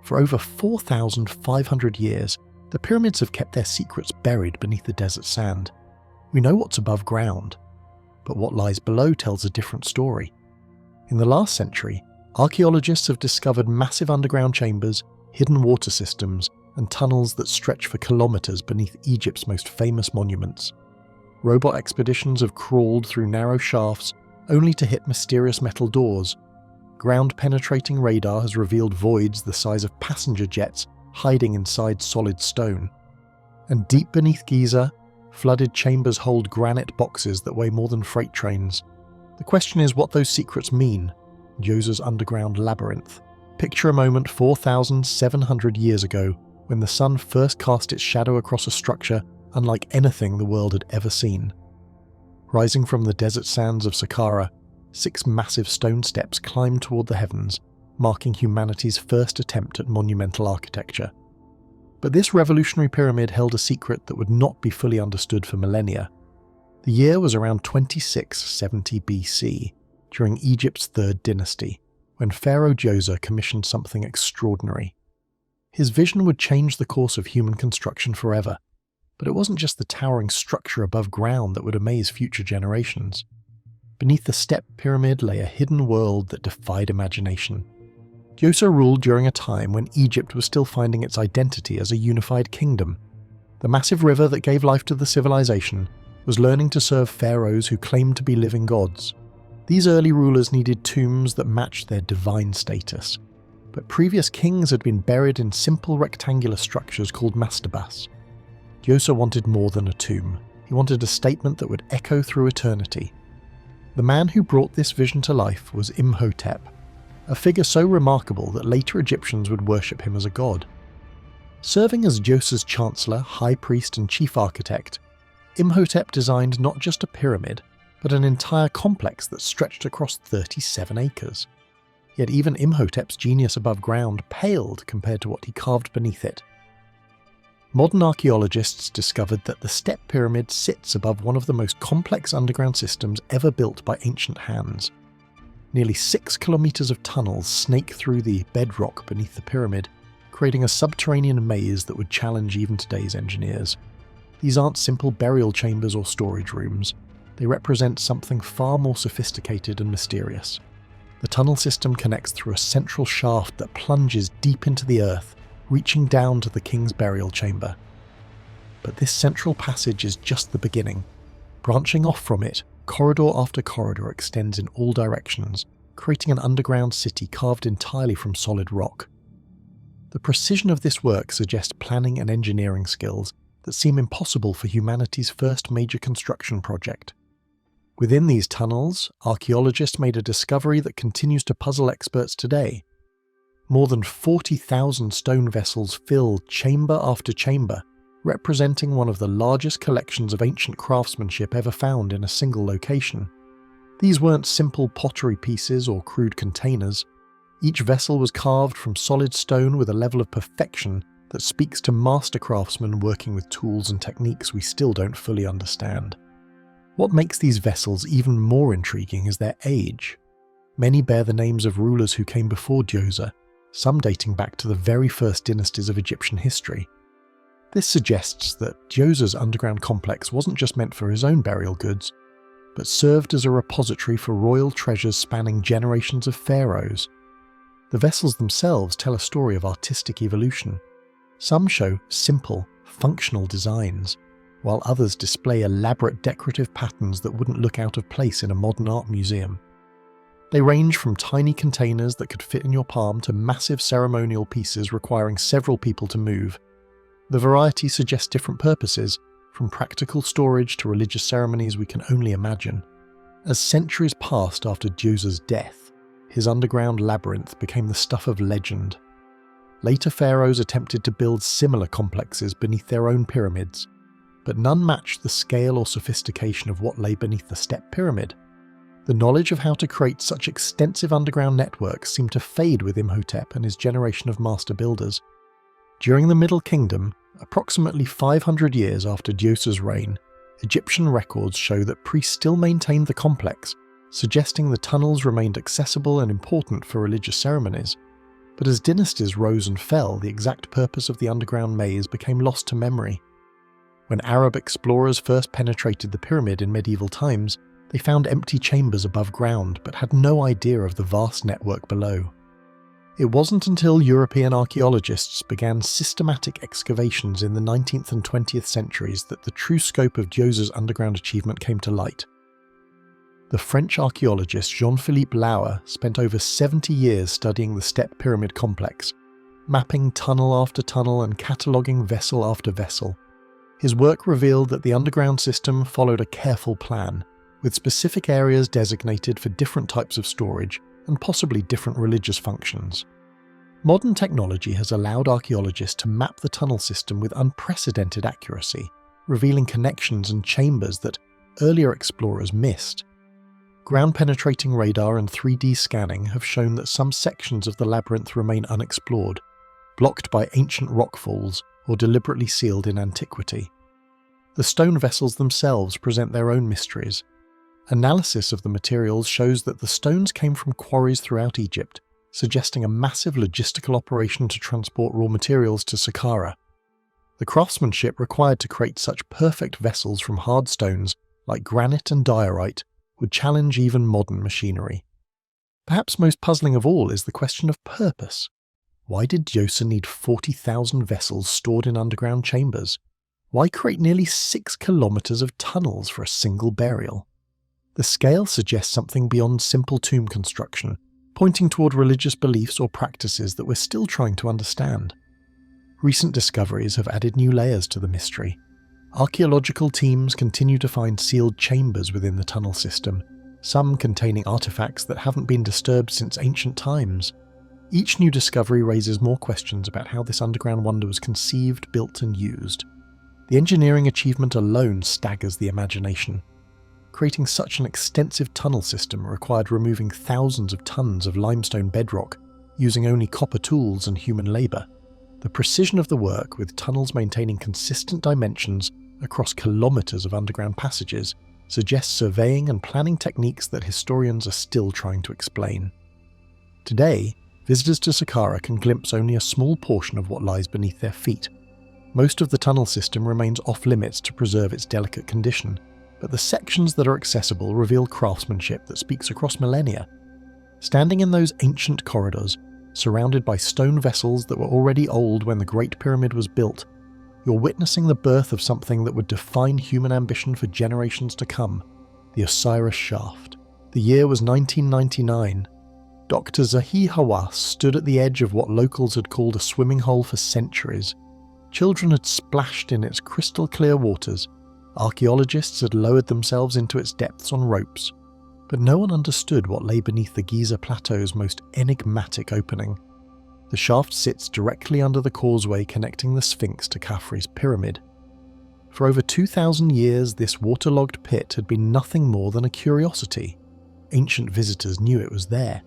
For over 4,500 years, the pyramids have kept their secrets buried beneath the desert sand. We know what's above ground, but what lies below tells a different story. In the last century, archaeologists have discovered massive underground chambers, hidden water systems, and tunnels that stretch for kilometers beneath Egypt's most famous monuments. Robot expeditions have crawled through narrow shafts only to hit mysterious metal doors. Ground-penetrating radar has revealed voids the size of passenger jets hiding inside solid stone. And deep beneath Giza, flooded chambers hold granite boxes that weigh more than freight trains. The question is what those secrets mean. Djoser's underground labyrinth. Picture a moment 4,700 years ago when the sun first cast its shadow across a structure unlike anything the world had ever seen. Rising from the desert sands of Saqqara, 6 massive stone steps climbed toward the heavens, marking humanity's first attempt at monumental architecture. But this revolutionary pyramid held a secret that would not be fully understood for millennia. The year was around 2670 BC, during Egypt's 3rd dynasty, when Pharaoh Djoser commissioned something extraordinary. His vision would change the course of human construction forever, but it wasn't just the towering structure above ground that would amaze future generations. Beneath the step pyramid lay a hidden world that defied imagination. Djoser ruled during a time when Egypt was still finding its identity as a unified kingdom. The massive river that gave life to the civilization was learning to serve pharaohs who claimed to be living gods. These early rulers needed tombs that matched their divine status, but previous kings had been buried in simple rectangular structures called mastabas. Djoser wanted more than a tomb. He wanted a statement that would echo through eternity. The man who brought this vision to life was Imhotep, a figure so remarkable that later Egyptians would worship him as a god. Serving as Djoser's chancellor, high priest and chief architect, Imhotep designed not just a pyramid, but an entire complex that stretched across 37 acres. Yet even Imhotep's genius above ground paled compared to what he carved beneath it. Modern archaeologists discovered that the step pyramid sits above one of the most complex underground systems ever built by ancient hands. Nearly 6 kilometers of tunnels snake through the bedrock beneath the pyramid, creating a subterranean maze that would challenge even today's engineers. These aren't simple burial chambers or storage rooms. They represent something far more sophisticated and mysterious. The tunnel system connects through a central shaft that plunges deep into the earth, reaching down to the king's burial chamber. But this central passage is just the beginning. Branching off from it, corridor after corridor extends in all directions, creating an underground city carved entirely from solid rock. The precision of this work suggests planning and engineering skills that seem impossible for humanity's first major construction project. Within these tunnels, archaeologists made a discovery that continues to puzzle experts today. More than 40,000 stone vessels fill chamber after chamber, representing one of the largest collections of ancient craftsmanship ever found in a single location. These weren't simple pottery pieces or crude containers. Each vessel was carved from solid stone with a level of perfection that speaks to master craftsmen working with tools and techniques we still don't fully understand. What makes these vessels even more intriguing is their age. Many bear the names of rulers who came before Djoser, some dating back to the very first dynasties of Egyptian history. This suggests that Djoser's underground complex wasn't just meant for his own burial goods, but served as a repository for royal treasures spanning generations of pharaohs. The vessels themselves tell a story of artistic evolution. Some show simple, functional designs, while others display elaborate decorative patterns that wouldn't look out of place in a modern art museum. They range from tiny containers that could fit in your palm to massive ceremonial pieces requiring several people to move. The variety suggests different purposes, from practical storage to religious ceremonies we can only imagine. As centuries passed after Djoser's death, his underground labyrinth became the stuff of legend. Later pharaohs attempted to build similar complexes beneath their own pyramids, but none matched the scale or sophistication of what lay beneath the step pyramid. The knowledge of how to create such extensive underground networks seemed to fade with Imhotep and his generation of master builders. During the Middle Kingdom, approximately 500 years after Djoser's reign, Egyptian records show that priests still maintained the complex, suggesting the tunnels remained accessible and important for religious ceremonies. But as dynasties rose and fell, the exact purpose of the underground maze became lost to memory. When Arab explorers first penetrated the pyramid in medieval times, they found empty chambers above ground but had no idea of the vast network below. It wasn't until European archaeologists began systematic excavations in the 19th and 20th centuries that the true scope of Djoser's underground achievement came to light. The French archaeologist Jean-Philippe Lauer spent over 70 years studying the Step Pyramid complex, mapping tunnel after tunnel and cataloguing vessel after vessel. His work revealed that the underground system followed a careful plan, with specific areas designated for different types of storage and possibly different religious functions. Modern technology has allowed archaeologists to map the tunnel system with unprecedented accuracy, revealing connections and chambers that earlier explorers missed. Ground-penetrating radar and 3D scanning have shown that some sections of the labyrinth remain unexplored, blocked by ancient rockfalls or deliberately sealed in antiquity. The stone vessels themselves present their own mysteries. Analysis of the materials shows that the stones came from quarries throughout Egypt, suggesting a massive logistical operation to transport raw materials to Saqqara. The craftsmanship required to create such perfect vessels from hard stones like granite and diorite would challenge even modern machinery. Perhaps most puzzling of all is the question of purpose. Why did Djoser need 40,000 vessels stored in underground chambers? Why create nearly 6 kilometers of tunnels for a single burial? The scale suggests something beyond simple tomb construction, pointing toward religious beliefs or practices that we're still trying to understand. Recent discoveries have added new layers to the mystery. Archaeological teams continue to find sealed chambers within the tunnel system, some containing artifacts that haven't been disturbed since ancient times. Each new discovery raises more questions about how this underground wonder was conceived, built, and used. The engineering achievement alone staggers the imagination. Creating such an extensive tunnel system required removing thousands of tons of limestone bedrock, using only copper tools and human labour. The precision of the work, with tunnels maintaining consistent dimensions across kilometres of underground passages, suggests surveying and planning techniques that historians are still trying to explain. Today, visitors to Saqqara can glimpse only a small portion of what lies beneath their feet. Most of the tunnel system remains off-limits to preserve its delicate condition, but the sections that are accessible reveal craftsmanship that speaks across millennia. Standing in those ancient corridors, surrounded by stone vessels that were already old when the Great Pyramid was built, you're witnessing the birth of something that would define human ambition for generations to come, the Osiris shaft. The year was 1999. Dr. Zahi Hawass stood at the edge of what locals had called a swimming hole for centuries. Children had splashed in its crystal-clear waters. Archaeologists had lowered themselves into its depths on ropes, but no one understood what lay beneath the Giza Plateau's most enigmatic opening. The shaft sits directly under the causeway connecting the Sphinx to Khafre's pyramid. For over 2,000 years, this waterlogged pit had been nothing more than a curiosity. Ancient visitors knew it was there.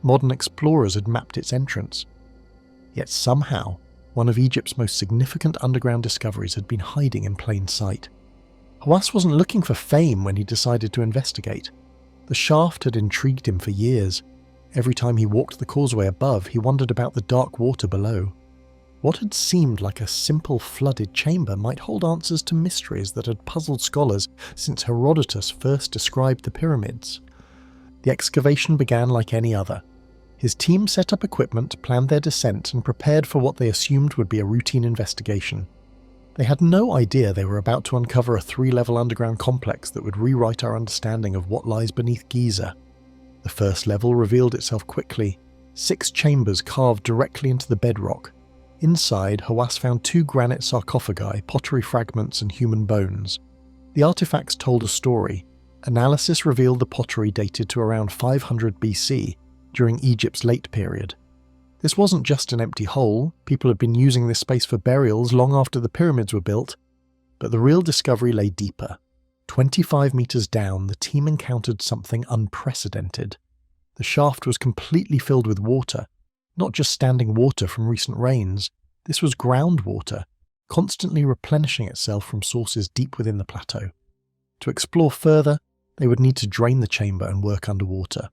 Modern explorers had mapped its entrance. Yet somehow, one of Egypt's most significant underground discoveries had been hiding in plain sight. Hawass wasn't looking for fame when he decided to investigate. The shaft had intrigued him for years. Every time he walked the causeway above, he wondered about the dark water below. What had seemed like a simple flooded chamber might hold answers to mysteries that had puzzled scholars since Herodotus first described the pyramids. The excavation began like any other. His team set up equipment, planned their descent, and prepared for what they assumed would be a routine investigation. They had no idea they were about to uncover a 3-level underground complex that would rewrite our understanding of what lies beneath Giza. The first level revealed itself quickly, 6 chambers carved directly into the bedrock. Inside, Hawass found 2 granite sarcophagi, pottery fragments, and human bones. The artifacts told a story. Analysis revealed the pottery dated to around 500 BC, during Egypt's late period. This wasn't just an empty hole. People had been using this space for burials long after the pyramids were built, but the real discovery lay deeper. 25 meters down, the team encountered something unprecedented. The shaft was completely filled with water, not just standing water from recent rains. This was groundwater, constantly replenishing itself from sources deep within the plateau. To explore further, they would need to drain the chamber and work underwater.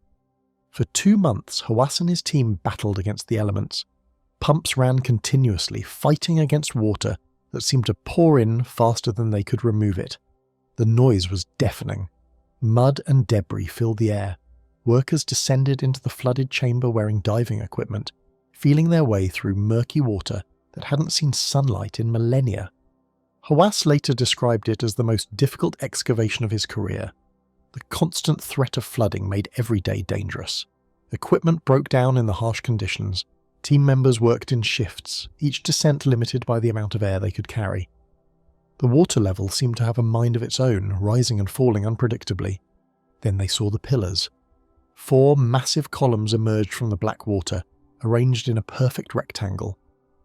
For 2 months, Hawass and his team battled against the elements. Pumps ran continuously, fighting against water that seemed to pour in faster than they could remove it. The noise was deafening. Mud and debris filled the air. Workers descended into the flooded chamber wearing diving equipment, feeling their way through murky water that hadn't seen sunlight in millennia. Hawass later described it as the most difficult excavation of his career. The constant threat of flooding made every day dangerous. Equipment broke down in the harsh conditions. Team members worked in shifts, each descent limited by the amount of air they could carry. The water level seemed to have a mind of its own, rising and falling unpredictably. Then they saw the pillars. 4 massive columns emerged from the black water, arranged in a perfect rectangle.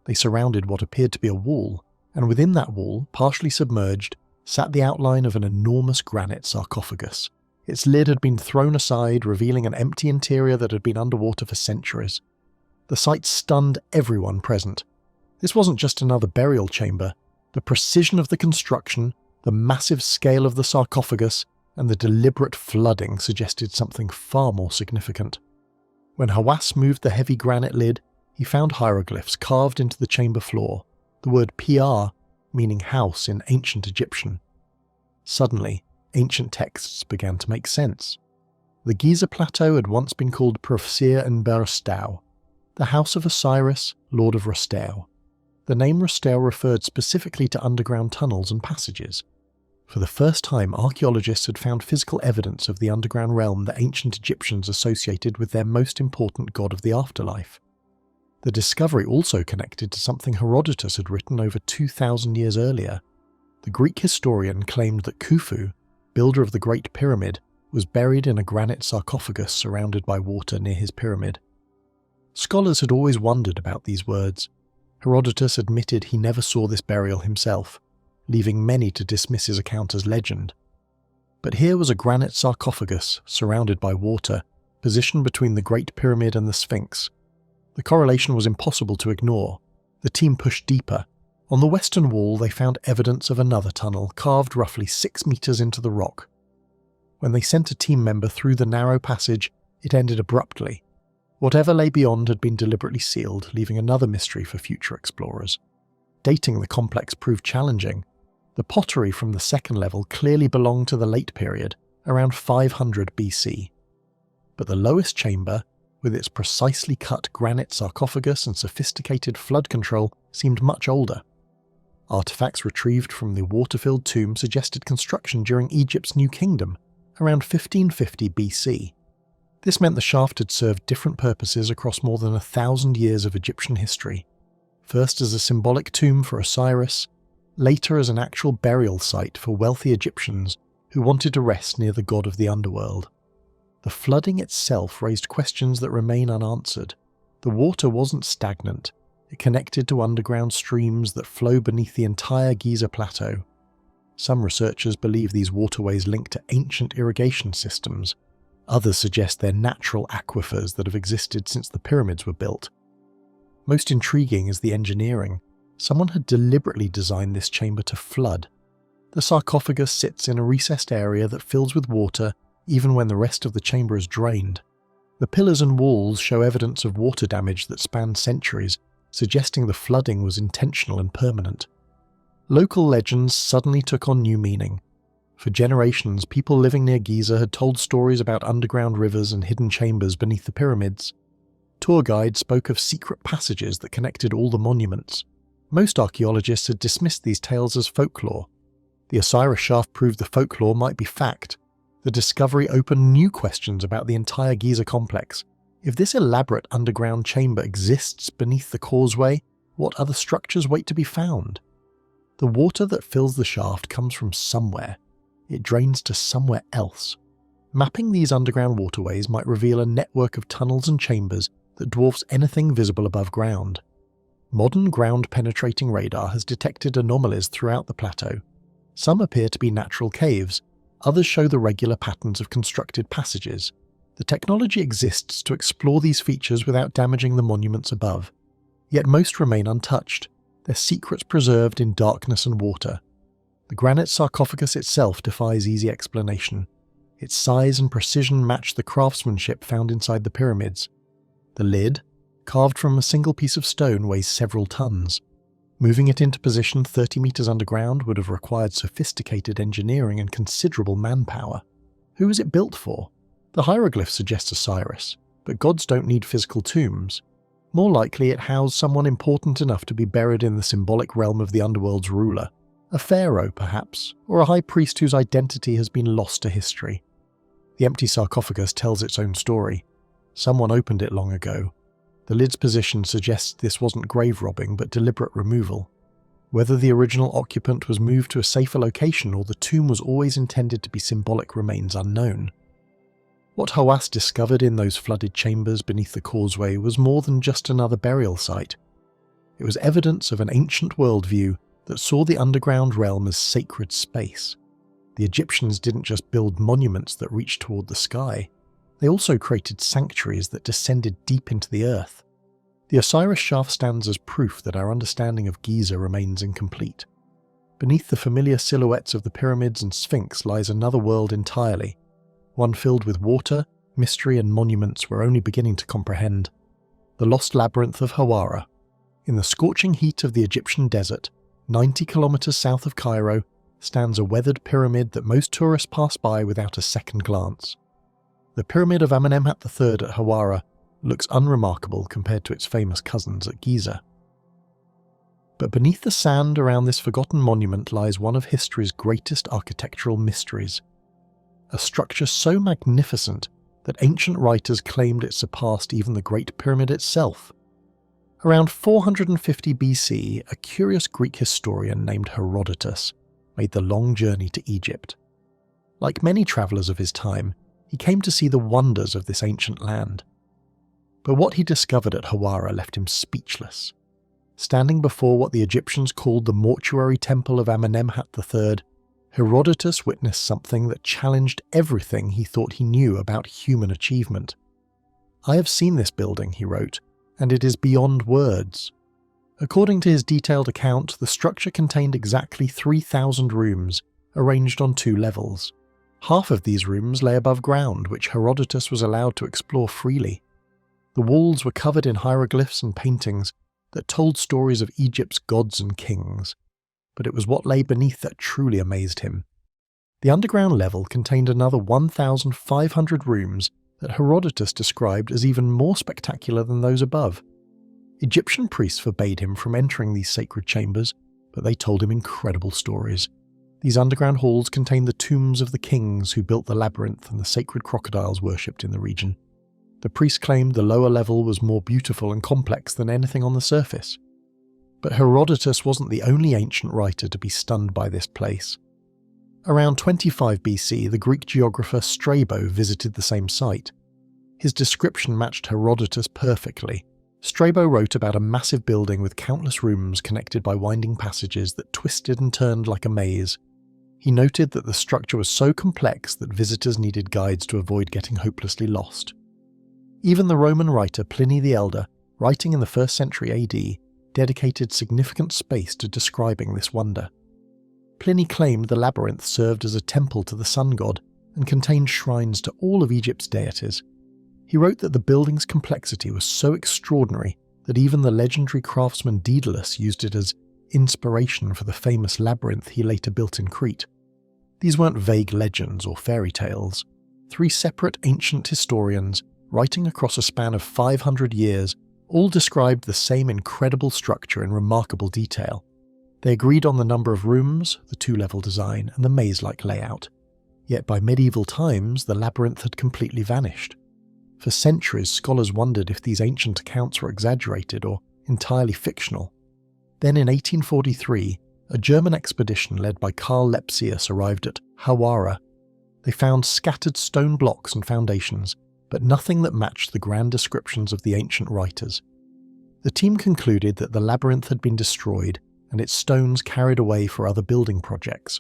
They surrounded what appeared to be a wall, and within that wall, partially submerged, sat the outline of an enormous granite sarcophagus. Its lid had been thrown aside, revealing an empty interior that had been underwater for centuries. The sight stunned everyone present. This wasn't just another burial chamber. The precision of the construction, the massive scale of the sarcophagus, and the deliberate flooding suggested something far more significant. When Hawass moved the heavy granite lid, he found hieroglyphs carved into the chamber floor, the word PR meaning house in ancient Egyptian. Suddenly, ancient texts began to make sense. The Giza plateau had once been called Profsir and Berestau, the house of Osiris, lord of Restau. The name Restau referred specifically to underground tunnels and passages. For the first time, archaeologists had found physical evidence of the underground realm that ancient Egyptians associated with their most important god of the afterlife. The discovery also connected to something Herodotus had written over 2,000 years earlier. The Greek historian claimed that Khufu, builder of the Great Pyramid, was buried in a granite sarcophagus surrounded by water near his pyramid. Scholars had always wondered about these words. Herodotus admitted he never saw this burial himself, leaving many to dismiss his account as legend. But here was a granite sarcophagus surrounded by water, positioned between the Great Pyramid and the Sphinx. The correlation was impossible to ignore. The team pushed deeper. On the western wall they found evidence of another tunnel carved roughly 6 meters into the rock. When they sent a team member through the narrow passage, it ended abruptly. Whatever lay beyond had been deliberately sealed, leaving another mystery for future explorers. Dating the complex proved challenging. The pottery from the second level clearly belonged to the late period, around 500 BC. But the lowest chamber, with its precisely cut granite sarcophagus and sophisticated flood control, seemed much older. Artifacts retrieved from the water-filled tomb suggested construction during Egypt's New Kingdom, around 1550 BC. This meant the shaft had served different purposes across more than 1,000 years of Egyptian history, first as a symbolic tomb for Osiris, later as an actual burial site for wealthy Egyptians who wanted to rest near the god of the underworld. The flooding itself raised questions that remain unanswered. The water wasn't stagnant. It connected to underground streams that flow beneath the entire Giza plateau. Some researchers believe these waterways link to ancient irrigation systems. Others suggest they're natural aquifers that have existed since the pyramids were built. Most intriguing is the engineering. Someone had deliberately designed this chamber to flood. The sarcophagus sits in a recessed area that fills with water even when the rest of the chamber is drained. The pillars and walls show evidence of water damage that spanned centuries, suggesting the flooding was intentional and permanent. Local legends suddenly took on new meaning. For generations, people living near Giza had told stories about underground rivers and hidden chambers beneath the pyramids. Tour guides spoke of secret passages that connected all the monuments. Most archaeologists had dismissed these tales as folklore. The Osiris shaft proved the folklore might be fact. The discovery opened new questions about the entire Giza complex. If this elaborate underground chamber exists beneath the causeway, what other structures wait to be found? The water that fills the shaft comes from somewhere. It drains to somewhere else. Mapping these underground waterways might reveal a network of tunnels and chambers that dwarfs anything visible above ground. Modern ground-penetrating radar has detected anomalies throughout the plateau. Some appear to be natural caves, others show the regular patterns of constructed passages. The technology exists to explore these features without damaging the monuments above. Yet most remain untouched, their secrets preserved in darkness and water. The granite sarcophagus itself defies easy explanation. Its size and precision matched the craftsmanship found inside the pyramids. The lid, carved from a single piece of stone, weighs several tons. Moving it into position 30 meters underground would have required sophisticated engineering and considerable manpower. Who was it built for? The hieroglyph suggests Osiris, but gods don't need physical tombs. More likely it housed someone important enough to be buried in the symbolic realm of the underworld's ruler. A pharaoh, perhaps, or a high priest whose identity has been lost to history. The empty sarcophagus tells its own story. Someone opened it long ago. The lid's position suggests this wasn't grave robbing but deliberate removal. Whether the original occupant was moved to a safer location or the tomb was always intended to be symbolic remains unknown. What Hawass discovered in those flooded chambers beneath the causeway was more than just another burial site. It was evidence of an ancient worldview that saw the underground realm as sacred space. The Egyptians didn't just build monuments that reached toward the sky. They also created sanctuaries that descended deep into the earth. The Osiris shaft stands as proof that our understanding of Giza remains incomplete. Beneath the familiar silhouettes of the pyramids and Sphinx lies another world entirely, one filled with water, mystery and monuments we're only beginning to comprehend. The lost labyrinth of Hawara. In the scorching heat of the Egyptian desert, 90 kilometers south of Cairo, stands a weathered pyramid that most tourists pass by without a second glance. The pyramid of Amenemhat III at Hawara looks unremarkable compared to its famous cousins at Giza. But beneath the sand around this forgotten monument lies one of history's greatest architectural mysteries. A structure so magnificent that ancient writers claimed it surpassed even the Great Pyramid itself. Around 450 BC, a curious Greek historian named Herodotus made the long journey to Egypt. Like many travellers of his time, he came to see the wonders of this ancient land. But what he discovered at Hawara left him speechless. Standing before what the Egyptians called the mortuary temple of Amenemhat III, Herodotus witnessed something that challenged everything he thought he knew about human achievement. "I have seen this building," he wrote, "and it is beyond words." According to his detailed account, the structure contained exactly 3,000 rooms, arranged on 2 levels. Half of these rooms lay above ground, which Herodotus was allowed to explore freely. The walls were covered in hieroglyphs and paintings that told stories of Egypt's gods and kings. But it was what lay beneath that truly amazed him. The underground level contained another 1,500 rooms that Herodotus described as even more spectacular than those above. Egyptian priests forbade him from entering these sacred chambers, but they told him incredible stories. These underground halls contained the tombs of the kings who built the labyrinth and the sacred crocodiles worshipped in the region. The priests claimed the lower level was more beautiful and complex than anything on the surface. But Herodotus wasn't the only ancient writer to be stunned by this place. Around 25 BC, the Greek geographer Strabo visited the same site. His description matched Herodotus perfectly. Strabo wrote about a massive building with countless rooms connected by winding passages that twisted and turned like a maze. He noted that the structure was so complex that visitors needed guides to avoid getting hopelessly lost. Even the Roman writer Pliny the Elder, writing in the 1st century AD, dedicated significant space to describing this wonder. Pliny claimed the labyrinth served as a temple to the sun god and contained shrines to all of Egypt's deities. He wrote that the building's complexity was so extraordinary that even the legendary craftsman Daedalus used it as inspiration for the famous labyrinth he later built in Crete. These weren't vague legends or fairy tales. 3 separate ancient historians, writing across a span of 500 years, all described the same incredible structure in remarkable detail. They agreed on the number of rooms, the 2-level design, and the maze-like layout. Yet by medieval times, the labyrinth had completely vanished. For centuries, scholars wondered if these ancient accounts were exaggerated or entirely fictional. Then in 1843, a German expedition led by Karl Lepsius arrived at Hawara. They found scattered stone blocks and foundations, but nothing that matched the grand descriptions of the ancient writers. The team concluded that the labyrinth had been destroyed and its stones carried away for other building projects.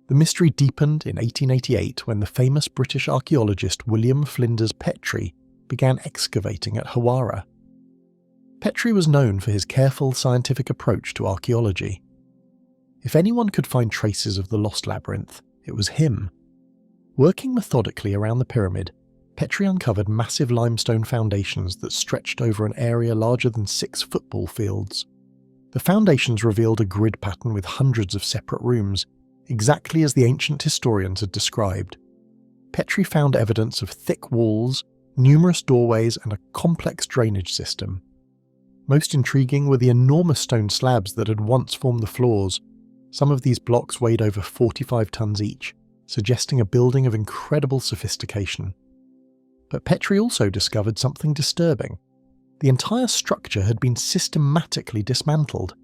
The mystery deepened in 1888 when the famous British archaeologist William Flinders Petrie began excavating at Hawara. Petrie was known for his careful scientific approach to archaeology. If anyone could find traces of the lost labyrinth, it was him. Working methodically around the pyramid, Petrie uncovered massive limestone foundations that stretched over an area larger than 6 football fields. The foundations revealed a grid pattern with hundreds of separate rooms, exactly as the ancient historians had described. Petrie found evidence of thick walls, numerous doorways, and a complex drainage system. Most intriguing were the enormous stone slabs that had once formed the floors. Some of these blocks weighed over 45 tons each, suggesting a building of incredible sophistication. But Petrie also discovered something disturbing. The entire structure had been systematically dismantled.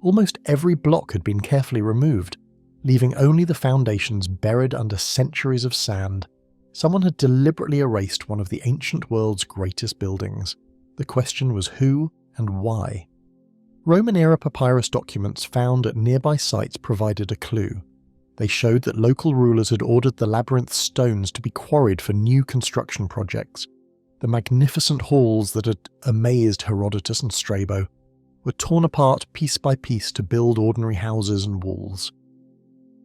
Almost every block had been carefully removed, leaving only the foundations buried under centuries of sand. Someone had deliberately erased one of the ancient world's greatest buildings. The question was who and why. Roman-era papyrus documents found at nearby sites provided a clue. They showed that local rulers had ordered the labyrinth stones to be quarried for new construction projects. The magnificent halls that had amazed Herodotus and Strabo were torn apart piece by piece to build ordinary houses and walls.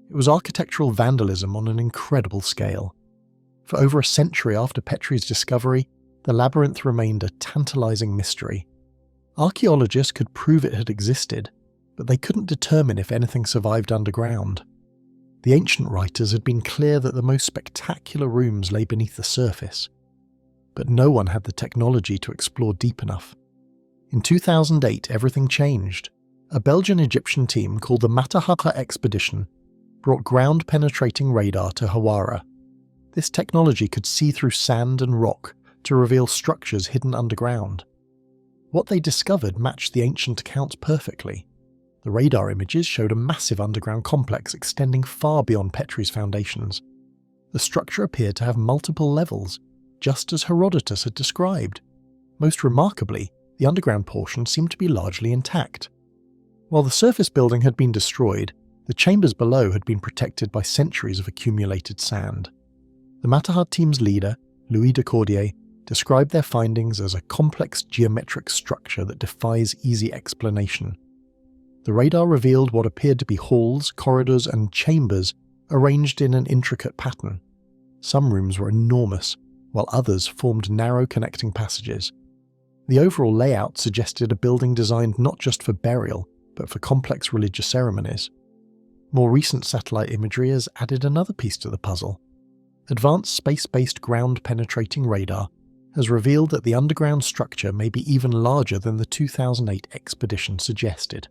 It was architectural vandalism on an incredible scale. For over a century after Petrie's discovery, the labyrinth remained a tantalizing mystery. Archaeologists could prove it had existed, but they couldn't determine if anything survived underground. The ancient writers had been clear that the most spectacular rooms lay beneath the surface, but no one had the technology to explore deep enough. In 2008, everything changed. A Belgian-Egyptian team called the Matahaka Expedition brought ground-penetrating radar to Hawara. This technology could see through sand and rock to reveal structures hidden underground. What they discovered matched the ancient accounts perfectly. The radar images showed a massive underground complex extending far beyond Petrie's foundations. The structure appeared to have multiple levels, just as Herodotus had described. Most remarkably, the underground portion seemed to be largely intact. While the surface building had been destroyed, the chambers below had been protected by centuries of accumulated sand. The Matahad team's leader, Louis de Cordier, described their findings as a complex geometric structure that defies easy explanation. The radar revealed what appeared to be halls, corridors, and chambers arranged in an intricate pattern. Some rooms were enormous, while others formed narrow connecting passages. The overall layout suggested a building designed not just for burial, but for complex religious ceremonies. More recent satellite imagery has added another piece to the puzzle. Advanced space-based ground-penetrating radar has revealed that the underground structure may be even larger than the 2008 expedition suggested.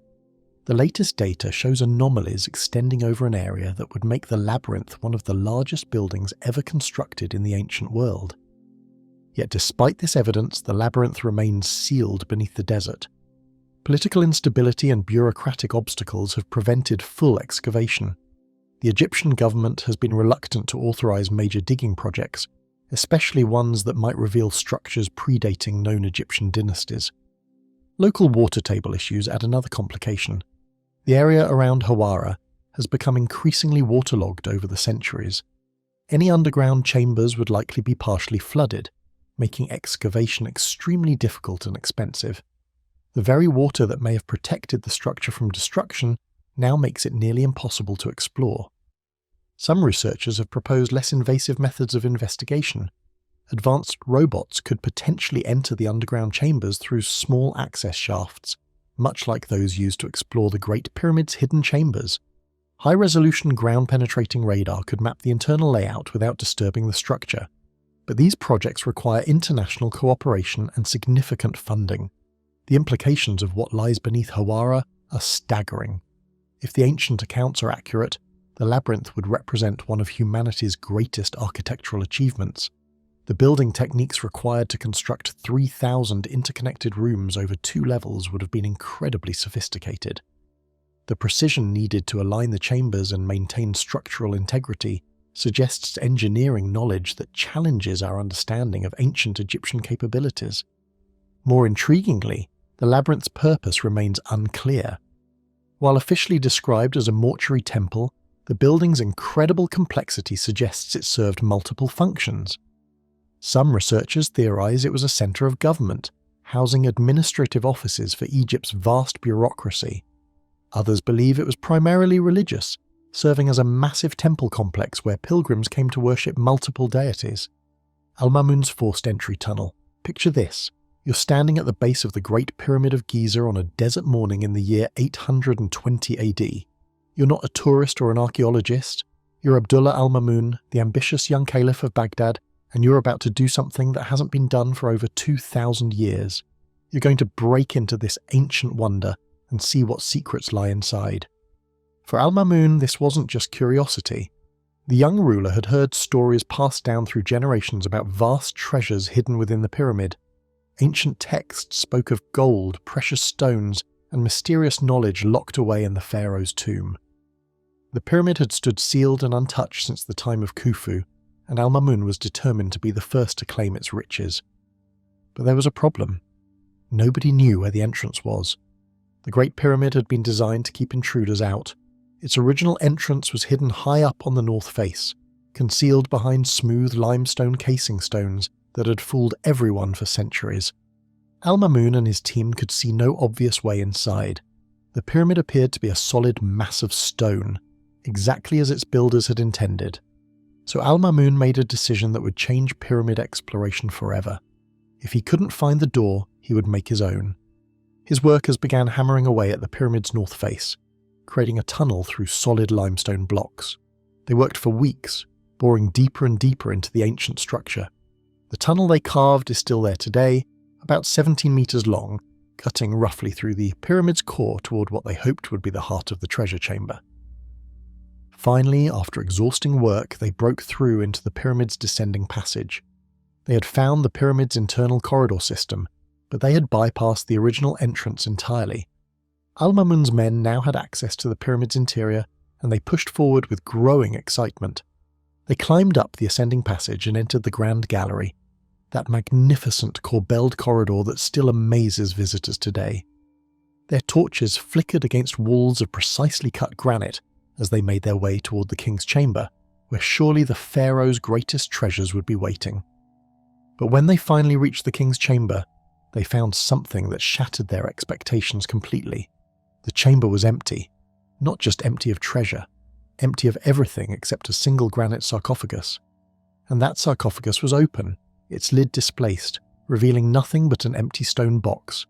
The latest data shows anomalies extending over an area that would make the labyrinth one of the largest buildings ever constructed in the ancient world. Yet despite this evidence, the labyrinth remains sealed beneath the desert. Political instability and bureaucratic obstacles have prevented full excavation. The Egyptian government has been reluctant to authorize major digging projects, especially ones that might reveal structures predating known Egyptian dynasties. Local water table issues add another complication. The area around Hawara has become increasingly waterlogged over the centuries. Any underground chambers would likely be partially flooded, making excavation extremely difficult and expensive. The very water that may have protected the structure from destruction now makes it nearly impossible to explore. Some researchers have proposed less invasive methods of investigation. Advanced robots could potentially enter the underground chambers through small access shafts, much like those used to explore the Great Pyramid's hidden chambers. High-resolution ground-penetrating radar could map the internal layout without disturbing the structure, but these projects require international cooperation and significant funding. The implications of what lies beneath Hawara are staggering. If the ancient accounts are accurate, the labyrinth would represent one of humanity's greatest architectural achievements. The building techniques required to construct 3,000 interconnected rooms over 2 levels would have been incredibly sophisticated. The precision needed to align the chambers and maintain structural integrity suggests engineering knowledge that challenges our understanding of ancient Egyptian capabilities. More intriguingly, the labyrinth's purpose remains unclear. While officially described as a mortuary temple, the building's incredible complexity suggests it served multiple functions. Some researchers theorize it was a center of government, housing administrative offices for Egypt's vast bureaucracy. Others believe it was primarily religious, serving as a massive temple complex where pilgrims came to worship multiple deities. Al-Mamun's forced entry tunnel. Picture this. You're standing at the base of the Great Pyramid of Giza on a desert morning in the year 820 AD. You're not a tourist or an archaeologist. You're Abdullah al-Mamun, the ambitious young caliph of Baghdad, and you're about to do something that hasn't been done for over 2,000 years. You're going to break into this ancient wonder and see what secrets lie inside. For Al-Mamun, this wasn't just curiosity. The young ruler had heard stories passed down through generations about vast treasures hidden within the pyramid. Ancient texts spoke of gold, precious stones, and mysterious knowledge locked away in the pharaoh's tomb. The pyramid had stood sealed and untouched since the time of Khufu, and Al-Mamun was determined to be the first to claim its riches. But there was a problem. Nobody knew where the entrance was. The Great Pyramid had been designed to keep intruders out. Its original entrance was hidden high up on the north face, concealed behind smooth limestone casing stones that had fooled everyone for centuries. Al-Mamun and his team could see no obvious way inside. The pyramid appeared to be a solid mass of stone, exactly as its builders had intended. So Al-Mamun made a decision that would change pyramid exploration forever. If he couldn't find the door, he would make his own. His workers began hammering away at the pyramid's north face, creating a tunnel through solid limestone blocks. They worked for weeks, boring deeper and deeper into the ancient structure. The tunnel they carved is still there today, about 17 meters long, cutting roughly through the pyramid's core toward what they hoped would be the heart of the treasure chamber. Finally, after exhausting work, they broke through into the pyramid's descending passage. They had found the pyramid's internal corridor system, but they had bypassed the original entrance entirely. Al-Mamun's men now had access to the pyramid's interior, and they pushed forward with growing excitement. They climbed up the ascending passage and entered the Grand Gallery, that magnificent corbelled corridor that still amazes visitors today. Their torches flickered against walls of precisely cut granite as they made their way toward the king's chamber, where surely the pharaoh's greatest treasures would be waiting. But when they finally reached the king's chamber, they found something that shattered their expectations completely. The chamber was empty, not just empty of treasure, empty of everything except a single granite sarcophagus. And that sarcophagus was open, its lid displaced, revealing nothing but an empty stone box.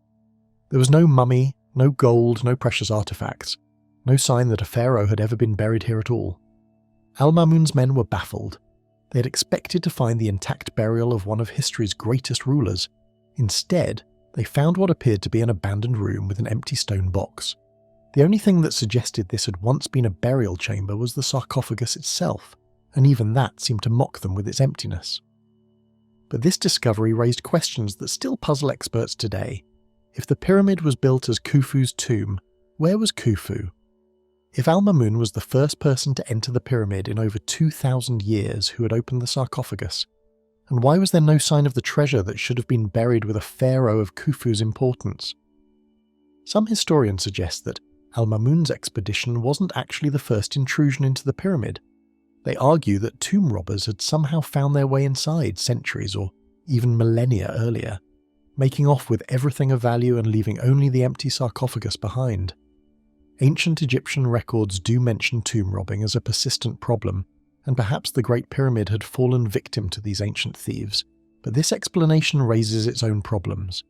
There was no mummy, no gold, no precious artifacts, no sign that a pharaoh had ever been buried here at all. Al-Mamun's men were baffled. They had expected to find the intact burial of one of history's greatest rulers. Instead, they found what appeared to be an abandoned room with an empty stone box. The only thing that suggested this had once been a burial chamber was the sarcophagus itself, and even that seemed to mock them with its emptiness. But this discovery raised questions that still puzzle experts today. If the pyramid was built as Khufu's tomb, where was Khufu? If Al-Mamun was the first person to enter the pyramid in over 2,000 years who had opened the sarcophagus, and why was there no sign of the treasure that should have been buried with a pharaoh of Khufu's importance? Some historians suggest that Al-Mamun's expedition wasn't actually the first intrusion into the pyramid. They argue that tomb robbers had somehow found their way inside centuries or even millennia earlier, making off with everything of value and leaving only the empty sarcophagus behind. Ancient Egyptian records do mention tomb robbing as a persistent problem, and perhaps the Great Pyramid had fallen victim to these ancient thieves, but this explanation raises its own problems.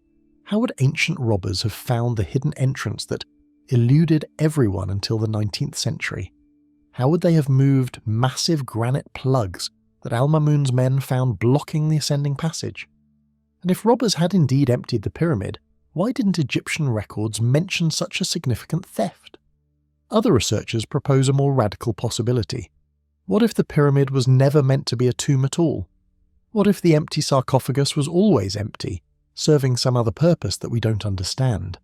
How would ancient robbers have found the hidden entrance that eluded everyone until the 19th century? How would they have moved massive granite plugs that Al-Mamun's men found blocking the ascending passage? And if robbers had indeed emptied the pyramid, why didn't Egyptian records mention such a significant theft? Other researchers propose a more radical possibility. What if the pyramid was never meant to be a tomb at all? What if the empty sarcophagus was always empty, serving some other purpose that we don't understand?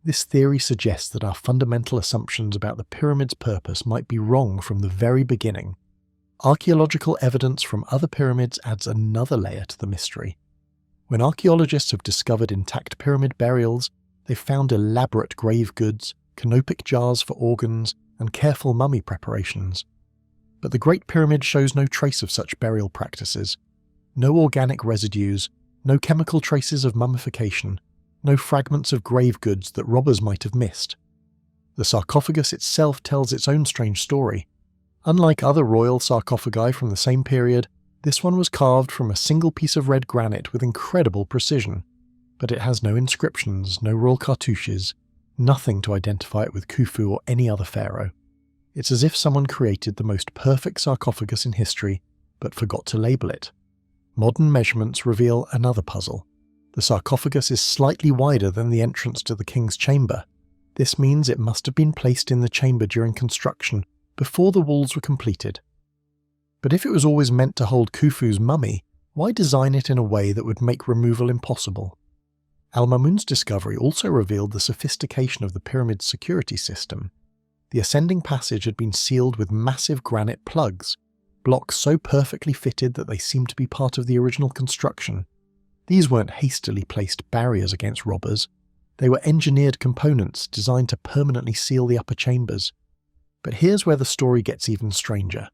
This theory suggests that our fundamental assumptions about the pyramid's purpose might be wrong from the very beginning. Archaeological evidence from other pyramids adds another layer to the mystery. When archaeologists have discovered intact pyramid burials, they've found elaborate grave goods, canopic jars for organs, and careful mummy preparations. But the Great Pyramid shows no trace of such burial practices. No organic residues, no chemical traces of mummification, no fragments of grave goods that robbers might have missed. The sarcophagus itself tells its own strange story. Unlike other royal sarcophagi from the same period, this one was carved from a single piece of red granite with incredible precision, but it has no inscriptions, no royal cartouches, nothing to identify it with Khufu or any other pharaoh. It's as if someone created the most perfect sarcophagus in history, but forgot to label it. Modern measurements reveal another puzzle. The sarcophagus is slightly wider than the entrance to the king's chamber. This means it must have been placed in the chamber during construction, before the walls were completed. But if it was always meant to hold Khufu's mummy, why design it in a way that would make removal impossible? Al-Mamun's discovery also revealed the sophistication of the pyramid's security system. The ascending passage had been sealed with massive granite plugs, blocks so perfectly fitted that they seemed to be part of the original construction. These weren't hastily placed barriers against robbers. They were engineered components designed to permanently seal the upper chambers. But here's where the story gets even stranger.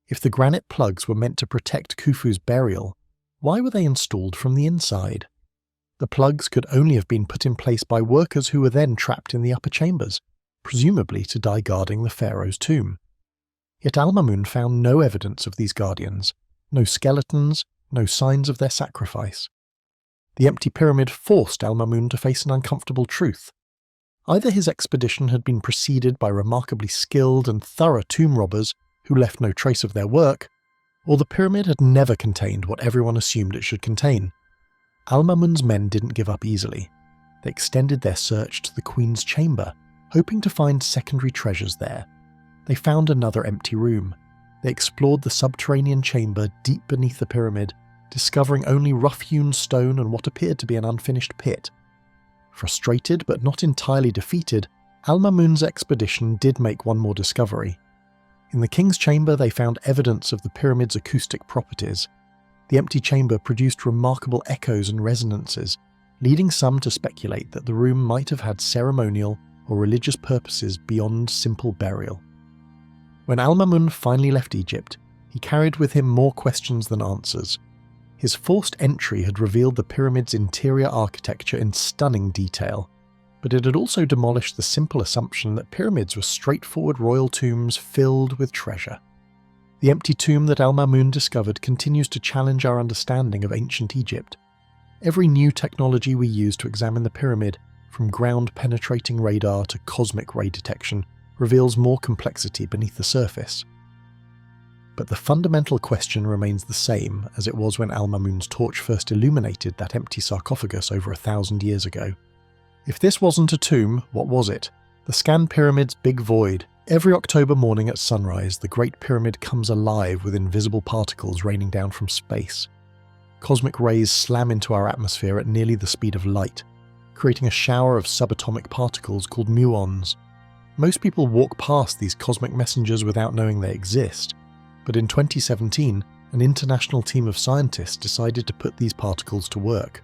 If the granite plugs were meant to protect Khufu's burial, why were they installed from the inside? The plugs could only have been put in place by workers who were then trapped in the upper chambers, presumably to die guarding the pharaoh's tomb. Yet Al-Mamun found no evidence of these guardians, no skeletons, no signs of their sacrifice. The empty pyramid forced Al-Mamun to face an uncomfortable truth. Either his expedition had been preceded by remarkably skilled and thorough tomb robbers who left no trace of their work, or the pyramid had never contained what everyone assumed it should contain. Al-Mamun's men didn't give up easily. They extended their search to the Queen's chamber, hoping to find secondary treasures there. They found another empty room. They explored the subterranean chamber deep beneath the pyramid, discovering only rough-hewn stone and what appeared to be an unfinished pit. Frustrated but not entirely defeated, Al-Mamun's expedition did make one more discovery. In the king's chamber they found evidence of the pyramid's acoustic properties. The empty chamber produced remarkable echoes and resonances, leading some to speculate that the room might have had ceremonial or religious purposes beyond simple burial. When Al-Mamun finally left Egypt, he carried with him more questions than answers. His forced entry had revealed the pyramid's interior architecture in stunning detail, but it had also demolished the simple assumption that pyramids were straightforward royal tombs filled with treasure. The empty tomb that Al-Mamun discovered continues to challenge our understanding of ancient Egypt. Every new technology we use to examine the pyramid, from ground-penetrating radar to cosmic ray detection, reveals more complexity beneath the surface. But the fundamental question remains the same as it was when Al-Mamun's torch first illuminated that empty sarcophagus over 1,000 years ago. If this wasn't a tomb, what was it? The ScanPyramids' big void. Every October morning at sunrise, the Great Pyramid comes alive with invisible particles raining down from space. Cosmic rays slam into our atmosphere at nearly the speed of light, creating a shower of subatomic particles called muons. Most people walk past these cosmic messengers without knowing they exist, but in 2017, an international team of scientists decided to put these particles to work.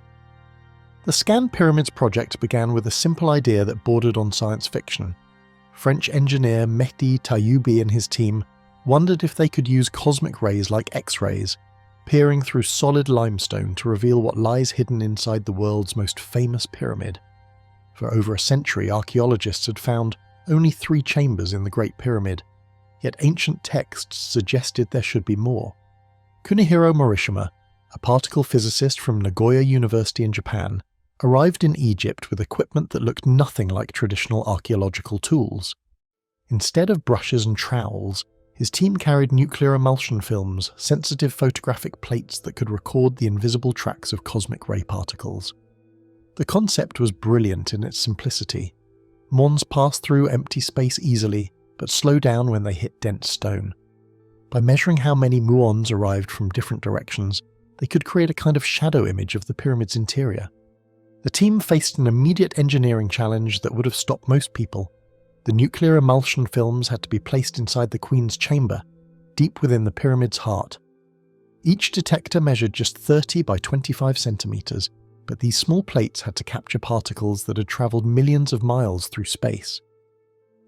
The ScanPyramids project began with a simple idea that bordered on science fiction. French engineer Mehdi Tayyoubi and his team wondered if they could use cosmic rays like X-rays, peering through solid limestone to reveal what lies hidden inside the world's most famous pyramid. For over a century, archaeologists had found only 3 chambers in the Great Pyramid, yet ancient texts suggested there should be more. Kunihiro Morishima, a particle physicist from Nagoya University in Japan, arrived in Egypt with equipment that looked nothing like traditional archaeological tools. Instead of brushes and trowels, his team carried nuclear emulsion films, sensitive photographic plates that could record the invisible tracks of cosmic ray particles. The concept was brilliant in its simplicity. Muons pass through empty space easily, but slow down when they hit dense stone. By measuring how many muons arrived from different directions, they could create a kind of shadow image of the pyramid's interior. The team faced an immediate engineering challenge that would have stopped most people. The nuclear emulsion films had to be placed inside the Queen's chamber, deep within the pyramid's heart. Each detector measured just 30 by 25 centimeters, but these small plates had to capture particles that had traveled millions of miles through space.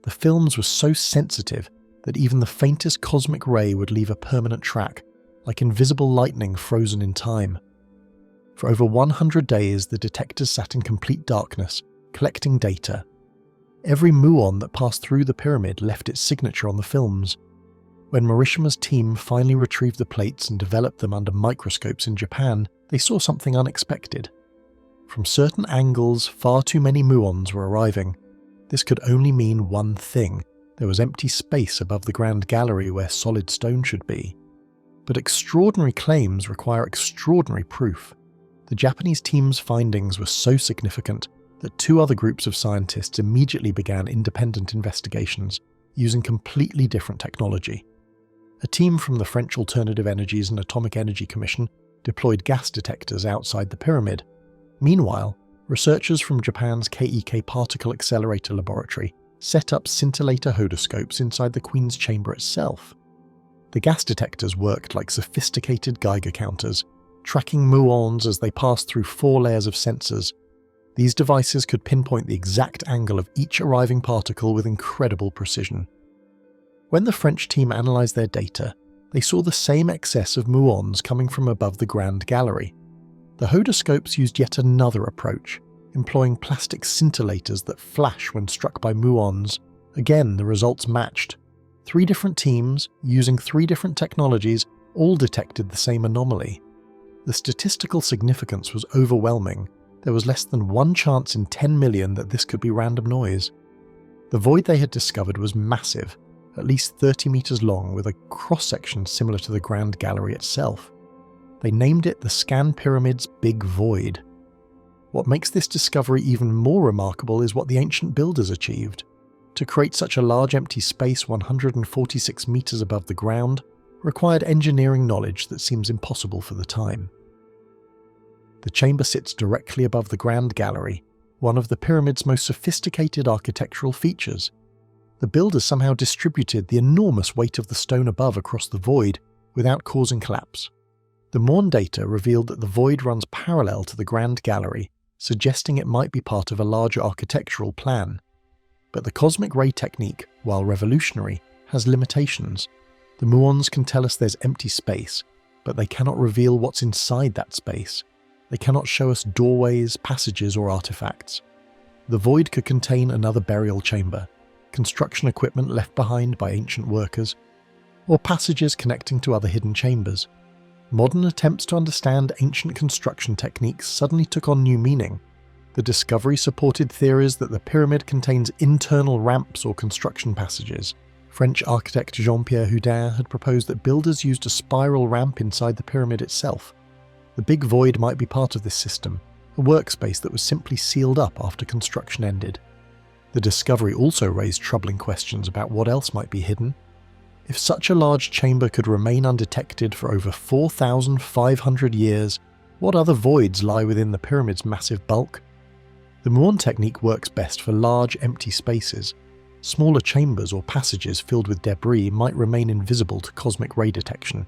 The films were so sensitive that even the faintest cosmic ray would leave a permanent track, like invisible lightning frozen in time. For over 100 days, the detectors sat in complete darkness, collecting data. Every muon that passed through the pyramid left its signature on the films. When Morishima's team finally retrieved the plates and developed them under microscopes in Japan, they saw something unexpected. From certain angles, far too many muons were arriving. This could only mean one thing: there was empty space above the Grand Gallery where solid stone should be. But extraordinary claims require extraordinary proof. The Japanese team's findings were so significant that two other groups of scientists immediately began independent investigations using completely different technology. A team from the French Alternative Energies and Atomic Energy Commission deployed gas detectors outside the pyramid. Meanwhile, researchers from Japan's KEK Particle Accelerator Laboratory set up scintillator hodoscopes inside the Queen's chamber itself. The gas detectors worked like sophisticated Geiger counters, tracking muons as they passed through 4 layers of sensors. These devices could pinpoint the exact angle of each arriving particle with incredible precision. When the French team analysed their data, they saw the same excess of muons coming from above the Grand Gallery. The hodoscopes used yet another approach, employing plastic scintillators that flash when struck by muons. Again, the results matched. 3 different teams, using 3 different technologies, all detected the same anomaly. The statistical significance was overwhelming. There was less than 1 chance in 10 million that this could be random noise. The void they had discovered was massive, at least 30 meters long, with a cross-section similar to the Grand Gallery itself. They named it the ScanPyramids Big Void. What makes this discovery even more remarkable is what the ancient builders achieved. To create such a large empty space 146 meters above the ground required engineering knowledge that seems impossible for the time. The chamber sits directly above the Grand Gallery, one of the pyramid's most sophisticated architectural features. The builders somehow distributed the enormous weight of the stone above across the void without causing collapse. The Morn data revealed that the void runs parallel to the Grand Gallery, suggesting it might be part of a larger architectural plan. But the cosmic ray technique, while revolutionary, has limitations. The muons can tell us there's empty space, but they cannot reveal what's inside that space. They cannot show us doorways, passages, or artifacts. The void could contain another burial chamber, construction equipment left behind by ancient workers, or passages connecting to other hidden chambers. Modern attempts to understand ancient construction techniques suddenly took on new meaning. The discovery supported theories that the pyramid contains internal ramps or construction passages. French architect Jean-Pierre Houdin had proposed that builders used a spiral ramp inside the pyramid itself. The big void might be part of this system, a workspace that was simply sealed up after construction ended. The discovery also raised troubling questions about what else might be hidden. If such a large chamber could remain undetected for over 4,500 years, what other voids lie within the pyramid's massive bulk? The Muon technique works best for large, empty spaces. Smaller chambers or passages filled with debris might remain invisible to cosmic ray detection.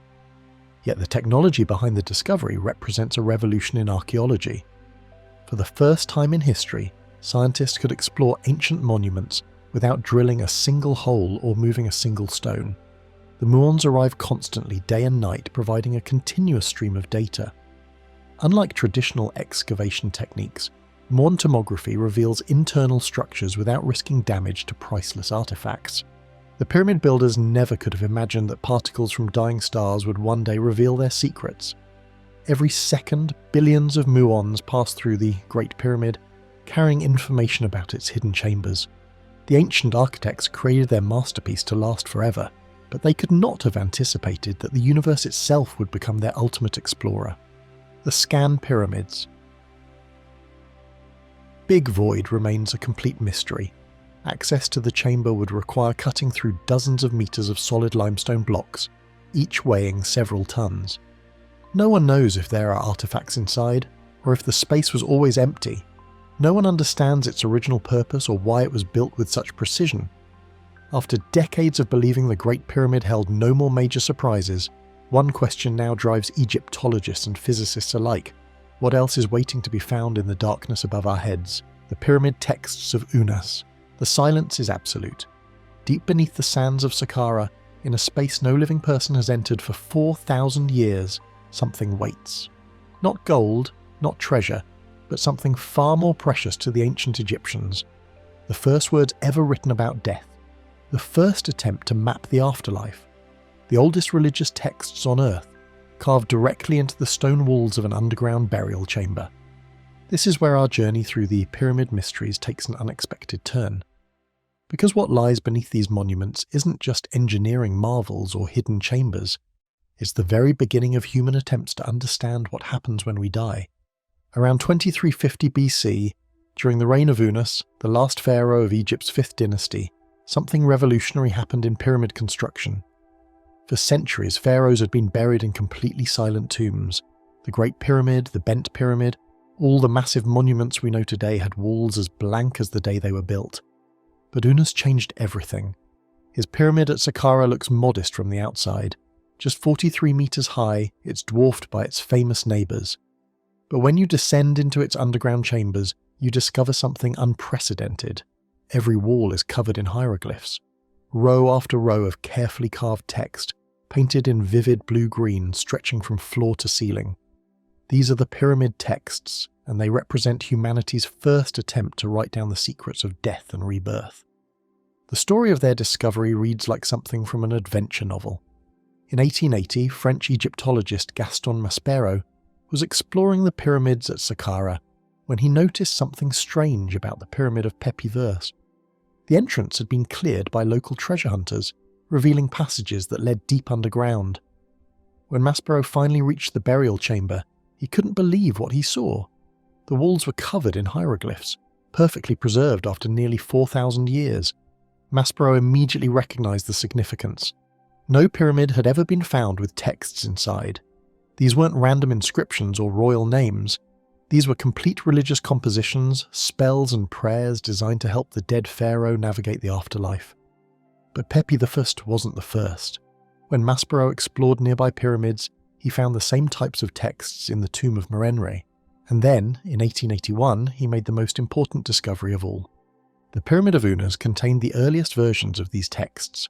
Yet the technology behind the discovery represents a revolution in archaeology. For the first time in history, scientists could explore ancient monuments without drilling a single hole or moving a single stone. The muons arrive constantly, day and night, providing a continuous stream of data. Unlike traditional excavation techniques, Muon tomography reveals internal structures without risking damage to priceless artifacts. The pyramid builders never could have imagined that particles from dying stars would one day reveal their secrets. Every second, billions of muons pass through the Great Pyramid, carrying information about its hidden chambers. The ancient architects created their masterpiece to last forever, but they could not have anticipated that the universe itself would become their ultimate explorer. The ScanPyramids. Big Void remains a complete mystery. Access to the chamber would require cutting through dozens of meters of solid limestone blocks, each weighing several tons. No one knows if there are artifacts inside, or if the space was always empty. No one understands its original purpose or why it was built with such precision. After decades of believing the Great Pyramid held no more major surprises, one question now drives Egyptologists and physicists alike. What else is waiting to be found in the darkness above our heads? The pyramid texts of Unas. The silence is absolute. Deep beneath the sands of Saqqara, in a space no living person has entered for 4,000 years, something waits. Not gold, not treasure, but something far more precious to the ancient Egyptians. The first words ever written about death. The first attempt to map the afterlife. the oldest religious texts on Earth, carved directly into the stone walls of an underground burial chamber. This is where our journey through the pyramid mysteries takes an unexpected turn. Because what lies beneath these monuments isn't just engineering marvels or hidden chambers, it's the very beginning of human attempts to understand what happens when we die. Around 2350 BC, during the reign of Unas, the last pharaoh of Egypt's 5th dynasty, something revolutionary happened in pyramid construction. For centuries, pharaohs had been buried in completely silent tombs. The Great Pyramid, the Bent Pyramid, all the massive monuments we know today had walls as blank as the day they were built. But Unas changed everything. His pyramid at Saqqara looks modest from the outside. Just 43 meters high, it's dwarfed by its famous neighbors. But when you descend into its underground chambers, you discover something unprecedented. Every wall is covered in hieroglyphs. Row after row of carefully carved text, painted in vivid blue-green, stretching from floor to ceiling. These are the pyramid texts, and they represent humanity's first attempt to write down the secrets of death and rebirth. The story of their discovery reads like something from an adventure novel. In 1880, French Egyptologist Gaston Maspero was exploring the pyramids at Saqqara when he noticed something strange about the Pyramid of Pepy-Verse. The entrance had been cleared by local treasure hunters, revealing passages that led deep underground. When Maspero finally reached the burial chamber, he couldn't believe what he saw. The walls were covered in hieroglyphs, perfectly preserved after nearly 4,000 years. Maspero immediately recognized the significance. No pyramid had ever been found with texts inside. These weren't random inscriptions or royal names. These were complete religious compositions, spells and prayers designed to help the dead pharaoh navigate the afterlife. But Pepi I wasn't the first. When Maspero explored nearby pyramids, he found the same types of texts in the tomb of Menkaure. And then, in 1881, he made the most important discovery of all. The Pyramid of Unas contained the earliest versions of these texts.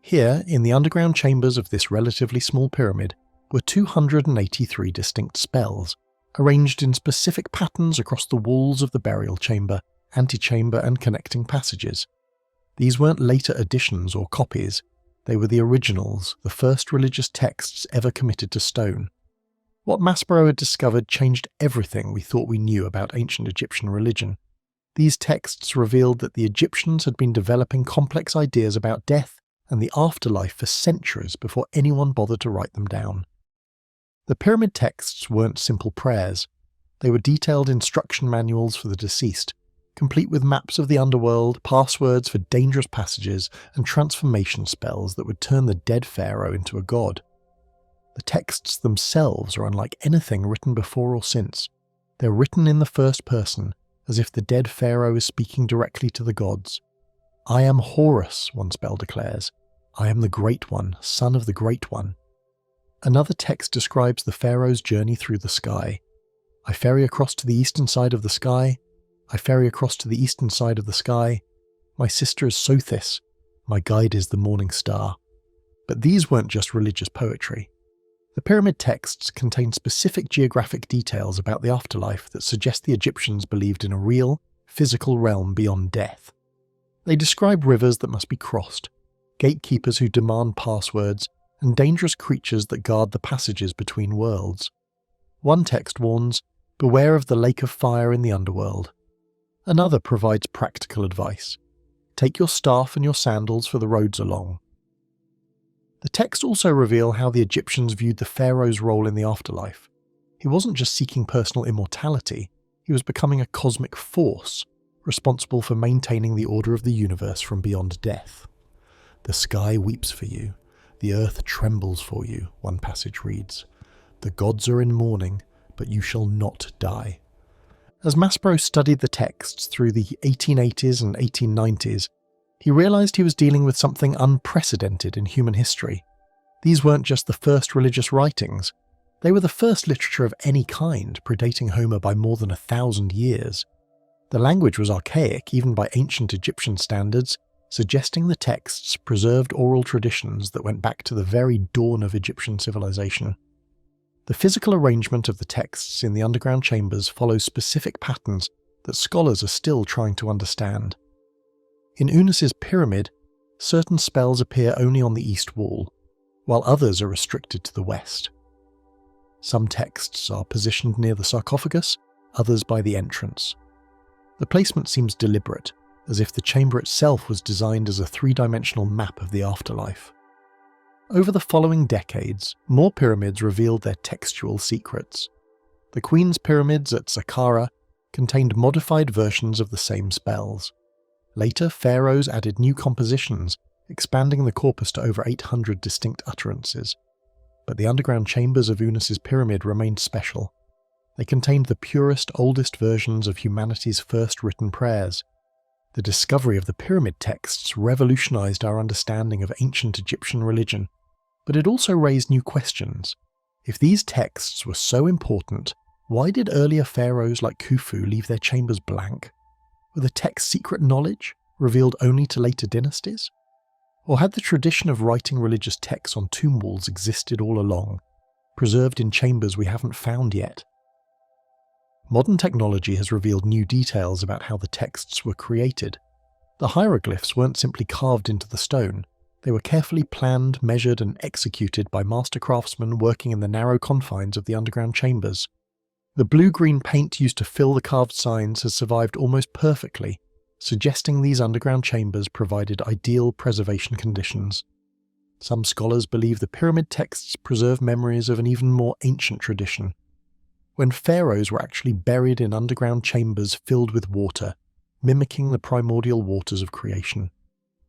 Here, in the underground chambers of this relatively small pyramid, were 283 distinct spells, arranged in specific patterns across the walls of the burial chamber, antechamber and connecting passages. These weren't later additions or copies. They were the originals, the first religious texts ever committed to stone. What Maspero had discovered changed everything we thought we knew about ancient Egyptian religion. These texts revealed that the Egyptians had been developing complex ideas about death and the afterlife for centuries before anyone bothered to write them down. The pyramid texts weren't simple prayers. They were detailed instruction manuals for the deceased, complete with maps of the underworld, passwords for dangerous passages, and transformation spells that would turn the dead pharaoh into a god. The texts themselves are unlike anything written before or since. They're written in the first person, as if the dead pharaoh is speaking directly to the gods. "I am Horus," one spell declares. "I am the Great One, son of the Great One." Another text describes the pharaoh's journey through the sky. "I ferry across to the eastern side of the sky. I ferry across to the eastern side of the sky. My sister is Sothis. My guide is the morning star." But these weren't just religious poetry. The pyramid texts contain specific geographic details about the afterlife that suggest the Egyptians believed in a real, physical realm beyond death. They describe rivers that must be crossed, gatekeepers who demand passwords, and dangerous creatures that guard the passages between worlds. One text warns, "Beware of the lake of fire in the underworld." Another provides practical advice. "Take your staff and your sandals for the roads along." The texts also reveal how the Egyptians viewed the pharaoh's role in the afterlife. He wasn't just seeking personal immortality, he was becoming a cosmic force, responsible for maintaining the order of the universe from beyond death. "The sky weeps for you, the earth trembles for you," one passage reads. "The gods are in mourning, but you shall not die." As Maspero studied the texts through the 1880s and 1890s, he realized he was dealing with something unprecedented in human history. These weren't just the first religious writings, they were the first literature of any kind, predating Homer by more than 1,000 years. The language was archaic even by ancient Egyptian standards, suggesting the texts preserved oral traditions that went back to the very dawn of Egyptian civilization. The physical arrangement of the texts in the underground chambers follows specific patterns that scholars are still trying to understand. In Unas's pyramid, certain spells appear only on the east wall, while others are restricted to the west. Some texts are positioned near the sarcophagus, others by the entrance. The placement seems deliberate, as if the chamber itself was designed as a three-dimensional map of the afterlife. Over the following decades, more pyramids revealed their textual secrets. The Queen's pyramids at Saqqara contained modified versions of the same spells. Later, pharaohs added new compositions, expanding the corpus to over 800 distinct utterances. But the underground chambers of Unis's pyramid remained special. They contained the purest, oldest versions of humanity's first written prayers. The discovery of the pyramid texts revolutionized our understanding of ancient Egyptian religion, but it also raised new questions. If these texts were so important, why did earlier pharaohs like Khufu leave their chambers blank? Were the texts secret knowledge, revealed only to later dynasties? Or had the tradition of writing religious texts on tomb walls existed all along, preserved in chambers we haven't found yet? Modern technology has revealed new details about how the texts were created. The hieroglyphs weren't simply carved into the stone. They were carefully planned, measured, and executed by master craftsmen working in the narrow confines of the underground chambers. The blue-green paint used to fill the carved signs has survived almost perfectly, suggesting these underground chambers provided ideal preservation conditions. Some scholars believe the pyramid texts preserve memories of an even more ancient tradition, when pharaohs were actually buried in underground chambers filled with water, mimicking the primordial waters of creation.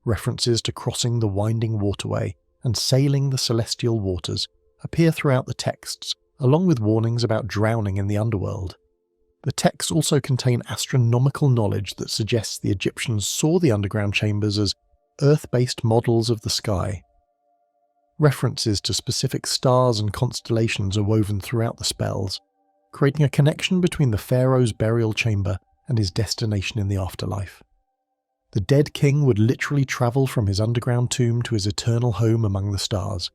References to crossing the winding waterway and sailing the celestial waters appear throughout the texts, along with warnings about drowning in the underworld. The texts also contain astronomical knowledge that suggests the Egyptians saw the underground chambers as Earth-based models of the sky. References to specific stars and constellations are woven throughout the spells, creating a connection between the pharaoh's burial chamber and his destination in the afterlife. The dead king would literally travel from his underground tomb to his eternal home among the stars.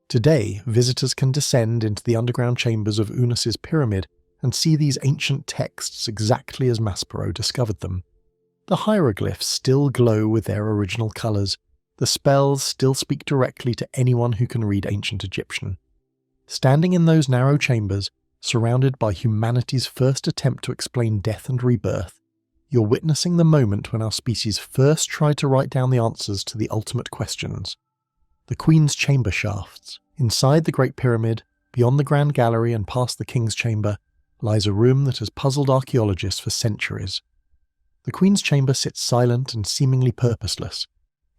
Today, visitors can descend into the underground chambers of Unis's pyramid and see these ancient texts exactly as Maspero discovered them. The hieroglyphs still glow with their original colours. The spells still speak directly to anyone who can read ancient Egyptian. Standing in those narrow chambers, surrounded by humanity's first attempt to explain death and rebirth, you're witnessing the moment when our species first tried to write down the answers to the ultimate questions. The Queen's chamber shafts. Inside the Great Pyramid, beyond the Grand Gallery and past the King's Chamber, lies a room that has puzzled archaeologists for centuries. The Queen's Chamber sits silent and seemingly purposeless,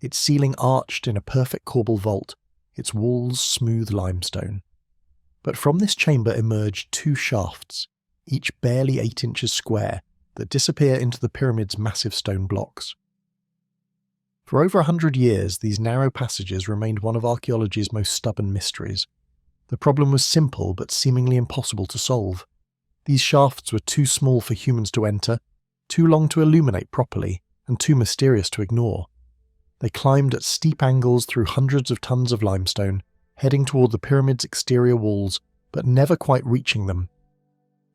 its ceiling arched in a perfect corbel vault, its walls smooth limestone. But from this chamber emerge two shafts, each barely 8 inches square, that disappear into the pyramid's massive stone blocks. For over 100 years, these narrow passages remained one of archaeology's most stubborn mysteries. The problem was simple but seemingly impossible to solve. These shafts were too small for humans to enter, too long to illuminate properly, and too mysterious to ignore. They climbed at steep angles through hundreds of tons of limestone, heading toward the pyramid's exterior walls, but never quite reaching them.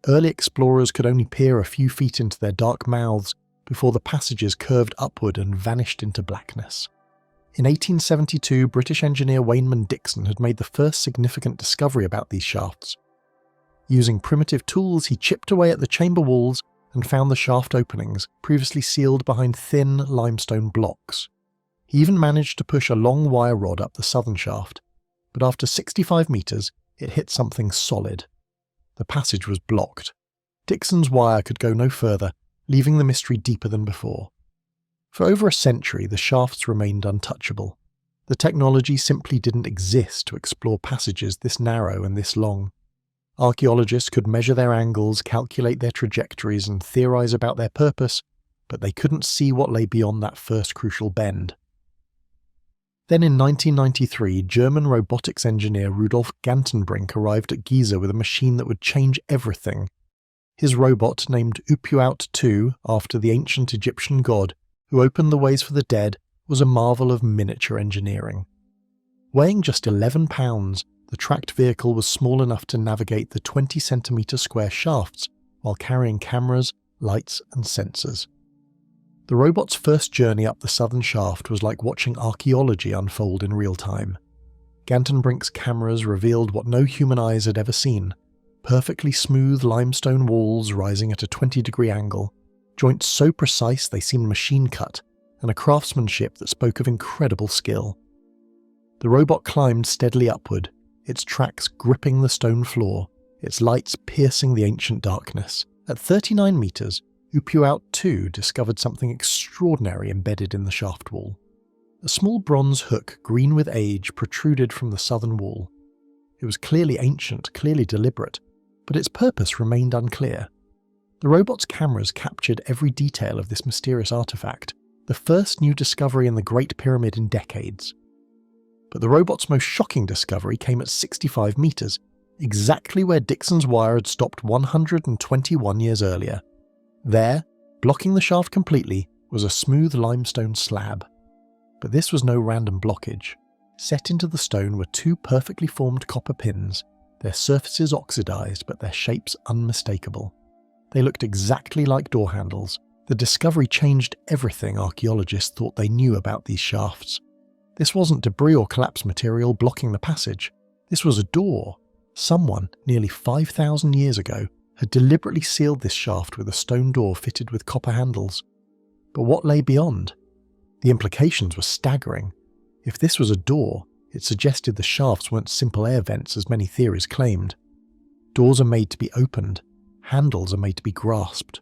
Early explorers could only peer a few feet into their dark mouths before the passages curved upward and vanished into blackness. In 1872, British engineer Wayneman Dixon had made the first significant discovery about these shafts. Using primitive tools, he chipped away at the chamber walls and found the shaft openings, previously sealed behind thin limestone blocks. He even managed to push a long wire rod up the southern shaft, but after 65 metres, it hit something solid. The passage was blocked. Dixon's wire could go no further, leaving the mystery deeper than before. For over a century, the shafts remained untouchable. The technology simply didn't exist to explore passages this narrow and this long. Archaeologists could measure their angles, calculate their trajectories, and theorize about their purpose, but they couldn't see what lay beyond that first crucial bend. Then in 1993, German robotics engineer Rudolf Gantenbrink arrived at Giza with a machine that would change everything. His robot, named Upuaut II, after the ancient Egyptian god who opened the ways for the dead, was a marvel of miniature engineering. Weighing just 11 pounds, the tracked vehicle was small enough to navigate the 20-centimetre square shafts while carrying cameras, lights and sensors. The robot's first journey up the southern shaft was like watching archaeology unfold in real time. Gantenbrink's cameras revealed what no human eyes had ever seen: perfectly smooth limestone walls rising at a 20-degree angle, joints so precise they seemed machine-cut, and a craftsmanship that spoke of incredible skill. The robot climbed steadily upward, its tracks gripping the stone floor, its lights piercing the ancient darkness. At 39 meters, Upuaut 2 discovered something extraordinary embedded in the shaft wall. A small bronze hook, green with age, protruded from the southern wall. It was clearly ancient, clearly deliberate, but its purpose remained unclear. The robot's cameras captured every detail of this mysterious artifact, the first new discovery in the Great Pyramid in decades. But the robot's most shocking discovery came at 65 meters, exactly where Dixon's wire had stopped 121 years earlier. There, blocking the shaft completely, was a smooth limestone slab. But this was no random blockage. Set into the stone were two perfectly formed copper pins, their surfaces oxidized but their shapes unmistakable. They looked exactly like door handles. The discovery changed everything archaeologists thought they knew about these shafts. This wasn't debris or collapsed material blocking the passage. This was a door. Someone, nearly 5,000 years ago, had deliberately sealed this shaft with a stone door fitted with copper handles. But what lay beyond? The implications were staggering. If this was a door, it suggested the shafts weren't simple air vents as many theories claimed. Doors are made to be opened. Handles are made to be grasped.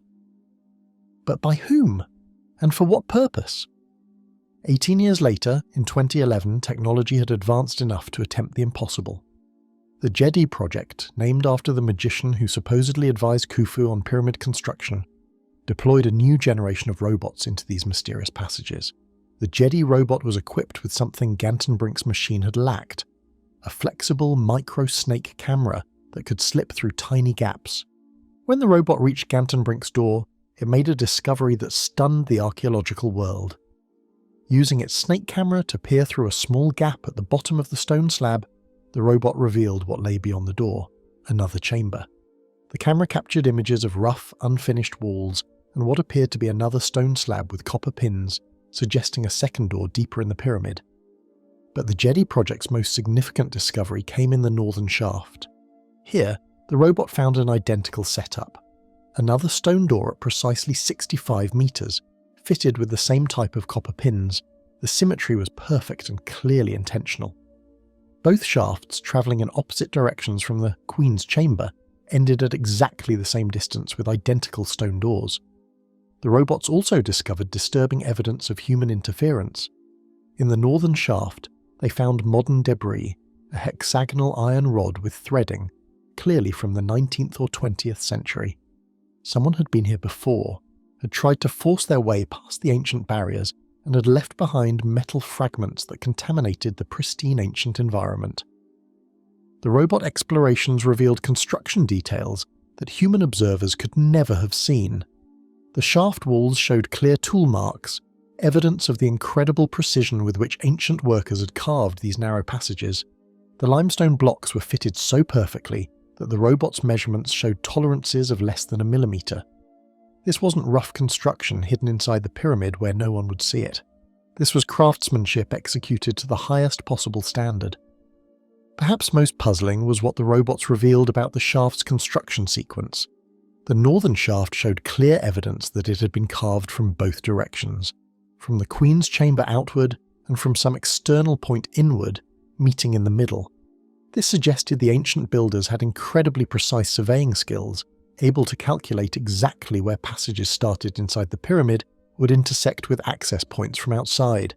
But by whom? And for what purpose? 18 years later, in 2011, technology had advanced enough to attempt the impossible. The Jedi project, named after the magician who supposedly advised Khufu on pyramid construction, deployed a new generation of robots into these mysterious passages. The Jedi robot was equipped with something Gantenbrink's machine had lacked: a flexible micro-snake camera that could slip through tiny gaps. When the robot reached Gantenbrink's door, it made a discovery that stunned the archaeological world. Using its snake camera to peer through a small gap at the bottom of the stone slab, the robot revealed what lay beyond the door: another chamber. The camera captured images of rough, unfinished walls and what appeared to be another stone slab with copper pins, suggesting a second door deeper in the pyramid. But the Jedi project's most significant discovery came in the northern shaft. Here, the robot found an identical setup: another stone door at precisely 65 meters, fitted with the same type of copper pins. The symmetry was perfect and clearly intentional. Both shafts, travelling in opposite directions from the Queen's chamber, ended at exactly the same distance with identical stone doors. The robots also discovered disturbing evidence of human interference. In the northern shaft, they found modern debris, a hexagonal iron rod with threading, clearly from the 19th or 20th century. Someone had been here before, had tried to force their way past the ancient barriers, and had left behind metal fragments that contaminated the pristine ancient environment. The robot explorations revealed construction details that human observers could never have seen. The shaft walls showed clear tool marks, evidence of the incredible precision with which ancient workers had carved these narrow passages. The limestone blocks were fitted so perfectly that the robot's measurements showed tolerances of less than a millimeter. This wasn't rough construction hidden inside the pyramid where no one would see it. This was craftsmanship executed to the highest possible standard. Perhaps most puzzling was what the robots revealed about the shaft's construction sequence. The northern shaft showed clear evidence that it had been carved from both directions, from the Queen's chamber outward and from some external point inward, meeting in the middle. This suggested the ancient builders had incredibly precise surveying skills, able to calculate exactly where passages started inside the pyramid would intersect with access points from outside.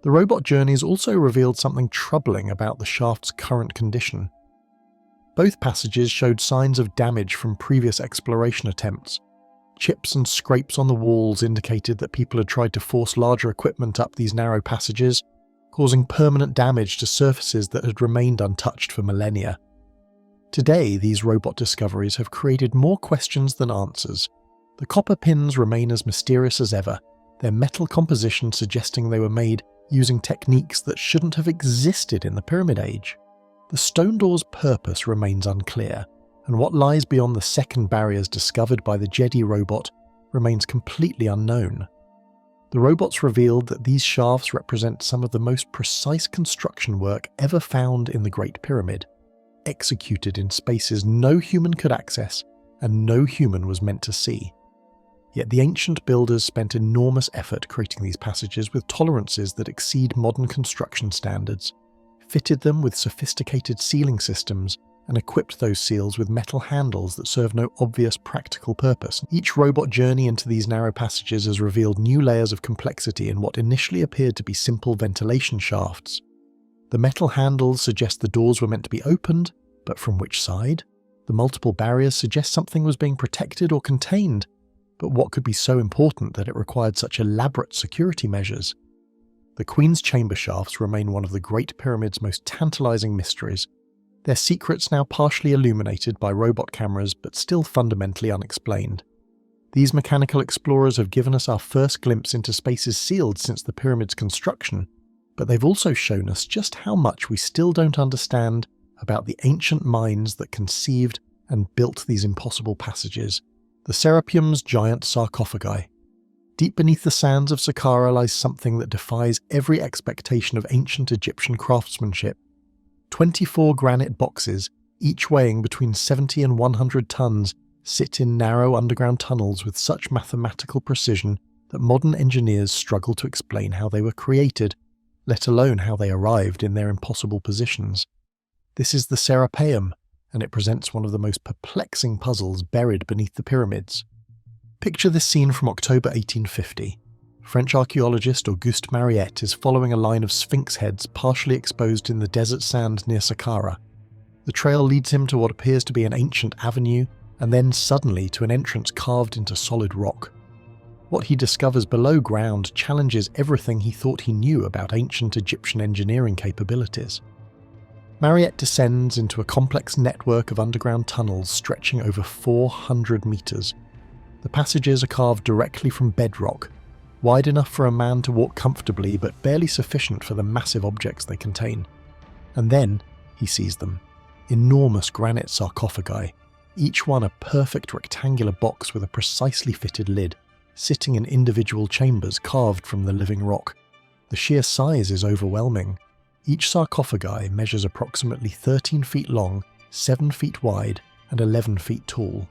The robot journeys also revealed something troubling about the shaft's current condition. Both passages showed signs of damage from previous exploration attempts. Chips and scrapes on the walls indicated that people had tried to force larger equipment up these narrow passages, causing permanent damage to surfaces that had remained untouched for millennia. Today, these robot discoveries have created more questions than answers. The copper pins remain as mysterious as ever, their metal composition suggesting they were made using techniques that shouldn't have existed in the Pyramid Age. The stone door's purpose remains unclear, and what lies beyond the second barriers discovered by the Jedi robot remains completely unknown. The robots revealed that these shafts represent some of the most precise construction work ever found in the Great Pyramid, executed in spaces no human could access and no human was meant to see. Yet the ancient builders spent enormous effort creating these passages with tolerances that exceed modern construction standards, fitted them with sophisticated sealing systems, and equipped those seals with metal handles that serve no obvious practical purpose. Each robot journey into these narrow passages has revealed new layers of complexity in what initially appeared to be simple ventilation shafts. The metal handles suggest the doors were meant to be opened, but from which side? The multiple barriers suggest something was being protected or contained, but what could be so important that it required such elaborate security measures? The Queen's Chamber shafts remain one of the Great Pyramid's most tantalizing mysteries, their secrets now partially illuminated by robot cameras but still fundamentally unexplained. These mechanical explorers have given us our first glimpse into spaces sealed since the pyramid's construction, but they've also shown us just how much we still don't understand about the ancient minds that conceived and built these impossible passages, the Serapeum's giant sarcophagi. Deep beneath the sands of Saqqara lies something that defies every expectation of ancient Egyptian craftsmanship. 24 granite boxes, each weighing between 70 and 100 tons, sit in narrow underground tunnels with such mathematical precision that modern engineers struggle to explain how they were created, let alone how they arrived in their impossible positions. This is the Serapeum, and it presents one of the most perplexing puzzles buried beneath the pyramids. Picture this scene from October 1850. French archaeologist Auguste Mariette is following a line of sphinx heads partially exposed in the desert sand near Saqqara. The trail leads him to what appears to be an ancient avenue, and then suddenly to an entrance carved into solid rock. What he discovers below ground challenges everything he thought he knew about ancient Egyptian engineering capabilities. Mariette descends into a complex network of underground tunnels stretching over 400 meters. The passages are carved directly from bedrock, wide enough for a man to walk comfortably but barely sufficient for the massive objects they contain. And then he sees them. Enormous granite sarcophagi, each one a perfect rectangular box with a precisely fitted lid, sitting in individual chambers carved from the living rock. The sheer size is overwhelming. Each sarcophagi measures approximately 13 feet long, 7 feet wide, and 11 feet tall.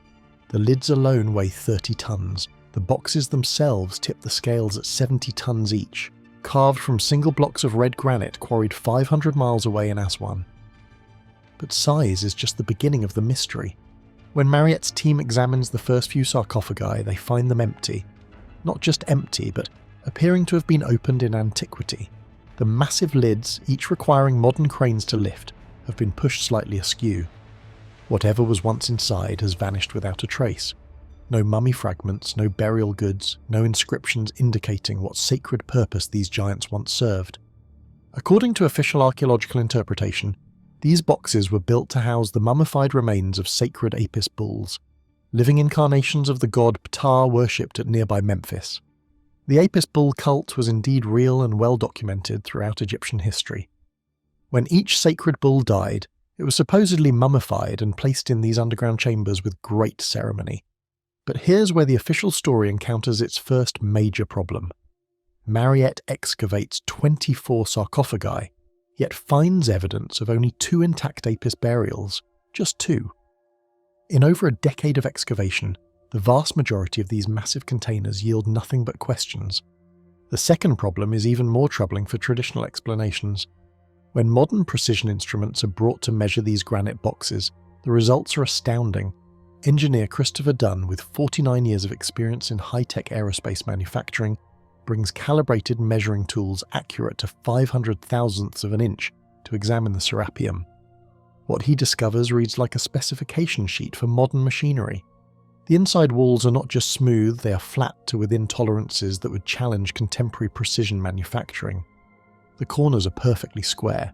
The lids alone weigh 30 tons. The boxes themselves tip the scales at 70 tons each, carved from single blocks of red granite quarried 500 miles away in Aswan. But size is just the beginning of the mystery. When Mariette's team examines the first few sarcophagi, they find them empty. Not just empty, but appearing to have been opened in antiquity. The massive lids, each requiring modern cranes to lift, have been pushed slightly askew. Whatever was once inside has vanished without a trace. No mummy fragments, no burial goods, no inscriptions indicating what sacred purpose these giants once served. According to official archaeological interpretation, these boxes were built to house the mummified remains of sacred Apis bulls, living incarnations of the god Ptah worshipped at nearby Memphis. The Apis bull cult was indeed real and well documented throughout Egyptian history. When each sacred bull died, it was supposedly mummified and placed in these underground chambers with great ceremony. But here's where the official story encounters its first major problem. Mariette excavates 24 sarcophagi, yet finds evidence of only 2 intact Apis burials, just 2. In over a decade of excavation, the vast majority of these massive containers yield nothing but questions. The second problem is even more troubling for traditional explanations. When modern precision instruments are brought to measure these granite boxes, the results are astounding. Engineer Christopher Dunn, with 49 years of experience in high-tech aerospace manufacturing, brings calibrated measuring tools accurate to 500 thousandths of an inch to examine the Serapeum. What he discovers reads like a specification sheet for modern machinery. The inside walls are not just smooth, they are flat to within tolerances that would challenge contemporary precision manufacturing. The corners are perfectly square.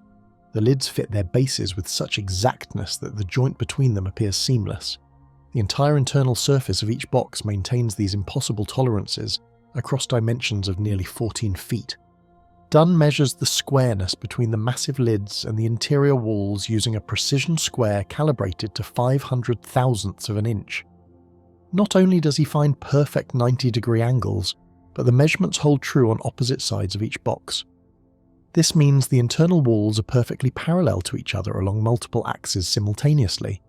The lids fit their bases with such exactness that the joint between them appears seamless. The entire internal surface of each box maintains these impossible tolerances across dimensions of nearly 14 feet. Dunn measures the squareness between the massive lids and the interior walls using a precision square calibrated to 500 thousandths of an inch. Not only does he find perfect 90-degree angles, but the measurements hold true on opposite sides of each box. This means the internal walls are perfectly parallel to each other along multiple axes simultaneously.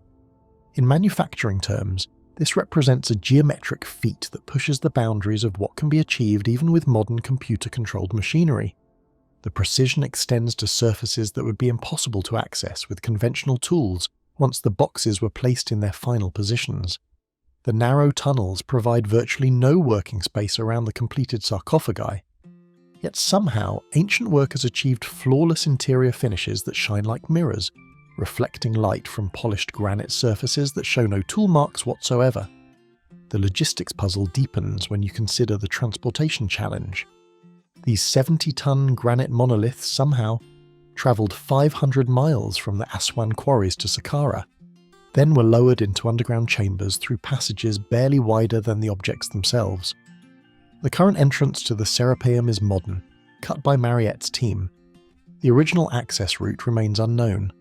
In manufacturing terms, this represents a geometric feat that pushes the boundaries of what can be achieved even with modern computer-controlled machinery. The precision extends to surfaces that would be impossible to access with conventional tools once the boxes were placed in their final positions. The narrow tunnels provide virtually no working space around the completed sarcophagi. Yet somehow, ancient workers achieved flawless interior finishes that shine like mirrors, reflecting light from polished granite surfaces that show no tool marks whatsoever. The logistics puzzle deepens when you consider the transportation challenge. These 70-ton granite monoliths somehow travelled 500 miles from the Aswan quarries to Saqqara, then were lowered into underground chambers through passages barely wider than the objects themselves. The current entrance to the Serapeum is modern, cut by Mariette's team. The original access route remains unknown.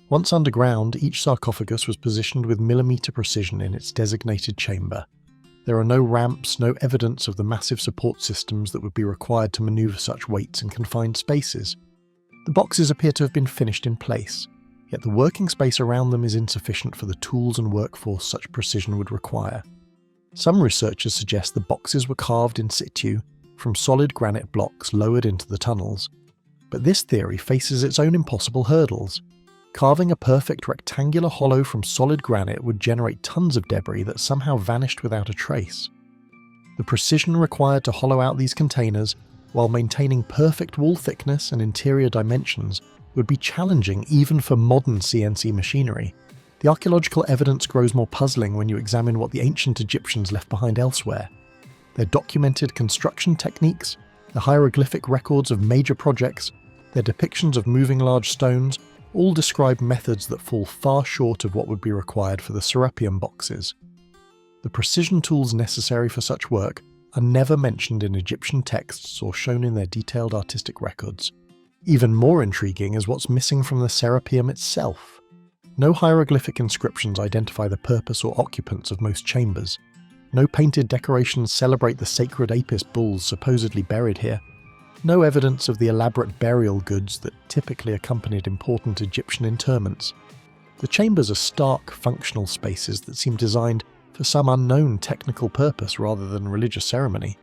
Once underground, each sarcophagus was positioned with millimetre precision in its designated chamber. There are no ramps, no evidence of the massive support systems that would be required to manoeuvre such weights in confined spaces. The boxes appear to have been finished in place, yet the working space around them is insufficient for the tools and workforce such precision would require. Some researchers suggest the boxes were carved in situ from solid granite blocks lowered into the tunnels, but this theory faces its own impossible hurdles. Carving a perfect rectangular hollow from solid granite would generate tons of debris that somehow vanished without a trace. The precision required to hollow out these containers, while maintaining perfect wall thickness and interior dimensions, would be challenging even for modern CNC machinery. The archaeological evidence grows more puzzling when you examine what the ancient Egyptians left behind elsewhere. Their documented construction techniques, the hieroglyphic records of major projects, their depictions of moving large stones, all describe methods that fall far short of what would be required for the Serapeum boxes. The precision tools necessary for such work are never mentioned in Egyptian texts or shown in their detailed artistic records. Even more intriguing is what's missing from the Serapeum itself. No hieroglyphic inscriptions identify the purpose or occupants of most chambers. No painted decorations celebrate the sacred Apis bulls supposedly buried here. No evidence of the elaborate burial goods that typically accompanied important Egyptian interments. The chambers are stark, functional spaces that seem designed for some unknown technical purpose rather than religious ceremony.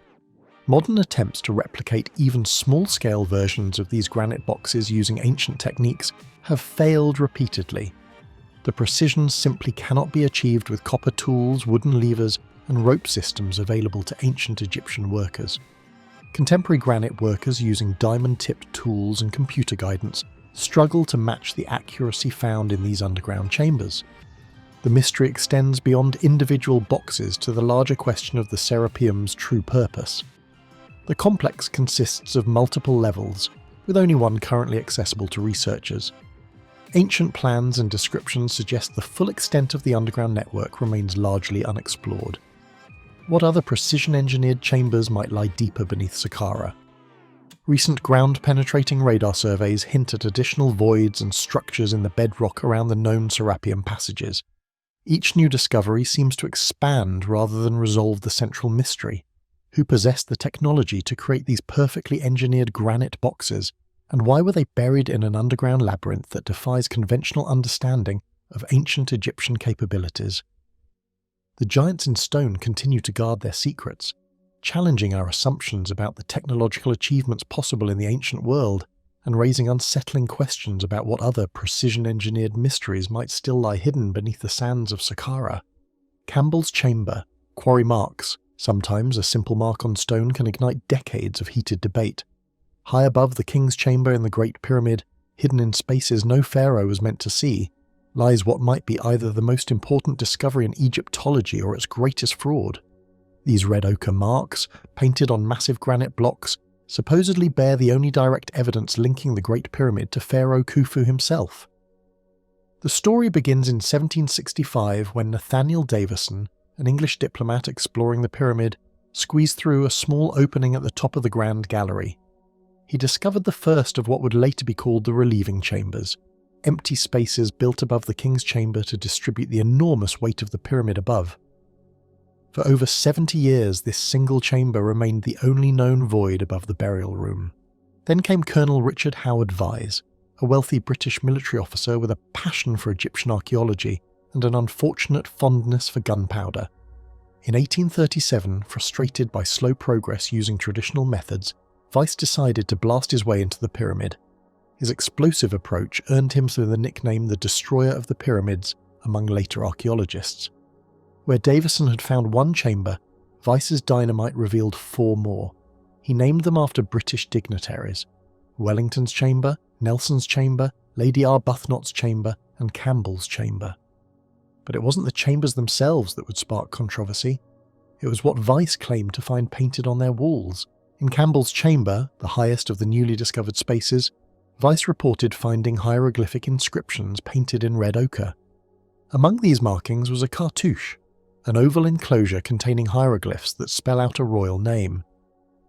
Modern attempts to replicate even small-scale versions of these granite boxes using ancient techniques have failed repeatedly. The precision simply cannot be achieved with copper tools, wooden levers, and rope systems available to ancient Egyptian workers. Contemporary granite workers using diamond-tipped tools and computer guidance struggle to match the accuracy found in these underground chambers. The mystery extends beyond individual boxes to the larger question of the Serapeum's true purpose. The complex consists of multiple levels, with only one currently accessible to researchers. Ancient plans and descriptions suggest the full extent of the underground network remains largely unexplored. What other precision-engineered chambers might lie deeper beneath Saqqara? Recent ground-penetrating radar surveys hint at additional voids and structures in the bedrock around the known Serapeum passages. Each new discovery seems to expand rather than resolve the central mystery. Who possessed the technology to create these perfectly engineered granite boxes, and why were they buried in an underground labyrinth that defies conventional understanding of ancient Egyptian capabilities? The giants in stone continue to guard their secrets, challenging our assumptions about the technological achievements possible in the ancient world, and raising unsettling questions about what other precision-engineered mysteries might still lie hidden beneath the sands of Saqqara. Campbell's chamber, quarry marks. Sometimes a simple mark on stone can ignite decades of heated debate. High above the king's chamber in the Great Pyramid, hidden in spaces no pharaoh was meant to see, lies what might be either the most important discovery in Egyptology or its greatest fraud. These red ochre marks, painted on massive granite blocks, supposedly bear the only direct evidence linking the Great Pyramid to Pharaoh Khufu himself. The story begins in 1765 when Nathaniel Davison, an English diplomat exploring the pyramid, squeezed through a small opening at the top of the Grand Gallery. He discovered the first of what would later be called the relieving chambers, empty spaces built above the king's chamber to distribute the enormous weight of the pyramid above. For over 70 years, this single chamber remained the only known void above the burial room. Then came Colonel Richard Howard Vyse, a wealthy British military officer with a passion for Egyptian archaeology and an unfortunate fondness for gunpowder. In 1837, frustrated by slow progress using traditional methods, Vyse decided to blast his way into the pyramid. His explosive approach earned him the nickname the Destroyer of the Pyramids among later archaeologists. Where Davison had found one chamber, Vyse's dynamite revealed 4 more. He named them after British dignitaries: Wellington's chamber, Nelson's chamber, Lady Arbuthnot's chamber, and Campbell's chamber. But it wasn't the chambers themselves that would spark controversy. It was what Vyse claimed to find painted on their walls. In Campbell's chamber, the highest of the newly discovered spaces, Vyse reported finding hieroglyphic inscriptions painted in red ochre. Among these markings was a cartouche, an oval enclosure containing hieroglyphs that spell out a royal name.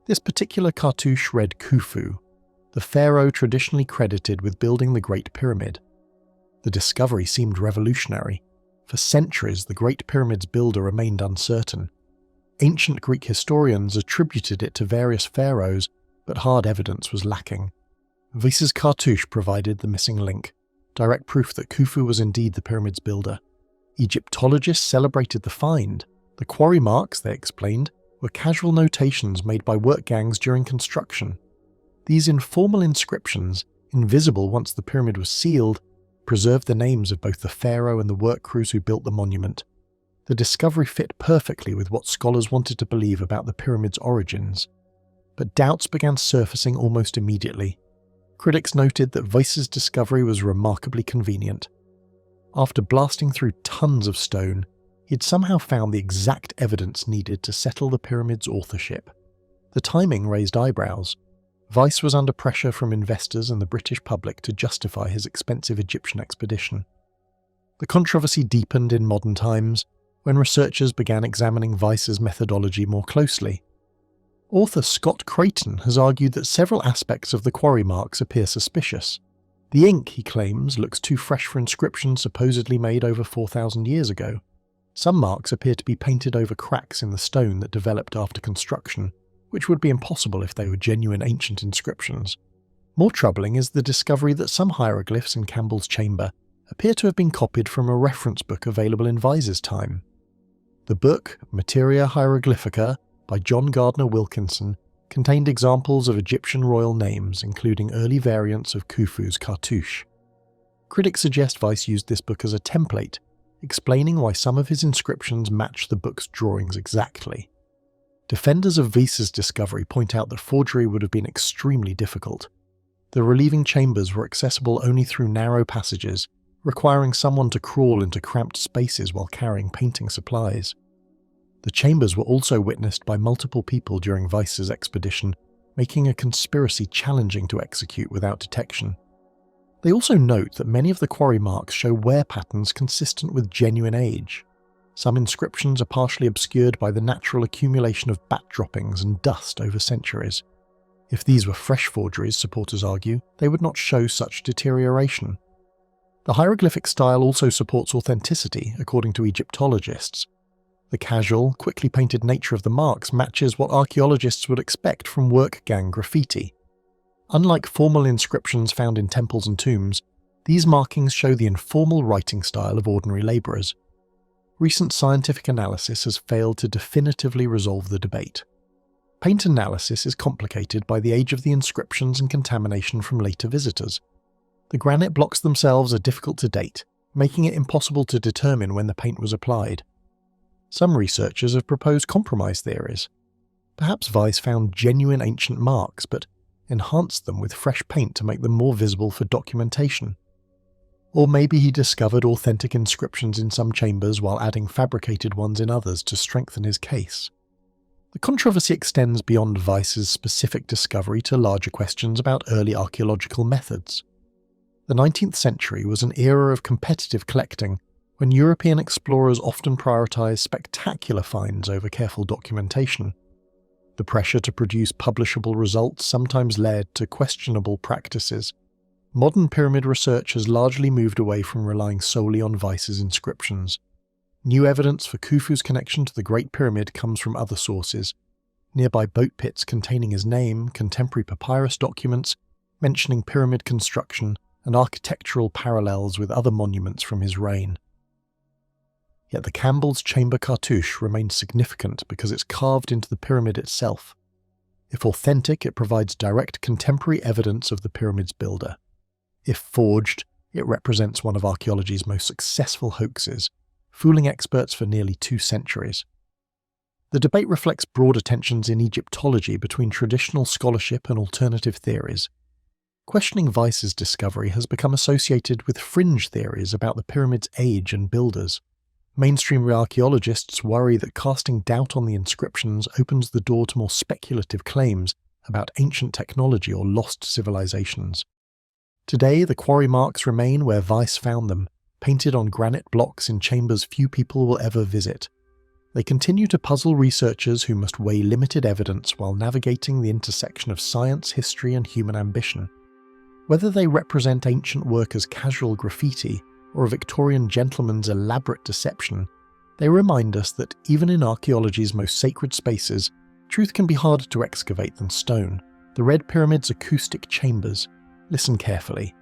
This particular cartouche read Khufu, the pharaoh traditionally credited with building the Great Pyramid. The discovery seemed revolutionary. For centuries, the Great Pyramid's builder remained uncertain. Ancient Greek historians attributed it to various pharaohs, but hard evidence was lacking. Vyse's cartouche provided the missing link, direct proof that Khufu was indeed the pyramid's builder. Egyptologists celebrated the find. The quarry marks, they explained, were casual notations made by work gangs during construction. These informal inscriptions, invisible once the pyramid was sealed, preserved the names of both the pharaoh and the work crews who built the monument. The discovery fit perfectly with what scholars wanted to believe about the pyramid's origins. But doubts began surfacing almost immediately. Critics noted that Vyse's discovery was remarkably convenient. After blasting through tons of stone, he had somehow found the exact evidence needed to settle the pyramid's authorship. The timing raised eyebrows. Vyse was under pressure from investors and the British public to justify his expensive Egyptian expedition. The controversy deepened in modern times, when researchers began examining Vyse's methodology more closely. Author Scott Creighton has argued that several aspects of the quarry marks appear suspicious. The ink, he claims, looks too fresh for inscriptions supposedly made over 4,000 years ago. Some marks appear to be painted over cracks in the stone that developed after construction, which would be impossible if they were genuine ancient inscriptions. More troubling is the discovery that some hieroglyphs in Campbell's chamber appear to have been copied from a reference book available in Vyse's time. The book, Materia Hieroglyphica, by John Gardner Wilkinson, contained examples of Egyptian royal names, including early variants of Khufu's cartouche. Critics suggest Vyse used this book as a template, explaining why some of his inscriptions match the book's drawings exactly. Defenders of Vyse's discovery point out that forgery would have been extremely difficult. The relieving chambers were accessible only through narrow passages, requiring someone to crawl into cramped spaces while carrying painting supplies. The chambers were also witnessed by multiple people during Vyse's expedition, making a conspiracy challenging to execute without detection. They also note that many of the quarry marks show wear patterns consistent with genuine age. Some inscriptions are partially obscured by the natural accumulation of bat droppings and dust over centuries. If these were fresh forgeries, supporters argue, they would not show such deterioration. The hieroglyphic style also supports authenticity, according to Egyptologists. The casual, quickly painted nature of the marks matches what archaeologists would expect from work gang graffiti. Unlike formal inscriptions found in temples and tombs, these markings show the informal writing style of ordinary labourers. Recent scientific analysis has failed to definitively resolve the debate. Paint analysis is complicated by the age of the inscriptions and contamination from later visitors. The granite blocks themselves are difficult to date, making it impossible to determine when the paint was applied. Some researchers have proposed compromise theories. Perhaps Vyse found genuine ancient marks, but enhanced them with fresh paint to make them more visible for documentation. Or maybe he discovered authentic inscriptions in some chambers while adding fabricated ones in others to strengthen his case. The controversy extends beyond Vyse's specific discovery to larger questions about early archaeological methods. The 19th century was an era of competitive collecting, when European explorers often prioritised spectacular finds over careful documentation. The pressure to produce publishable results sometimes led to questionable practices. Modern pyramid research has largely moved away from relying solely on Vyse's inscriptions. New evidence for Khufu's connection to the Great Pyramid comes from other sources. Nearby boat pits containing his name, contemporary papyrus documents mentioning pyramid construction, and architectural parallels with other monuments from his reign. Yet the Campbell's chamber cartouche remains significant because it's carved into the pyramid itself. If authentic, it provides direct contemporary evidence of the pyramid's builder. If forged, it represents one of archaeology's most successful hoaxes, fooling experts for nearly 2 centuries. The debate reflects broader tensions in Egyptology between traditional scholarship and alternative theories. Questioning Weiss's discovery has become associated with fringe theories about the pyramid's age and builders. Mainstream archaeologists worry that casting doubt on the inscriptions opens the door to more speculative claims about ancient technology or lost civilizations. Today, the quarry marks remain where Weiss found them, painted on granite blocks in chambers few people will ever visit. They continue to puzzle researchers who must weigh limited evidence while navigating the intersection of science, history, and human ambition. Whether they represent ancient work as casual graffiti or a Victorian gentleman's elaborate deception, they remind us that even in archaeology's most sacred spaces, truth can be harder to excavate than stone. The Red Pyramid's acoustic chambers. Listen carefully.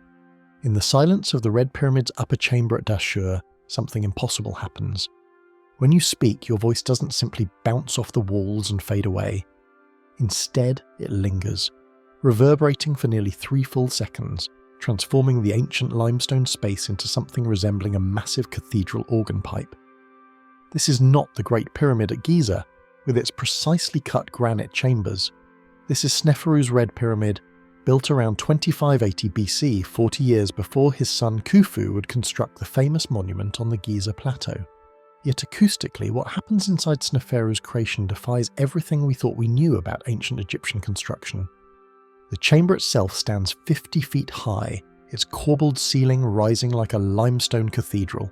In the silence of the Red Pyramid's upper chamber at Djoser, something impossible happens. When you speak, your voice doesn't simply bounce off the walls and fade away. Instead, it lingers, reverberating for nearly 3 full seconds, transforming the ancient limestone space into something resembling a massive cathedral organ pipe. This is not the Great Pyramid at Giza, with its precisely cut granite chambers. This is Sneferu's Red Pyramid, built around 2580 BC, 40 years before his son Khufu would construct the famous monument on the Giza plateau. Yet acoustically, what happens inside Sneferu's creation defies everything we thought we knew about ancient Egyptian construction. The chamber itself stands 50 feet high, its corbelled ceiling rising like a limestone cathedral.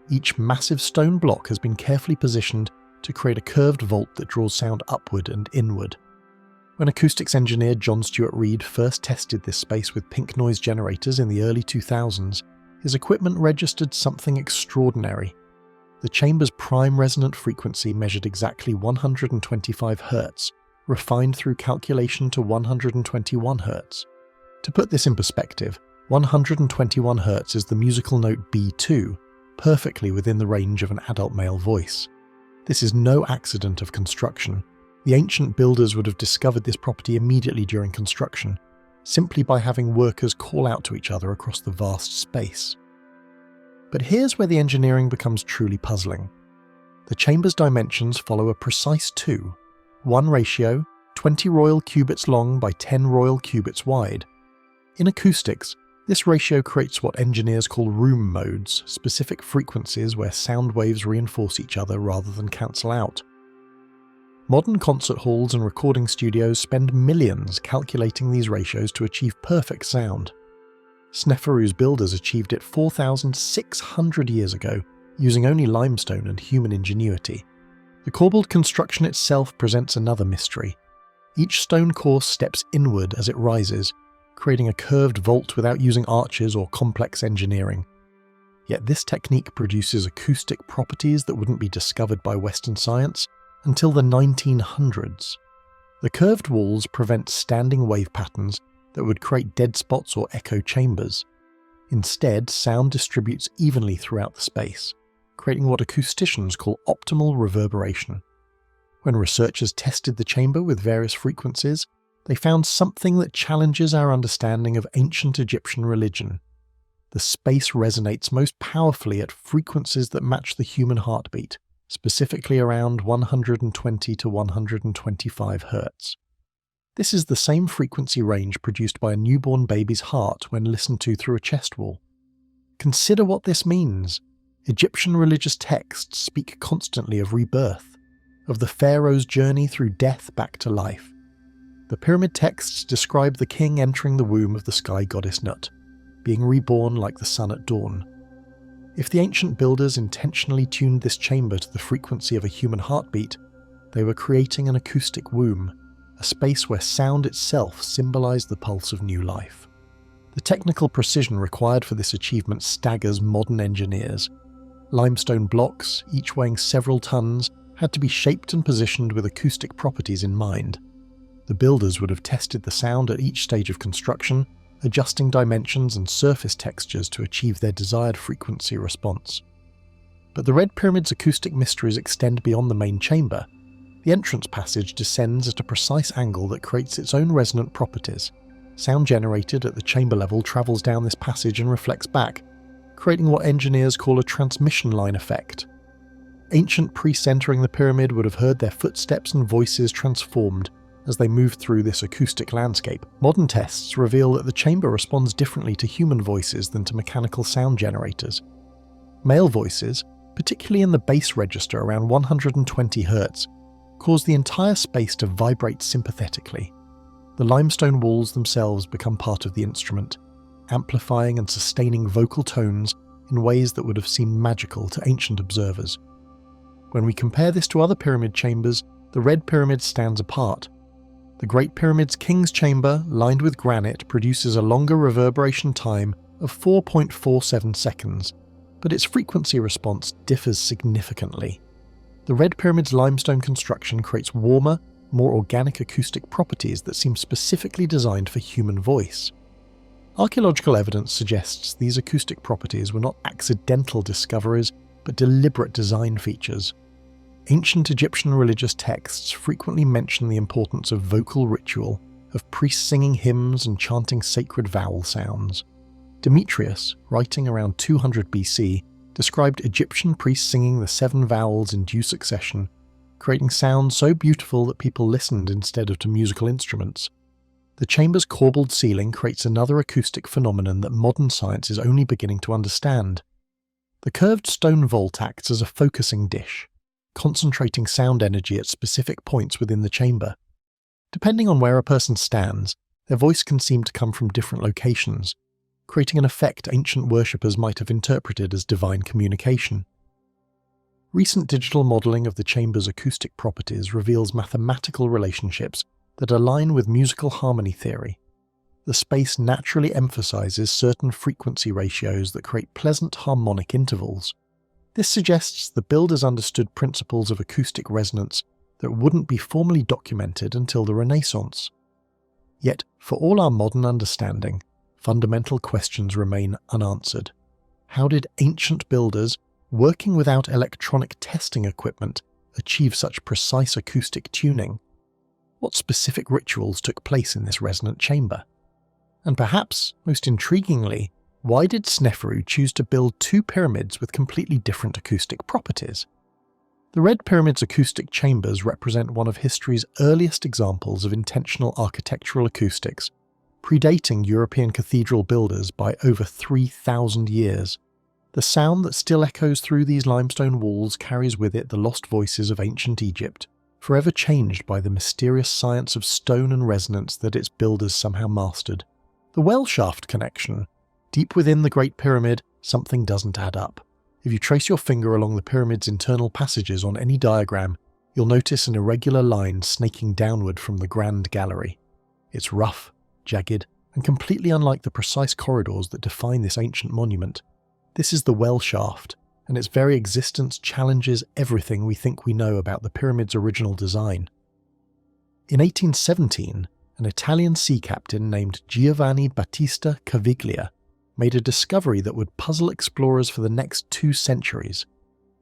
Each massive stone block has been carefully positioned to create a curved vault that draws sound upward and inward. When acoustics engineer John Stuart Reid first tested this space with pink noise generators in the early 2000s, his equipment registered something extraordinary. The chamber's prime resonant frequency measured exactly 125 Hz, refined through calculation to 121 Hz. To put this in perspective, 121 Hz is the musical note B2, perfectly within the range of an adult male voice. This is no accident of construction. The ancient builders would have discovered this property immediately during construction, simply by having workers call out to each other across the vast space. But here's where the engineering becomes truly puzzling. The chamber's dimensions follow a precise 2:1 ratio, 20 royal cubits long by 10 royal cubits wide. In acoustics, this ratio creates what engineers call room modes, specific frequencies where sound waves reinforce each other rather than cancel out. Modern concert halls and recording studios spend millions calculating these ratios to achieve perfect sound. Sneferu's builders achieved it 4,600 years ago, using only limestone and human ingenuity. The corbelled construction itself presents another mystery. Each stone course steps inward as it rises, creating a curved vault without using arches or complex engineering. Yet this technique produces acoustic properties that wouldn't be discovered by Western science until the 1900s. The curved walls prevent standing wave patterns that would create dead spots or echo chambers. Instead, sound distributes evenly throughout the space, creating what acousticians call optimal reverberation. When researchers tested the chamber with various frequencies, they found something that challenges our understanding of ancient Egyptian religion. The space resonates most powerfully at frequencies that match the human heartbeat, specifically around 120 to 125 Hz. This is the same frequency range produced by a newborn baby's heart when listened to through a chest wall. Consider what this means. Egyptian religious texts speak constantly of rebirth, of the pharaoh's journey through death back to life. The pyramid texts describe the king entering the womb of the sky goddess Nut, being reborn like the sun at dawn. If the ancient builders intentionally tuned this chamber to the frequency of a human heartbeat, they were creating an acoustic womb, a space where sound itself symbolized the pulse of new life. The technical precision required for this achievement staggers modern engineers. Limestone blocks, each weighing several tons, had to be shaped and positioned with acoustic properties in mind. The builders would have tested the sound at each stage of construction, adjusting dimensions and surface textures to achieve their desired frequency response. But the Red Pyramid's acoustic mysteries extend beyond the main chamber. The entrance passage descends at a precise angle that creates its own resonant properties. Sound generated at the chamber level travels down this passage and reflects back, creating what engineers call a transmission line effect. Ancient priests entering the pyramid would have heard their footsteps and voices transformed as they moved through this acoustic landscape. Modern tests reveal that the chamber responds differently to human voices than to mechanical sound generators. Male voices, particularly in the bass register around 120 Hz, cause the entire space to vibrate sympathetically. The limestone walls themselves become part of the instrument, amplifying and sustaining vocal tones in ways that would have seemed magical to ancient observers. When we compare this to other pyramid chambers, the Red Pyramid stands apart. The Great Pyramid's King's Chamber, lined with granite, produces a longer reverberation time of 4.47 seconds, but its frequency response differs significantly. The Red Pyramid's limestone construction creates warmer, more organic acoustic properties that seem specifically designed for human voice. Archaeological evidence suggests these acoustic properties were not accidental discoveries, but deliberate design features. Ancient Egyptian religious texts frequently mention the importance of vocal ritual, of priests singing hymns and chanting sacred vowel sounds. Demetrius, writing around 200 BC, described Egyptian priests singing the 7 vowels in due succession, creating sounds so beautiful that people listened instead of to musical instruments. The chamber's corbelled ceiling creates another acoustic phenomenon that modern science is only beginning to understand. The curved stone vault acts as a focusing dish, concentrating sound energy at specific points within the chamber. Depending on where a person stands, their voice can seem to come from different locations, creating an effect ancient worshippers might have interpreted as divine communication. Recent digital modelling of the chamber's acoustic properties reveals mathematical relationships that align with musical harmony theory. The space naturally emphasises certain frequency ratios that create pleasant harmonic intervals. This suggests the builders understood principles of acoustic resonance that wouldn't be formally documented until the Renaissance. Yet, for all our modern understanding, fundamental questions remain unanswered. How did ancient builders, working without electronic testing equipment, achieve such precise acoustic tuning? What specific rituals took place in this resonant chamber? And perhaps, most intriguingly, why did Sneferu choose to build 2 pyramids with completely different acoustic properties? The Red Pyramid's acoustic chambers represent one of history's earliest examples of intentional architectural acoustics, predating European cathedral builders by over 3,000 years. The sound that still echoes through these limestone walls carries with it the lost voices of ancient Egypt, forever changed by the mysterious science of stone and resonance that its builders somehow mastered. The well shaft connection. Deep within the Great Pyramid, something doesn't add up. If you trace your finger along the pyramid's internal passages on any diagram, you'll notice an irregular line snaking downward from the Grand Gallery. It's rough, jagged, and completely unlike the precise corridors that define this ancient monument. This is the well shaft, and its very existence challenges everything we think we know about the pyramid's original design. In 1817, an Italian sea captain named Giovanni Battista Caviglia made a discovery that would puzzle explorers for the next 2 centuries.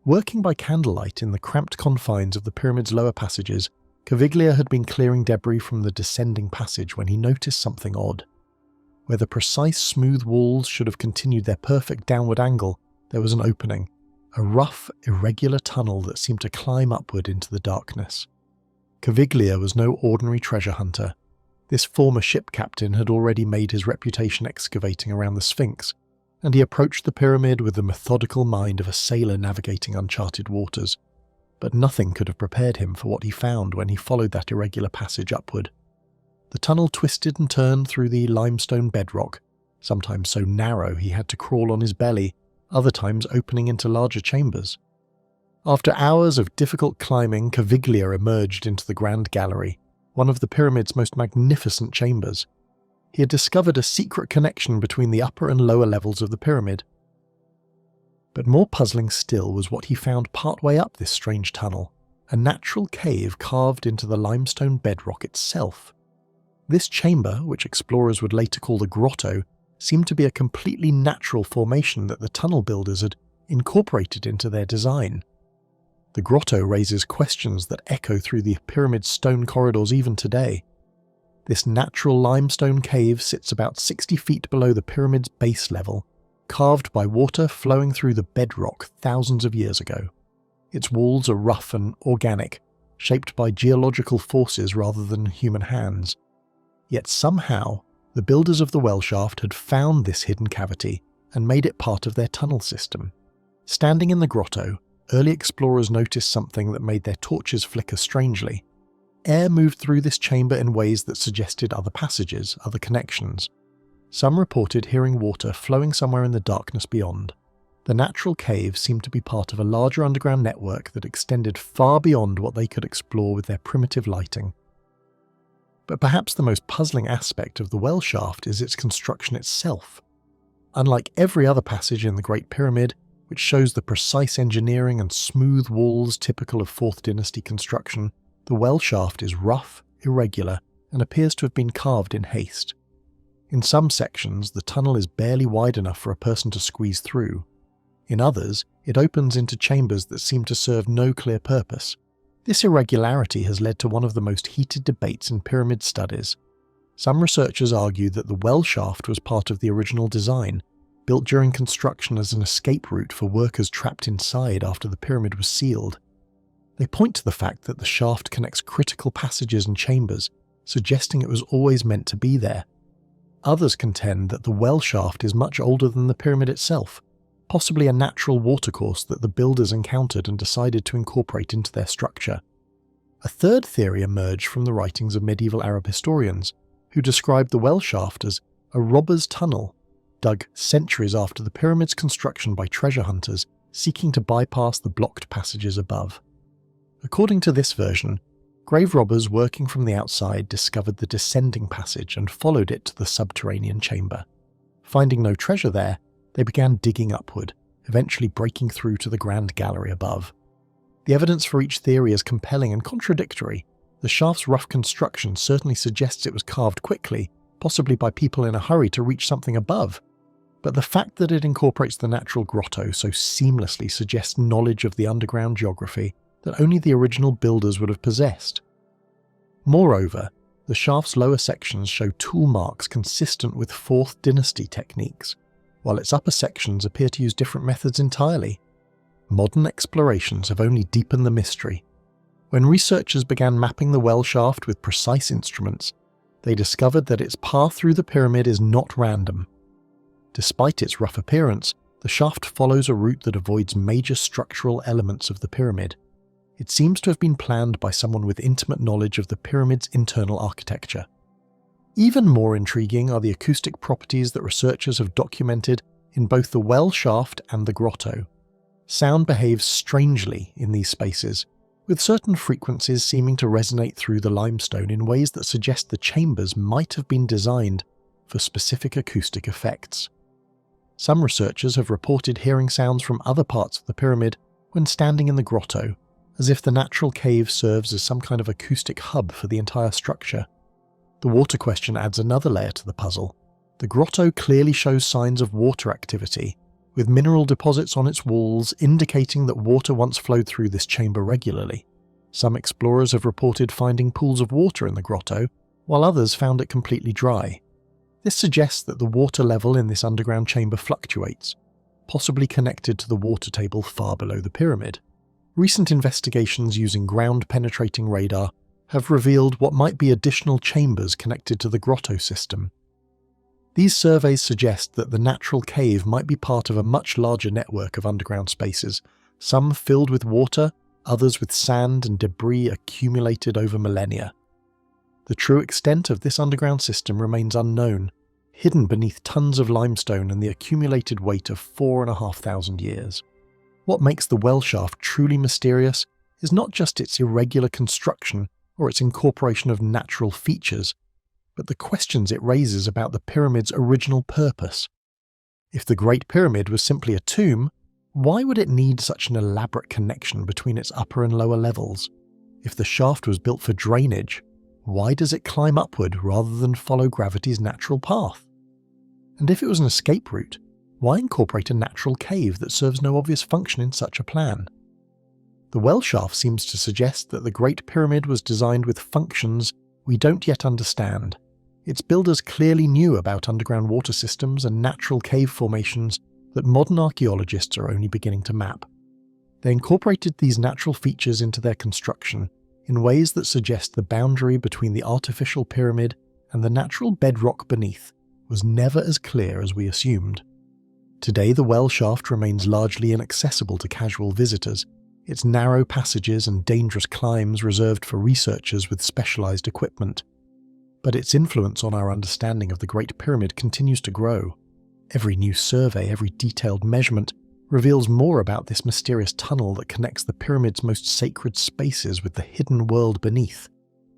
Working by candlelight in the cramped confines of the pyramid's lower passages, Caviglia had been clearing debris from the descending passage when he noticed something odd. Where the precise smooth walls should have continued their perfect downward angle, there was an opening, a rough, irregular tunnel that seemed to climb upward into the darkness. Caviglia was no ordinary treasure hunter. This former ship captain had already made his reputation excavating around the Sphinx, and he approached the pyramid with the methodical mind of a sailor navigating uncharted waters. But nothing could have prepared him for what he found when he followed that irregular passage upward. The tunnel twisted and turned through the limestone bedrock, sometimes so narrow he had to crawl on his belly, other times opening into larger chambers. After hours of difficult climbing, Caviglia emerged into the Grand Gallery, one of the pyramid's most magnificent chambers. He had discovered a secret connection between the upper and lower levels of the pyramid. But more puzzling still was what he found partway up this strange tunnel, a natural cave carved into the limestone bedrock itself. This chamber, which explorers would later call the Grotto, seemed to be a completely natural formation that the tunnel builders had incorporated into their design. The Grotto raises questions that echo through the pyramid's stone corridors even today. This natural limestone cave sits about 60 feet below the pyramid's base level, carved by water flowing through the bedrock thousands of years ago. Its walls are rough and organic, shaped by geological forces rather than human hands. Yet somehow, the builders of the well shaft had found this hidden cavity and made it part of their tunnel system. Standing in the grotto, early explorers noticed something that made their torches flicker strangely. Air moved through this chamber in ways that suggested other passages, other connections. Some reported hearing water flowing somewhere in the darkness beyond. The natural cave seemed to be part of a larger underground network that extended far beyond what they could explore with their primitive lighting. But perhaps the most puzzling aspect of the well shaft is its construction itself. Unlike every other passage in the Great Pyramid, which shows the precise engineering and smooth walls typical of 4th Dynasty construction, the well shaft is rough, irregular, and appears to have been carved in haste. In some sections, the tunnel is barely wide enough for a person to squeeze through. In others, it opens into chambers that seem to serve no clear purpose. This irregularity has led to one of the most heated debates in pyramid studies. Some researchers argue that the well shaft was part of the original design, built during construction as an escape route for workers trapped inside after the pyramid was sealed. They point to the fact that the shaft connects critical passages and chambers, suggesting it was always meant to be there. Others contend that the well shaft is much older than the pyramid itself, possibly a natural watercourse that the builders encountered and decided to incorporate into their structure. A third theory emerged from the writings of medieval Arab historians, who described the well shaft as a robber's tunnel, dug centuries after the pyramid's construction by treasure hunters seeking to bypass the blocked passages above. According to this version, grave robbers working from the outside discovered the descending passage and followed it to the subterranean chamber. Finding no treasure there, they began digging upward, eventually breaking through to the grand gallery above. The evidence for each theory is compelling and contradictory. The shaft's rough construction certainly suggests it was carved quickly, possibly by people in a hurry to reach something above. But the fact that it incorporates the natural grotto so seamlessly suggests knowledge of the underground geography that only the original builders would have possessed. Moreover, the shaft's lower sections show tool marks consistent with 4th Dynasty techniques, while its upper sections appear to use different methods entirely. Modern explorations have only deepened the mystery. When researchers began mapping the well shaft with precise instruments, they discovered that its path through the pyramid is not random. Despite its rough appearance, the shaft follows a route that avoids major structural elements of the pyramid. It seems to have been planned by someone with intimate knowledge of the pyramid's internal architecture. Even more intriguing are the acoustic properties that researchers have documented in both the well shaft and the grotto. Sound behaves strangely in these spaces, with certain frequencies seeming to resonate through the limestone in ways that suggest the chambers might have been designed for specific acoustic effects. Some researchers have reported hearing sounds from other parts of the pyramid when standing in the grotto, as if the natural cave serves as some kind of acoustic hub for the entire structure. The water question adds another layer to the puzzle. The grotto clearly shows signs of water activity, with mineral deposits on its walls indicating that water once flowed through this chamber regularly. Some explorers have reported finding pools of water in the grotto, while others found it completely dry. This suggests that the water level in this underground chamber fluctuates, possibly connected to the water table far below the pyramid. Recent investigations using ground-penetrating radar have revealed what might be additional chambers connected to the grotto system. These surveys suggest that the natural cave might be part of a much larger network of underground spaces, some filled with water, others with sand and debris accumulated over millennia. The true extent of this underground system remains unknown, hidden beneath tons of limestone and the accumulated weight of 4,500 years. What makes the well shaft truly mysterious is not just its irregular construction or its incorporation of natural features, but the questions it raises about the pyramid's original purpose. If the Great Pyramid was simply a tomb, Why would it need such an elaborate connection between its upper and lower levels? If the shaft was built for drainage, why does it climb upward rather than follow gravity's natural path? And if it was an escape route, why incorporate a natural cave that serves no obvious function in such a plan? The well shaft seems to suggest that the Great Pyramid was designed with functions we don't yet understand. Its builders clearly knew about underground water systems and natural cave formations that modern archaeologists are only beginning to map. They incorporated these natural features into their construction in ways that suggest the boundary between the artificial pyramid and the natural bedrock beneath was never as clear as we assumed. Today, the well shaft remains largely inaccessible to casual visitors, its narrow passages and dangerous climbs reserved for researchers with specialized equipment. But its influence on our understanding of the Great Pyramid continues to grow. Every new survey, every detailed measurement, reveals more about this mysterious tunnel that connects the pyramid's most sacred spaces with the hidden world beneath.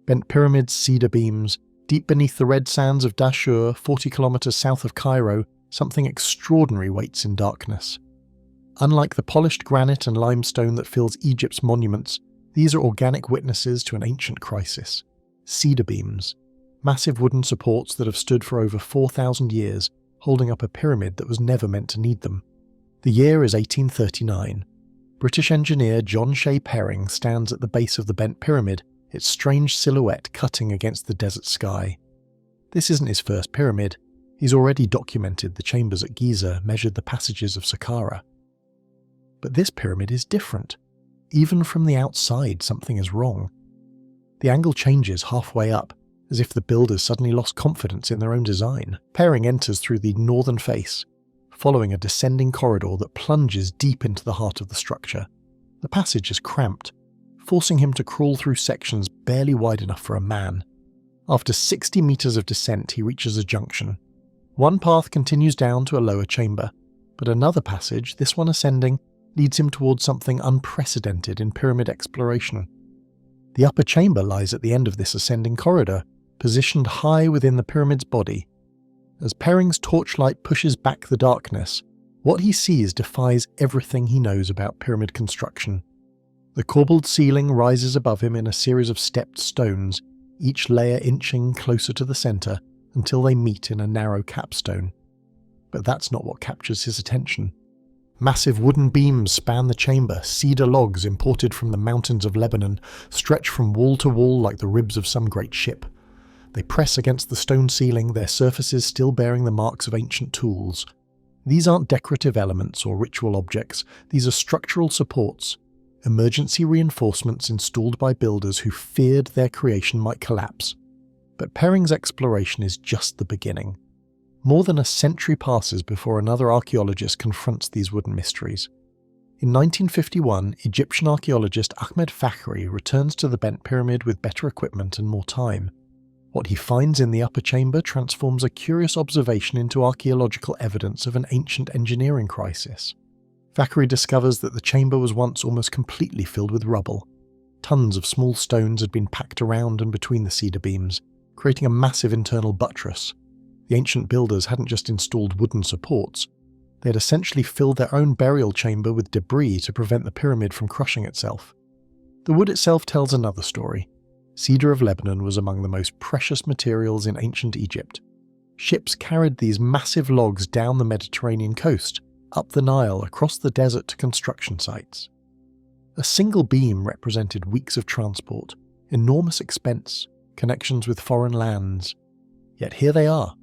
Bent pyramids, cedar beams, deep beneath the red sands of Djoser, 40 kilometers south of Cairo, something extraordinary waits in darkness. Unlike the polished granite and limestone that fills Egypt's monuments, these are organic witnesses to an ancient crisis. Cedar beams, massive wooden supports that have stood for over 4,000 years, holding up a pyramid that was never meant to need them. The year is 1839. British engineer John Shea Perring stands at the base of the bent pyramid, its strange silhouette cutting against the desert sky. This isn't his first pyramid. He's already documented the chambers at Giza, measured the passages of Saqqara. But this pyramid is different. Even from the outside, something is wrong. The angle changes halfway up, as if the builders suddenly lost confidence in their own design. Perring enters through the northern face, following a descending corridor that plunges deep into the heart of the structure. The passage is cramped, forcing him to crawl through sections barely wide enough for a man. After 60 meters of descent, he reaches a junction. One path continues down to a lower chamber, but another passage, this one ascending, leads him towards something unprecedented in pyramid exploration. The upper chamber lies at the end of this ascending corridor, positioned high within the pyramid's body. As Perring's torchlight pushes back the darkness, what he sees defies everything he knows about pyramid construction. The corbelled ceiling rises above him in a series of stepped stones, each layer inching closer to the center until they meet in a narrow capstone. But that's not what captures his attention. Massive wooden beams span the chamber, cedar logs imported from the mountains of Lebanon stretch from wall to wall like the ribs of some great ship. They press against the stone ceiling, their surfaces still bearing the marks of ancient tools. These aren't decorative elements or ritual objects, these are structural supports, emergency reinforcements installed by builders who feared their creation might collapse. But Perring's exploration is just the beginning. More than a century passes before another archaeologist confronts these wooden mysteries. In 1951, Egyptian archaeologist Ahmed Fakhri returns to the bent pyramid with better equipment and more time. What he finds in the upper chamber transforms a curious observation into archaeological evidence of an ancient engineering crisis. Fakhri discovers that the chamber was once almost completely filled with rubble. Tons of small stones had been packed around and between the cedar beams, creating a massive internal buttress. The ancient builders hadn't just installed wooden supports, they had essentially filled their own burial chamber with debris to prevent the pyramid from crushing itself. The wood itself tells another story. Cedar of Lebanon was among the most precious materials in ancient Egypt. Ships carried these massive logs down the Mediterranean coast, up the Nile, across the desert to construction sites. A single beam represented weeks of transport, enormous expense, connections with foreign lands. Yet here they are,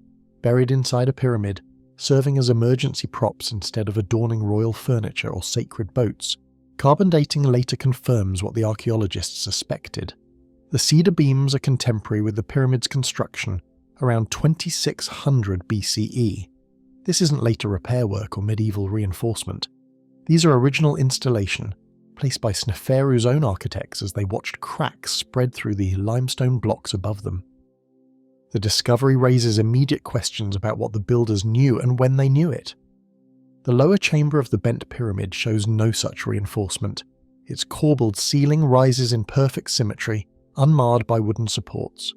buried inside a pyramid, serving as emergency props instead of adorning royal furniture or sacred boats. Carbon dating later confirms what the archaeologists suspected. The cedar beams are contemporary with the pyramid's construction, around 2600 BCE. This isn't later repair work or medieval reinforcement. These are original installation, placed by Sneferu's own architects as they watched cracks spread through the limestone blocks above them. The discovery raises immediate questions about what the builders knew and when they knew it. The lower chamber of the bent pyramid shows no such reinforcement. Its corbelled ceiling rises in perfect symmetry, unmarred by wooden supports.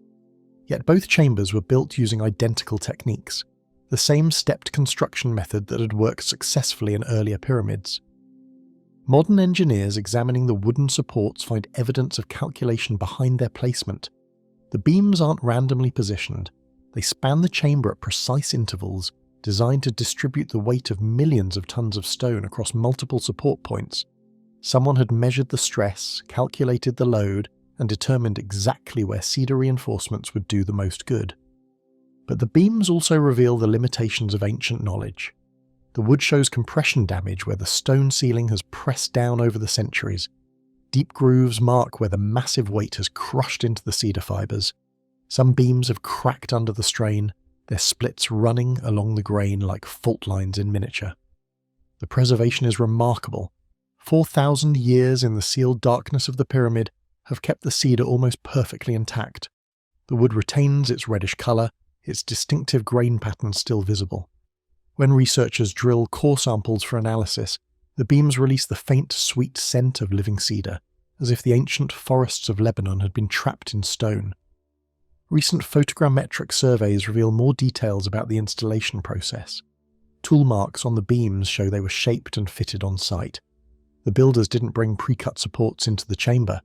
Yet both chambers were built using identical techniques, the same stepped construction method that had worked successfully in earlier pyramids. Modern engineers examining the wooden supports find evidence of calculation behind their placement. The beams aren't randomly positioned. They span the chamber at precise intervals, designed to distribute the weight of millions of tons of stone across multiple support points. Someone had measured the stress, calculated the load, and determined exactly where cedar reinforcements would do the most good. But the beams also reveal the limitations of ancient knowledge. The wood shows compression damage where the stone ceiling has pressed down over the centuries. Deep grooves mark where the massive weight has crushed into the cedar fibres. Some beams have cracked under the strain, their splits running along the grain like fault lines in miniature. The preservation is remarkable. 4,000 years in the sealed darkness of the pyramid have kept the cedar almost perfectly intact. The wood retains its reddish colour, its distinctive grain pattern still visible. When researchers drill core samples for analysis, the beams release the faint, sweet scent of living cedar, as if the ancient forests of Lebanon had been trapped in stone. Recent photogrammetric surveys reveal more details about the installation process. Tool marks on the beams show they were shaped and fitted on site. The builders didn't bring pre-cut supports into the chamber.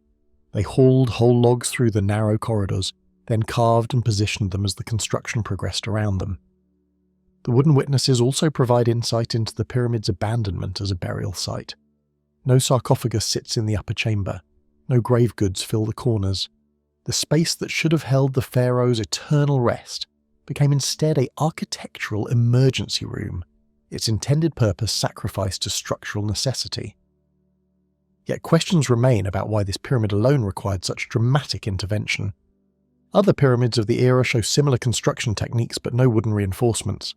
They hauled whole logs through the narrow corridors, then carved and positioned them as the construction progressed around them. The wooden witnesses also provide insight into the pyramid's abandonment as a burial site. No sarcophagus sits in the upper chamber. No grave goods fill the corners. The space that should have held the pharaoh's eternal rest became instead an architectural emergency room, its intended purpose sacrificed to structural necessity. Yet questions remain about why this pyramid alone required such dramatic intervention. Other pyramids of the era show similar construction techniques but no wooden reinforcements.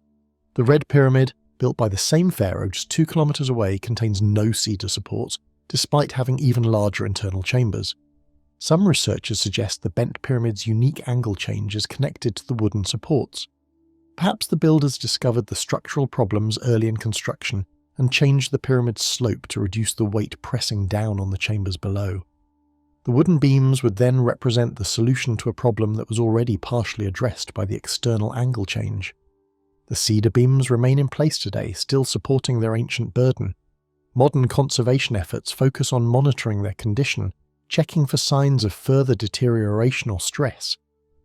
The Red Pyramid, built by the same pharaoh just 2 kilometers away, contains no cedar supports, despite having even larger internal chambers. Some researchers suggest the bent pyramid's unique angle change is connected to the wooden supports. Perhaps the builders discovered the structural problems early in construction and changed the pyramid's slope to reduce the weight pressing down on the chambers below. The wooden beams would then represent the solution to a problem that was already partially addressed by the external angle change. The cedar beams remain in place today, still supporting their ancient burden. Modern conservation efforts focus on monitoring their condition, checking for signs of further deterioration or stress.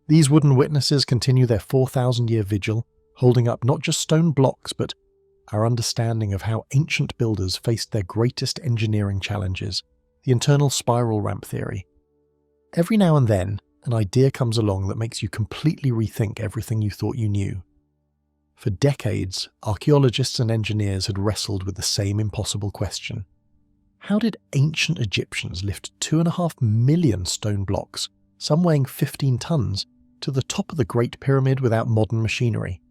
These wooden witnesses continue their 4,000-year vigil, holding up not just stone blocks but our understanding of how ancient builders faced their greatest engineering challenges, the internal spiral ramp theory. Every now and then, an idea comes along that makes you completely rethink everything you thought you knew. For decades, archaeologists and engineers had wrestled with the same impossible question. How did ancient Egyptians lift 2.5 million stone blocks, some weighing 15 tons, to the top of the Great Pyramid without modern machinery?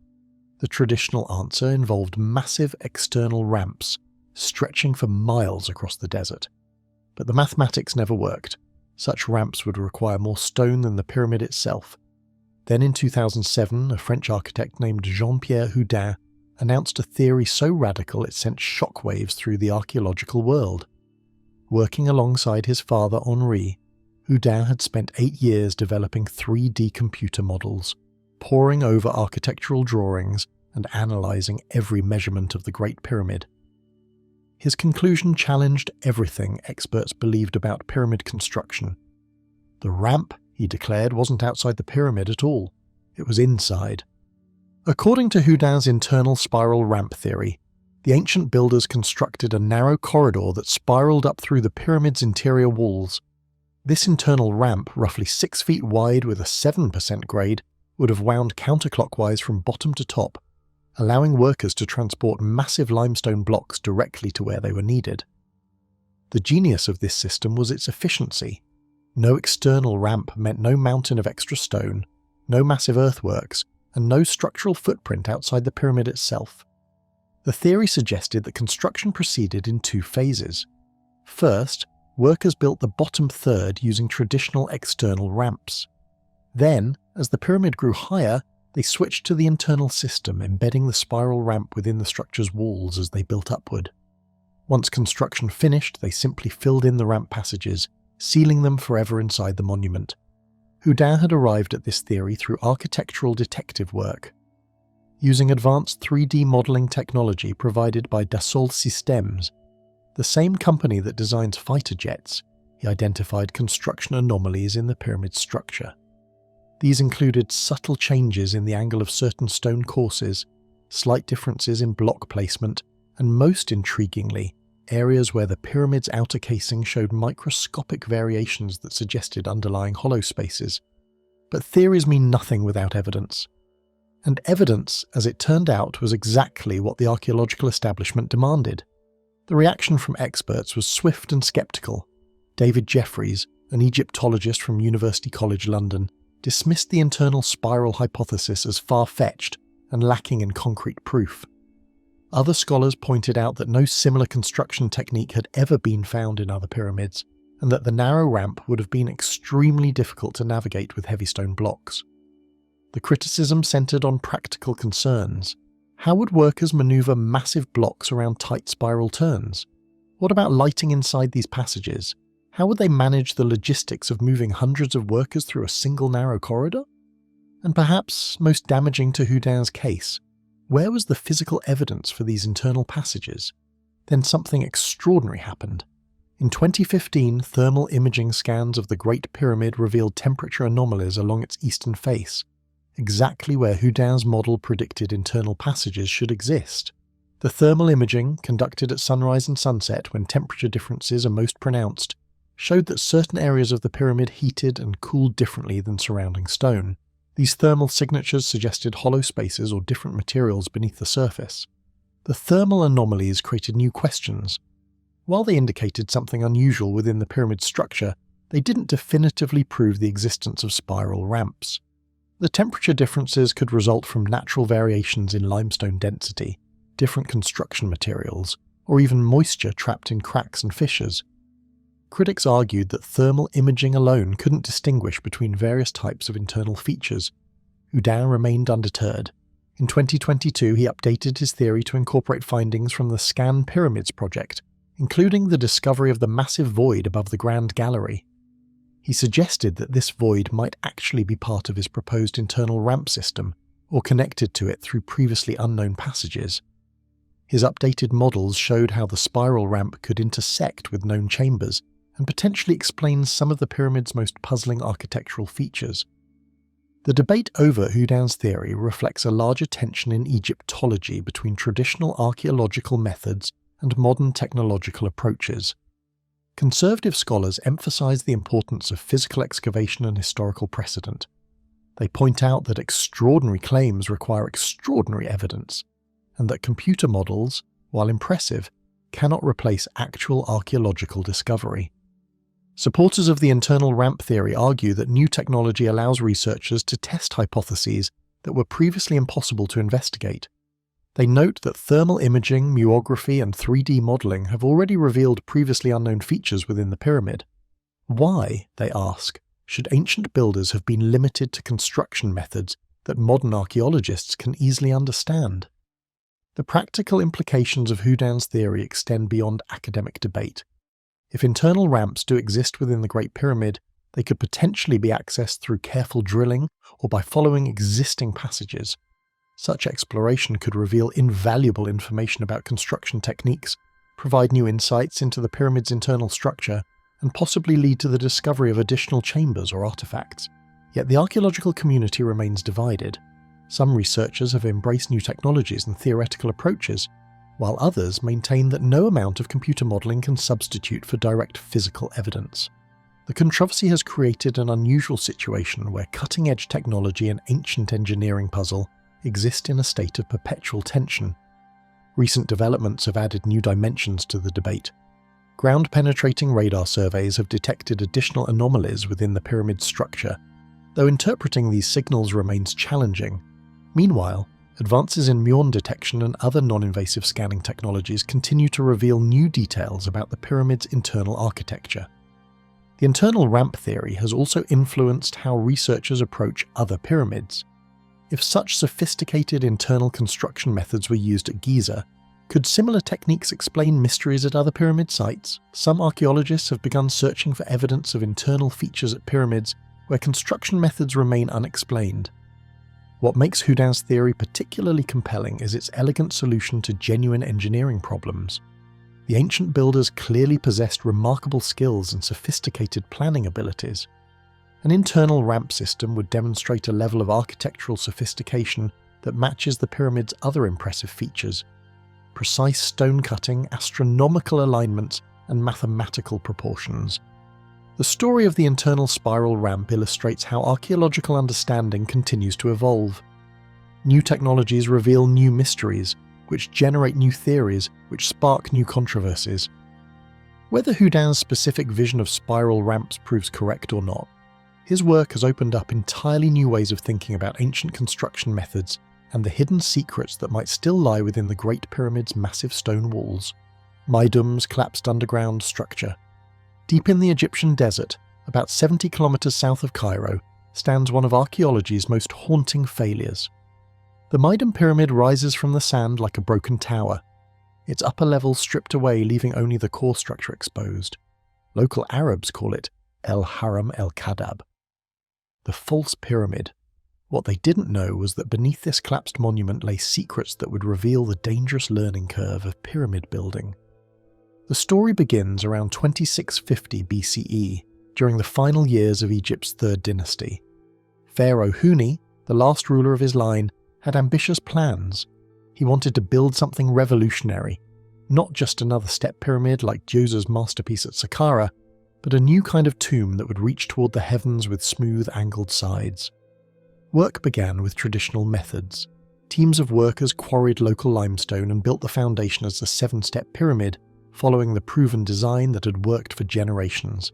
The traditional answer involved massive external ramps, stretching for miles across the desert. But the mathematics never worked. Such ramps would require more stone than the pyramid itself. Then in 2007, a French architect named Jean-Pierre Houdin announced a theory so radical it sent shockwaves through the archaeological world. Working alongside his father Henri, Houdin had spent 8 years developing 3D computer models, poring over architectural drawings and analysing every measurement of the Great Pyramid. His conclusion challenged everything experts believed about pyramid construction. The ramp, he declared, wasn't outside the pyramid at all. It was inside. According to Houdin's internal spiral ramp theory, the ancient builders constructed a narrow corridor that spiraled up through the pyramid's interior walls. This internal ramp, roughly 6 feet wide with a 7% grade, would have wound counterclockwise from bottom to top, allowing workers to transport massive limestone blocks directly to where they were needed. The genius of this system was its efficiency. No external ramp meant no mountain of extra stone, no massive earthworks, and no structural footprint outside the pyramid itself. The theory suggested that construction proceeded in 2 phases. First, workers built the bottom third using traditional external ramps. Then, as the pyramid grew higher, they switched to the internal system, embedding the spiral ramp within the structure's walls as they built upward. Once construction finished, they simply filled in the ramp passages, sealing them forever inside the monument. Houdin had arrived at this theory through architectural detective work. Using advanced 3D modelling technology provided by Dassault Systèmes, the same company that designs fighter jets, he identified construction anomalies in the pyramid structure. These included subtle changes in the angle of certain stone courses, slight differences in block placement, and most intriguingly, areas where the pyramid's outer casing showed microscopic variations that suggested underlying hollow spaces. But theories mean nothing without evidence. And evidence, as it turned out, was exactly what the archaeological establishment demanded. The reaction from experts was swift and sceptical. David Jeffreys, an Egyptologist from University College London, dismissed the internal spiral hypothesis as far-fetched and lacking in concrete proof. Other scholars pointed out that no similar construction technique had ever been found in other pyramids, and that the narrow ramp would have been extremely difficult to navigate with heavy stone blocks. The criticism centered on practical concerns. How would workers maneuver massive blocks around tight spiral turns? What about lighting inside these passages? How would they manage the logistics of moving hundreds of workers through a single narrow corridor? And perhaps most damaging to Houdin's case, where was the physical evidence for these internal passages? Then something extraordinary happened. In 2015, thermal imaging scans of the Great Pyramid revealed temperature anomalies along its eastern face, exactly where Houdin's model predicted internal passages should exist. The thermal imaging, conducted at sunrise and sunset when temperature differences are most pronounced, showed that certain areas of the pyramid heated and cooled differently than surrounding stone. These thermal signatures suggested hollow spaces or different materials beneath the surface. The thermal anomalies created new questions. While they indicated something unusual within the pyramid structure, they didn't definitively prove the existence of spiral ramps. The temperature differences could result from natural variations in limestone density, different construction materials, or even moisture trapped in cracks and fissures. Critics argued that thermal imaging alone couldn't distinguish between various types of internal features. Houdin remained undeterred. In 2022, he updated his theory to incorporate findings from the ScanPyramids project, including the discovery of the massive void above the Grand Gallery. He suggested that this void might actually be part of his proposed internal ramp system, or connected to it through previously unknown passages. His updated models showed how the spiral ramp could intersect with known chambers, and potentially explains some of the pyramid's most puzzling architectural features. The debate over Houdin's theory reflects a larger tension in Egyptology between traditional archaeological methods and modern technological approaches. Conservative scholars emphasize the importance of physical excavation and historical precedent. They point out that extraordinary claims require extraordinary evidence, and that computer models, while impressive, cannot replace actual archaeological discovery. Supporters of the internal ramp theory argue that new technology allows researchers to test hypotheses that were previously impossible to investigate. They note that thermal imaging, muography, and 3D modeling have already revealed previously unknown features within the pyramid. Why, they ask, should ancient builders have been limited to construction methods that modern archaeologists can easily understand? The practical implications of Houdin's theory extend beyond academic debate. If internal ramps do exist within the Great Pyramid, they could potentially be accessed through careful drilling or by following existing passages. Such exploration could reveal invaluable information about construction techniques, provide new insights into the pyramid's internal structure, and possibly lead to the discovery of additional chambers or artifacts. Yet the archaeological community remains divided. Some researchers have embraced new technologies and theoretical approaches, while others maintain that no amount of computer modelling can substitute for direct physical evidence. The controversy has created an unusual situation where cutting-edge technology and ancient engineering puzzle exist in a state of perpetual tension. Recent developments have added new dimensions to the debate. Ground-penetrating radar surveys have detected additional anomalies within the pyramid structure, though interpreting these signals remains challenging. Meanwhile, advances in muon detection and other non-invasive scanning technologies continue to reveal new details about the pyramid's internal architecture. The internal ramp theory has also influenced how researchers approach other pyramids. If such sophisticated internal construction methods were used at Giza, could similar techniques explain mysteries at other pyramid sites? Some archaeologists have begun searching for evidence of internal features at pyramids where construction methods remain unexplained. What makes Houdin's theory particularly compelling is its elegant solution to genuine engineering problems. The ancient builders clearly possessed remarkable skills and sophisticated planning abilities. An internal ramp system would demonstrate a level of architectural sophistication that matches the pyramid's other impressive features: precise stone cutting, astronomical alignments, and mathematical proportions. The story of the internal spiral ramp illustrates how archaeological understanding continues to evolve. New technologies reveal new mysteries, which generate new theories, which spark new controversies. Whether Houdin's specific vision of spiral ramps proves correct or not, his work has opened up entirely new ways of thinking about ancient construction methods and the hidden secrets that might still lie within the Great Pyramid's massive stone walls. Maidum's collapsed underground structure. Deep in the Egyptian desert, about 70 kilometers south of Cairo, stands one of archaeology's most haunting failures. The Maidum pyramid rises from the sand like a broken tower, its upper level stripped away, leaving only the core structure exposed. Local Arabs call it El Haram El Kadab, the false pyramid. What they didn't know was that beneath this collapsed monument lay secrets that would reveal the dangerous learning curve of pyramid building. The story begins around 2650 BCE, during the final years of Egypt's third dynasty. Pharaoh Huni, the last ruler of his line, had ambitious plans. He wanted to build something revolutionary, not just another step pyramid like Djoser's masterpiece at Saqqara, but a new kind of tomb that would reach toward the heavens with smooth angled sides. Work began with traditional methods. Teams of workers quarried local limestone and built the foundation as a 7-step pyramid, following the proven design that had worked for generations.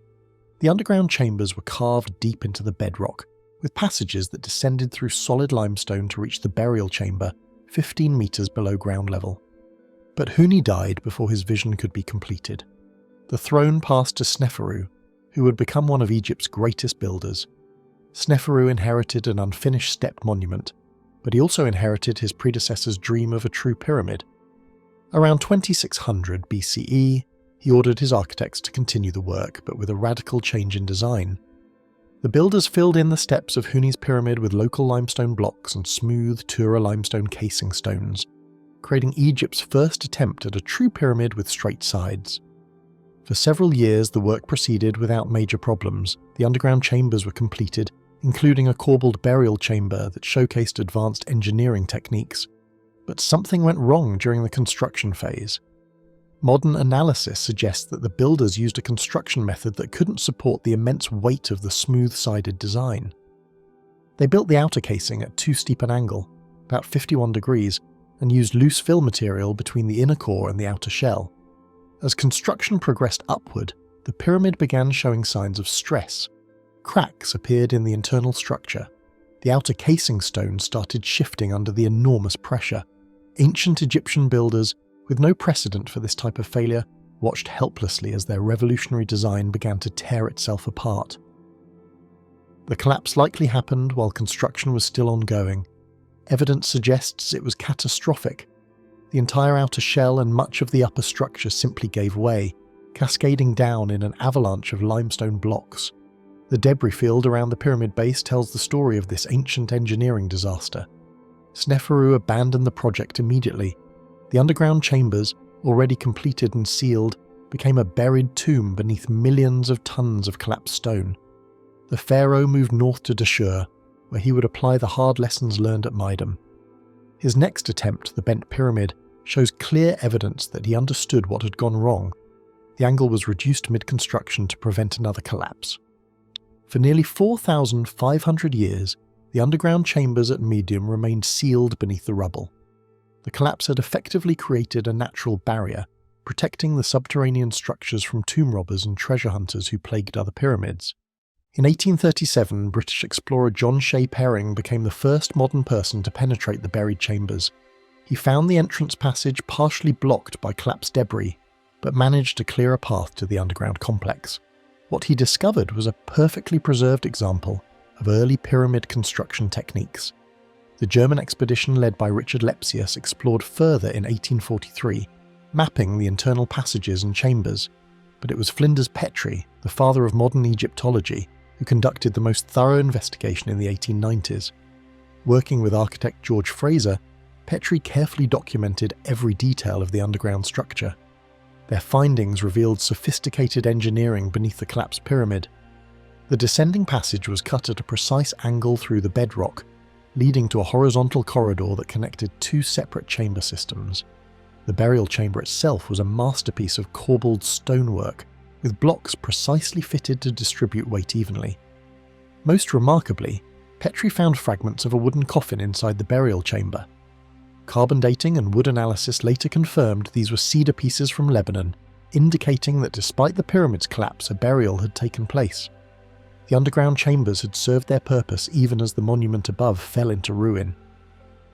The underground chambers were carved deep into the bedrock, with passages that descended through solid limestone to reach the burial chamber, 15 meters below ground level. But Huni died before his vision could be completed. The throne passed to Sneferu, who would become one of Egypt's greatest builders. Sneferu inherited an unfinished step monument, but he also inherited his predecessor's dream of a true pyramid. Around 2600 BCE, he ordered his architects to continue the work, but with a radical change in design. The builders filled in the steps of Huni's pyramid with local limestone blocks and smooth Tura limestone casing stones, creating Egypt's first attempt at a true pyramid with straight sides. For several years, the work proceeded without major problems. The underground chambers were completed, including a corbelled burial chamber that showcased advanced engineering techniques. But something went wrong during the construction phase. Modern analysis suggests that the builders used a construction method that couldn't support the immense weight of the smooth-sided design. They built the outer casing at too steep an angle, about 51 degrees, and used loose fill material between the inner core and the outer shell. As construction progressed upward, the pyramid began showing signs of stress. Cracks appeared in the internal structure. The outer casing stones started shifting under the enormous pressure. Ancient Egyptian builders, with no precedent for this type of failure, watched helplessly as their revolutionary design began to tear itself apart. The collapse likely happened while construction was still ongoing. Evidence suggests it was catastrophic. The entire outer shell and much of the upper structure simply gave way, cascading down in an avalanche of limestone blocks. The debris field around the pyramid base tells the story of this ancient engineering disaster. Sneferu abandoned the project immediately. The underground chambers, already completed and sealed, became a buried tomb beneath millions of tons of collapsed stone. The pharaoh moved north to Djoser, where he would apply the hard lessons learned at Maidum. His next attempt, the bent pyramid, shows clear evidence that he understood what had gone wrong. The angle was reduced mid-construction to prevent another collapse. For nearly 4,500 years, the underground chambers at Maidum remained sealed beneath the rubble. The collapse had effectively created a natural barrier, protecting the subterranean structures from tomb robbers and treasure hunters who plagued other pyramids. In 1837, British explorer John Shea Perring became the first modern person to penetrate the buried chambers. He found the entrance passage partially blocked by collapsed debris, but managed to clear a path to the underground complex. What he discovered was a perfectly preserved example of early pyramid construction techniques. The German expedition led by Richard Lepsius explored further in 1843, mapping the internal passages and chambers, but it was Flinders Petrie, the father of modern Egyptology, who conducted the most thorough investigation in the 1890s. Working with architect George Fraser, Petrie carefully documented every detail of the underground structure. Their findings revealed sophisticated engineering beneath the collapsed pyramid. The descending passage was cut at a precise angle through the bedrock, leading to a horizontal corridor that connected two separate chamber systems. The burial chamber itself was a masterpiece of corbelled stonework, with blocks precisely fitted to distribute weight evenly. Most remarkably, Petrie found fragments of a wooden coffin inside the burial chamber. Carbon dating and wood analysis later confirmed these were cedar pieces from Lebanon, indicating that despite the pyramid's collapse, a burial had taken place. The underground chambers had served their purpose even as the monument above fell into ruin.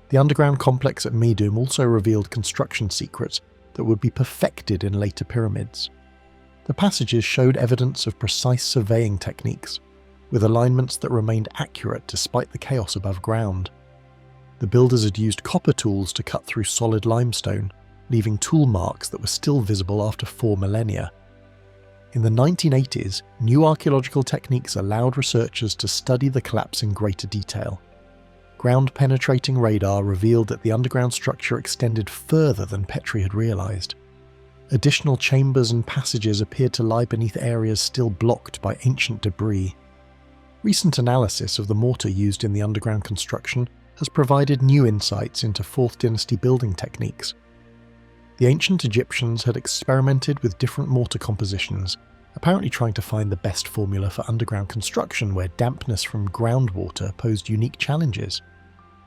The underground complex at Maidum also revealed construction secrets that would be perfected in later pyramids. The passages showed evidence of precise surveying techniques, with alignments that remained accurate despite the chaos above ground. The builders had used copper tools to cut through solid limestone, leaving tool marks that were still visible after 4 millennia. In the 1980s, new archaeological techniques allowed researchers to study the collapse in greater detail. Ground-penetrating radar revealed that the underground structure extended further than Petrie had realized. Additional chambers and passages appeared to lie beneath areas still blocked by ancient debris. Recent analysis of the mortar used in the underground construction has provided new insights into 4th dynasty building techniques. The ancient Egyptians had experimented with different mortar compositions, apparently trying to find the best formula for underground construction where dampness from groundwater posed unique challenges.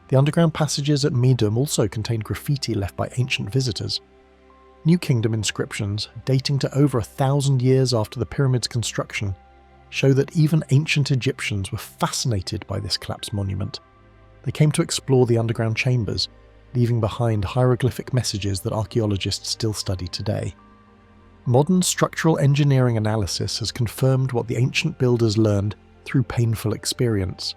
The underground passages at Maidum also contained graffiti left by ancient visitors. New Kingdom inscriptions, dating to over 1,000 years after the pyramid's construction, show that even ancient Egyptians were fascinated by this collapsed monument. They came to explore the underground chambers, leaving behind hieroglyphic messages that archaeologists still study today. Modern structural engineering analysis has confirmed what the ancient builders learned through painful experience.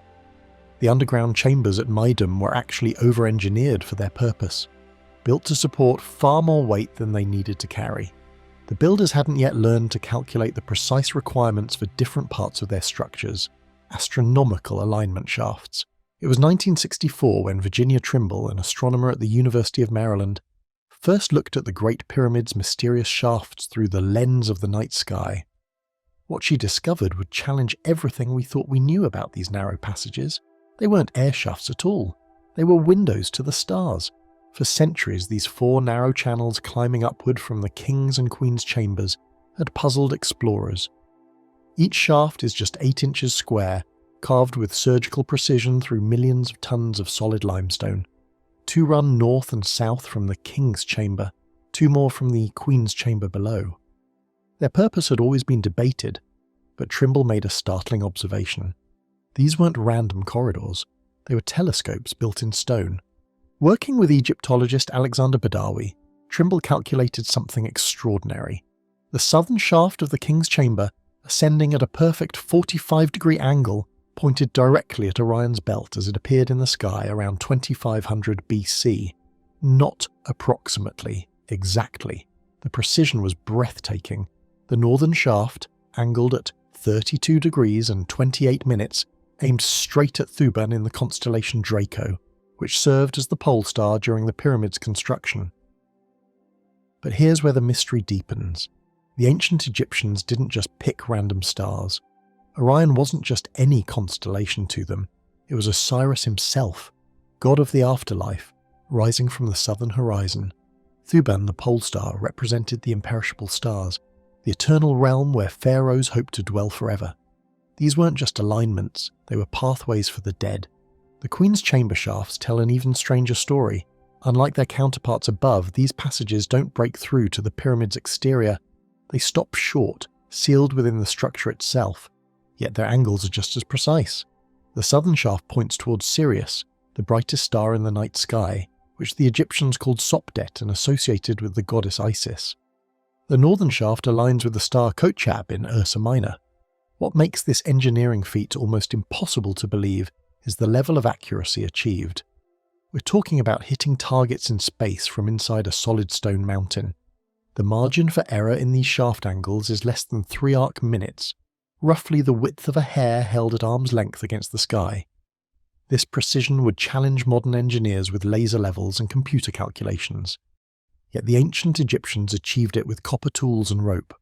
The underground chambers at Maidum were actually over-engineered for their purpose, built to support far more weight than they needed to carry. The builders hadn't yet learned to calculate the precise requirements for different parts of their structures, astronomical alignment shafts. It was 1964 when Virginia Trimble, an astronomer at the University of Maryland, first looked at the Great Pyramid's mysterious shafts through the lens of the night sky. What she discovered would challenge everything we thought we knew about these narrow passages. They weren't air shafts at all. They were windows to the stars. For centuries, these 4 narrow channels climbing upward from the king's and queen's chambers had puzzled explorers. Each shaft is just 8 inches square, carved with surgical precision through millions of tons of solid limestone. 2 run north and south from the king's chamber, 2 more from the queen's chamber below. Their purpose had always been debated, but Trimble made a startling observation. These weren't random corridors, they were telescopes built in stone. Working with Egyptologist Alexander Badawi, Trimble calculated something extraordinary. The southern shaft of the king's chamber, ascending at a perfect 45-degree angle, pointed directly at Orion's belt as it appeared in the sky around 2500 BC. Not approximately, exactly. The precision was breathtaking. The northern shaft, angled at 32 degrees and 28 minutes, aimed straight at Thuban in the constellation Draco, which served as the pole star during the pyramid's construction. But here's where the mystery deepens. The ancient Egyptians didn't just pick random stars. Orion wasn't just any constellation to them, it was Osiris himself, god of the afterlife, rising from the southern horizon. Thuban, the pole star, represented the imperishable stars, the eternal realm where pharaohs hoped to dwell forever. These weren't just alignments, they were pathways for the dead. The queen's chamber shafts tell an even stranger story. Unlike their counterparts above, these passages don't break through to the pyramid's exterior. They stop short, sealed within the structure itself. Yet their angles are just as precise. The southern shaft points towards Sirius, the brightest star in the night sky, which the Egyptians called Sopdet and associated with the goddess Isis. The northern shaft aligns with the star Kochab in Ursa Minor. What makes this engineering feat almost impossible to believe is the level of accuracy achieved. We're talking about hitting targets in space from inside a solid stone mountain. The margin for error in these shaft angles is less than 3 arc minutes, roughly the width of a hair held at arm's length against the sky. This precision would challenge modern engineers with laser levels and computer calculations. Yet the ancient Egyptians achieved it with copper tools and rope.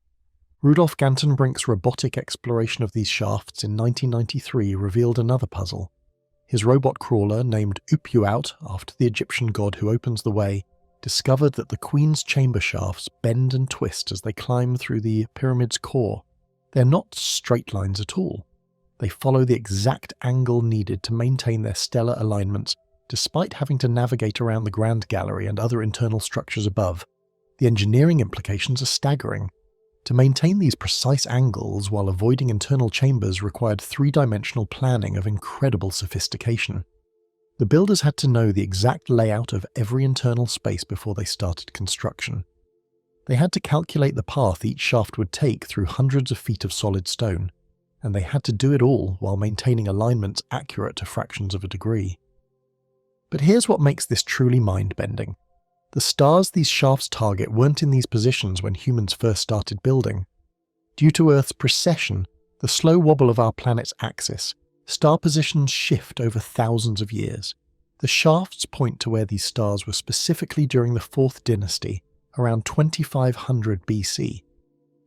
Rudolf Gantenbrink's robotic exploration of these shafts in 1993 revealed another puzzle. His robot crawler, named Upuaut after the Egyptian god who opens the way, discovered that the queen's chamber shafts bend and twist as they climb through the pyramid's core. They're not straight lines at all. They follow the exact angle needed to maintain their stellar alignments, despite having to navigate around the Grand Gallery and other internal structures above. The engineering implications are staggering. To maintain these precise angles while avoiding internal chambers required three-dimensional planning of incredible sophistication. The builders had to know the exact layout of every internal space before they started construction. They had to calculate the path each shaft would take through hundreds of feet of solid stone, and they had to do it all while maintaining alignments accurate to fractions of a degree. But here's what makes this truly mind-bending. The stars these shafts target weren't in these positions when humans first started building. Due to Earth's precession, the slow wobble of our planet's axis, star positions shift over thousands of years. The shafts point to where these stars were specifically during the 4th dynasty, around 2500 BC.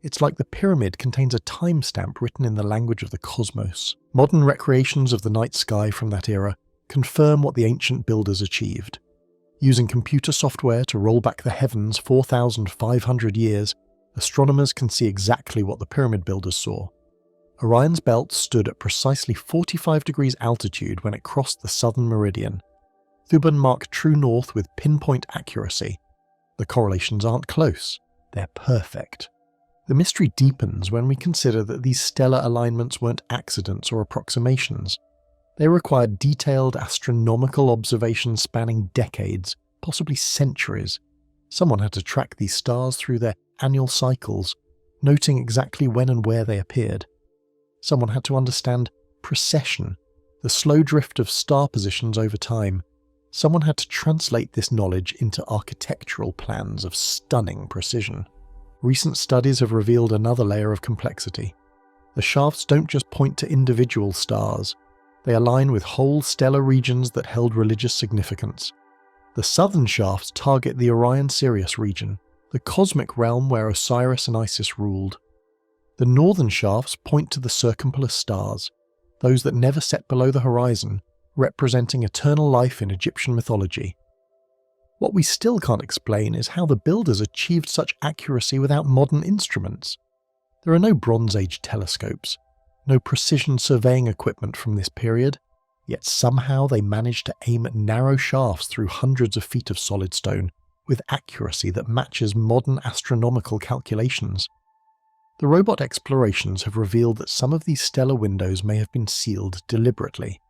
It's like the pyramid contains a timestamp written in the language of the cosmos. Modern recreations of the night sky from that era confirm what the ancient builders achieved. Using computer software to roll back the heavens 4,500 years, astronomers can see exactly what the pyramid builders saw. Orion's belt stood at precisely 45 degrees altitude when it crossed the southern meridian. Thuban marked true north with pinpoint accuracy. The correlations aren't close, they're perfect. The mystery deepens when we consider that these stellar alignments weren't accidents or approximations. They required detailed astronomical observations spanning decades, possibly centuries. Someone had to track these stars through their annual cycles, noting exactly when and where they appeared. Someone had to understand precession, the slow drift of star positions over time. Someone had to translate this knowledge into architectural plans of stunning precision. Recent studies have revealed another layer of complexity. The shafts don't just point to individual stars. They align with whole stellar regions that held religious significance. The southern shafts target the Orion-Sirius region, the cosmic realm where Osiris and Isis ruled. The northern shafts point to the circumpolar stars, those that never set below the horizon, representing eternal life in Egyptian mythology. What we still can't explain is how the builders achieved such accuracy without modern instruments. There are no Bronze Age telescopes, no precision surveying equipment from this period, yet somehow they managed to aim at narrow shafts through hundreds of feet of solid stone with accuracy that matches modern astronomical calculations. The robot explorations have revealed that some of these stellar windows may have been sealed deliberately.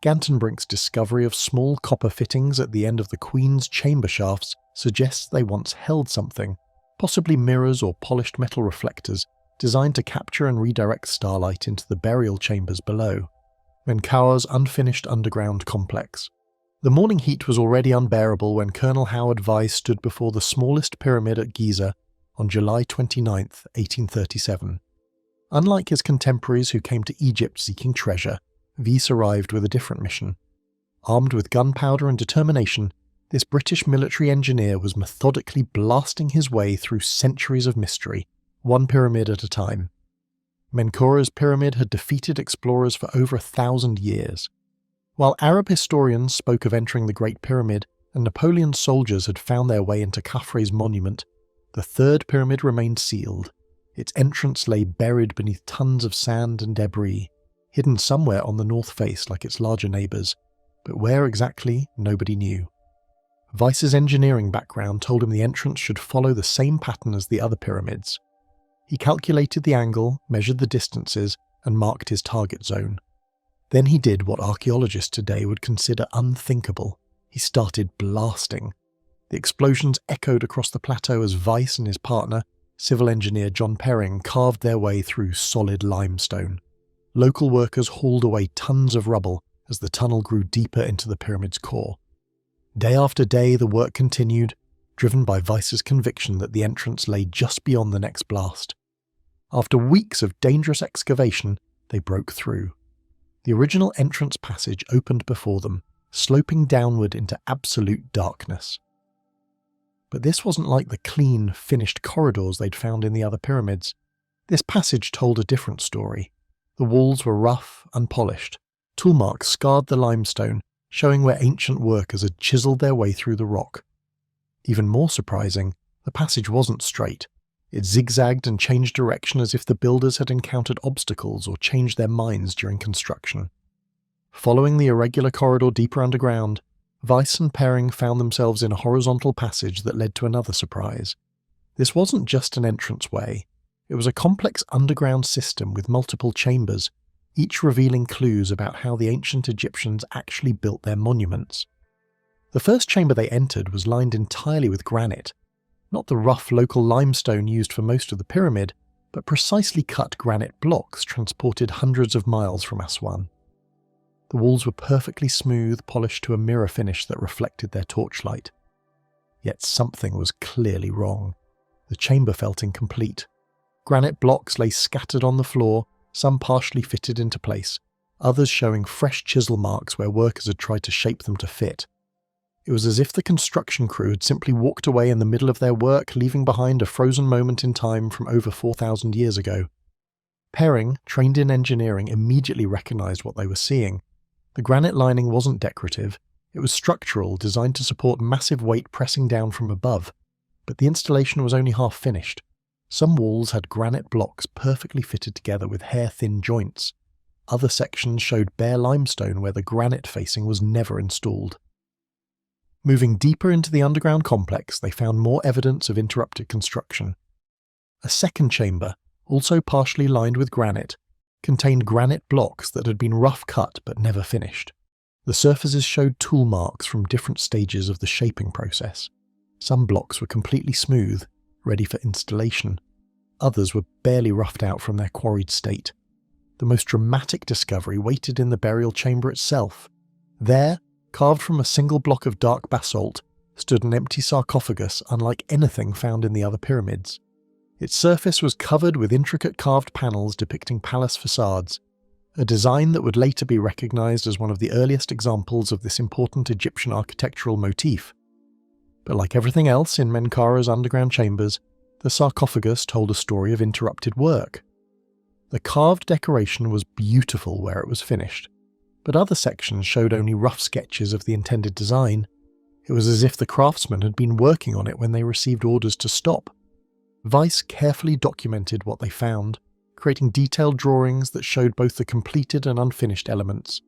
Gantenbrink's discovery of small copper fittings at the end of the Queen's chamber shafts suggests they once held something, possibly mirrors or polished metal reflectors, designed to capture and redirect starlight into the burial chambers below. Menkaure's unfinished underground complex. The morning heat was already unbearable when Colonel Howard Vyse stood before the smallest pyramid at Giza on July 29, 1837. Unlike his contemporaries who came to Egypt seeking treasure, Vyse arrived with a different mission. Armed with gunpowder and determination, this British military engineer was methodically blasting his way through centuries of mystery, one pyramid at a time. Menkaure's pyramid had defeated explorers for over 1,000 years. While Arab historians spoke of entering the Great Pyramid and Napoleon's soldiers had found their way into Khafre's monument, the third pyramid remained sealed. Its entrance lay buried beneath tons of sand and debris, hidden somewhere on the north face like its larger neighbours, but where exactly, nobody knew. Vyse's engineering background told him the entrance should follow the same pattern as the other pyramids. He calculated the angle, measured the distances, and marked his target zone. Then he did what archaeologists today would consider unthinkable. He started blasting. The explosions echoed across the plateau as Vyse and his partner, civil engineer John Perring, carved their way through solid limestone. Local workers hauled away tons of rubble as the tunnel grew deeper into the pyramid's core. Day after day the work continued, driven by Vyse's conviction that the entrance lay just beyond the next blast. After weeks of dangerous excavation, they broke through. The original entrance passage opened before them, sloping downward into absolute darkness. But this wasn't like the clean, finished corridors they'd found in the other pyramids. This passage told a different story. The walls were rough, unpolished. Tool marks scarred the limestone, showing where ancient workers had chiseled their way through the rock. Even more surprising, the passage wasn't straight. It zigzagged and changed direction as if the builders had encountered obstacles or changed their minds during construction. Following the irregular corridor deeper underground, Weiss and Perring found themselves in a horizontal passage that led to another surprise. This wasn't just an entranceway. It was a complex underground system with multiple chambers, each revealing clues about how the ancient Egyptians actually built their monuments. The first chamber they entered was lined entirely with granite, not the rough local limestone used for most of the pyramid, but precisely cut granite blocks transported hundreds of miles from Aswan. The walls were perfectly smooth, polished to a mirror finish that reflected their torchlight. Yet something was clearly wrong. The chamber felt incomplete. Granite blocks lay scattered on the floor, some partially fitted into place, others showing fresh chisel marks where workers had tried to shape them to fit. It was as if the construction crew had simply walked away in the middle of their work, leaving behind a frozen moment in time from over 4,000 years ago. Perring, trained in engineering, immediately recognized what they were seeing. The granite lining wasn't decorative, it was structural, designed to support massive weight pressing down from above, but the installation was only half finished. Some walls had granite blocks perfectly fitted together with hair-thin joints. Other sections showed bare limestone where the granite facing was never installed. Moving deeper into the underground complex, they found more evidence of interrupted construction. A second chamber, also partially lined with granite, contained granite blocks that had been rough cut but never finished. The surfaces showed tool marks from different stages of the shaping process. Some blocks were completely smooth, ready for installation. Others were barely roughed out from their quarried state. The most dramatic discovery waited in the burial chamber itself. There, carved from a single block of dark basalt, stood an empty sarcophagus unlike anything found in the other pyramids. Its surface was covered with intricate carved panels depicting palace facades, a design that would later be recognized as one of the earliest examples of this important Egyptian architectural motif. But like everything else in Menkaure's underground chambers, the sarcophagus told a story of interrupted work. The carved decoration was beautiful where it was finished, but other sections showed only rough sketches of the intended design. It was as if the craftsmen had been working on it when they received orders to stop. Weiss carefully documented what they found, creating detailed drawings that showed both the completed and unfinished elements.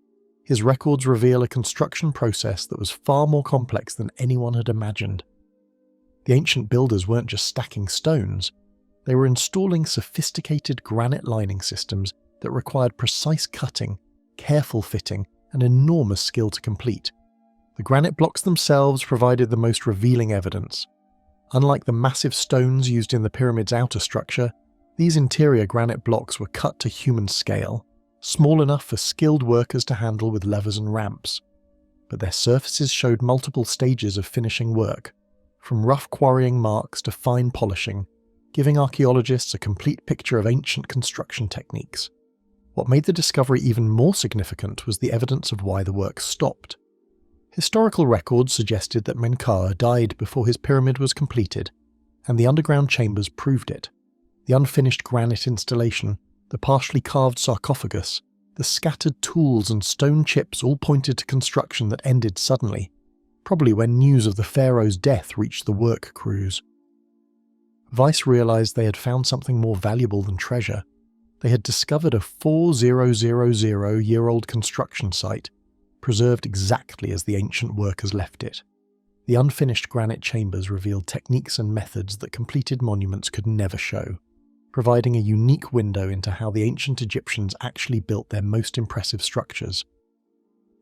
His records reveal a construction process that was far more complex than anyone had imagined. The ancient builders weren't just stacking stones, they were installing sophisticated granite lining systems that required precise cutting, careful fitting, and enormous skill to complete. The granite blocks themselves provided the most revealing evidence. Unlike the massive stones used in the pyramid's outer structure, these interior granite blocks were cut to human scale, small enough for skilled workers to handle with levers and ramps. But their surfaces showed multiple stages of finishing work, from rough quarrying marks to fine polishing, giving archaeologists a complete picture of ancient construction techniques. What made the discovery even more significant was the evidence of why the work stopped. Historical records suggested that Menkaure died before his pyramid was completed, and the underground chambers proved it. The unfinished granite installation, the partially carved sarcophagus, the scattered tools and stone chips all pointed to construction that ended suddenly, probably when news of the pharaoh's death reached the work crews. Weiss realized they had found something more valuable than treasure. They had discovered a 4000-year-old construction site, preserved exactly as the ancient workers left it. The unfinished granite chambers revealed techniques and methods that completed monuments could never show, providing a unique window into how the ancient Egyptians actually built their most impressive structures.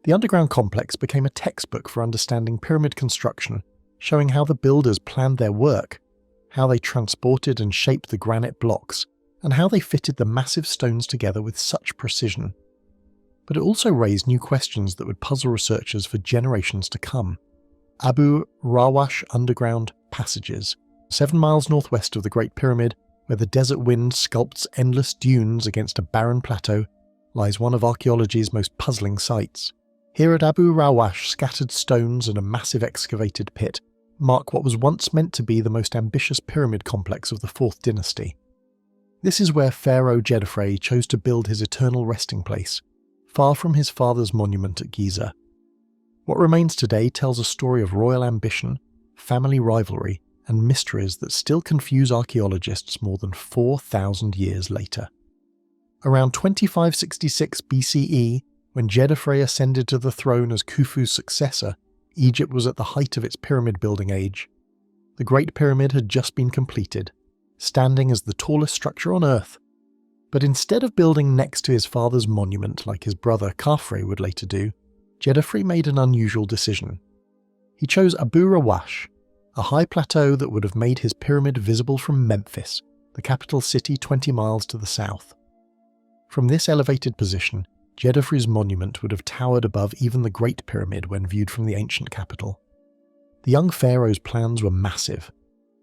The underground complex became a textbook for understanding pyramid construction, showing how the builders planned their work, how they transported and shaped the granite blocks, and how they fitted the massive stones together with such precision. But it also raised new questions that would puzzle researchers for generations to come. Abu Rawash underground passages, 7 miles northwest of the Great Pyramid, where the desert wind sculpts endless dunes against a barren plateau, lies one of archaeology's most puzzling sites. Here at Abu Rawash, scattered stones and a massive excavated pit mark what was once meant to be the most ambitious pyramid complex of the 4th dynasty. This is where Pharaoh Djedefre chose to build his eternal resting place, far from his father's monument at Giza. What remains today tells a story of royal ambition, family rivalry, and mysteries that still confuse archaeologists more than 4,000 years later. Around 2566 BCE, when Djedefre ascended to the throne as Khufu's successor, Egypt was at the height of its pyramid-building age. The Great Pyramid had just been completed, standing as the tallest structure on Earth. But instead of building next to his father's monument like his brother Khafre would later do, Djedefre made an unusual decision. He chose Abu Rawash, a high plateau that would have made his pyramid visible from Memphis, the capital city 20 miles to the south. From this elevated position, Djedefre's monument would have towered above even the Great Pyramid when viewed from the ancient capital. The young pharaoh's plans were massive.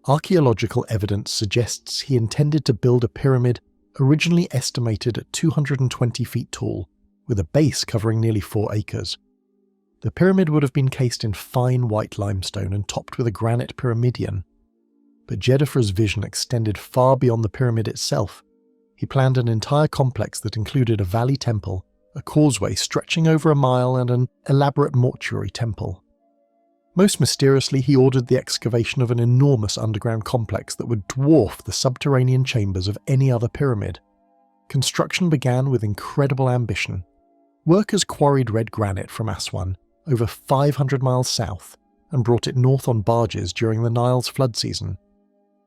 Archaeological evidence suggests he intended to build a pyramid originally estimated at 220 feet tall, with a base covering nearly 4 acres. The pyramid would have been cased in fine white limestone and topped with a granite pyramidion. But Djedefre's vision extended far beyond the pyramid itself. He planned an entire complex that included a valley temple, a causeway stretching over a mile, and an elaborate mortuary temple. Most mysteriously, he ordered the excavation of an enormous underground complex that would dwarf the subterranean chambers of any other pyramid. Construction began with incredible ambition. Workers quarried red granite from Aswan, over 500 miles south, and brought it north on barges during the Nile's flood season.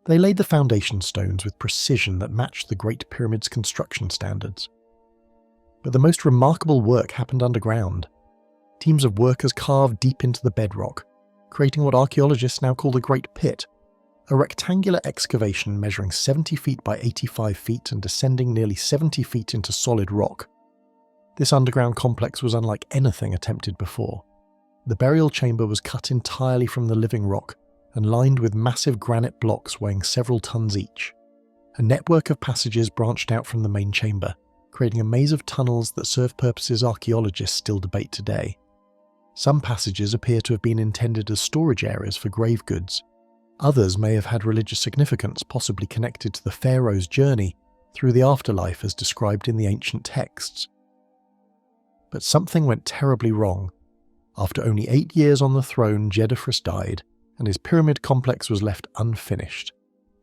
They laid the foundation stones with precision that matched the Great Pyramid's construction standards. But the most remarkable work happened underground. Teams of workers carved deep into the bedrock, creating what archaeologists now call the Great Pit, a rectangular excavation measuring 70 feet by 85 feet and descending nearly 70 feet into solid rock. This underground complex was unlike anything attempted before. The burial chamber was cut entirely from the living rock and lined with massive granite blocks weighing several tons each. A network of passages branched out from the main chamber, creating a maze of tunnels that serve purposes archaeologists still debate today. Some passages appear to have been intended as storage areas for grave goods. Others may have had religious significance, possibly connected to the pharaoh's journey through the afterlife as described in the ancient texts. But something went terribly wrong. After only 8 years on the throne, Djedefre died, and his pyramid complex was left unfinished.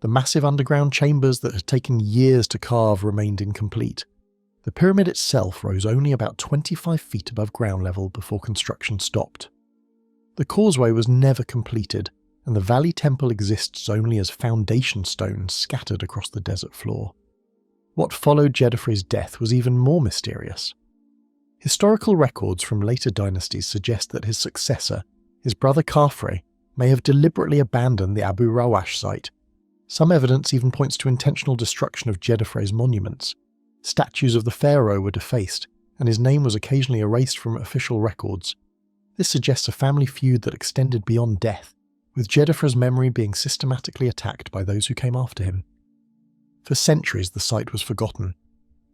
The massive underground chambers that had taken years to carve remained incomplete. The pyramid itself rose only about 25 feet above ground level before construction stopped. The causeway was never completed, and the valley temple exists only as foundation stones scattered across the desert floor. What followed Djedefre's death was even more mysterious. Historical records from later dynasties suggest that his successor, his brother Khafre, may have deliberately abandoned the Abu Rawash site. Some evidence even points to intentional destruction of Djedefre's monuments. Statues of the pharaoh were defaced, and his name was occasionally erased from official records. This suggests a family feud that extended beyond death, with Djedefre's memory being systematically attacked by those who came after him. For centuries the site was forgotten.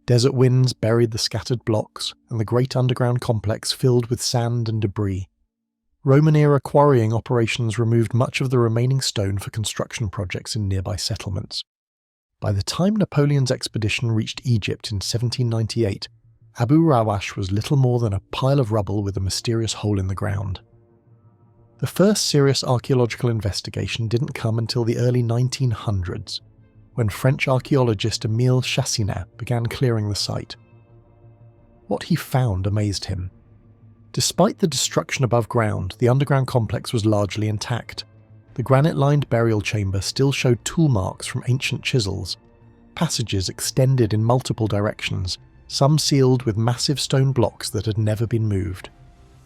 Desert winds buried the scattered blocks, and the great underground complex filled with sand and debris. Roman-era quarrying operations removed much of the remaining stone for construction projects in nearby settlements. By the time Napoleon's expedition reached Egypt in 1798, Abu Rawash was little more than a pile of rubble with a mysterious hole in the ground. The first serious archaeological investigation didn't come until the early 1900s, when French archaeologist Émile Chassinat began clearing the site. What he found amazed him. Despite the destruction above ground, the underground complex was largely intact. The granite-lined burial chamber still showed tool marks from ancient chisels. Passages extended in multiple directions, some sealed with massive stone blocks that had never been moved.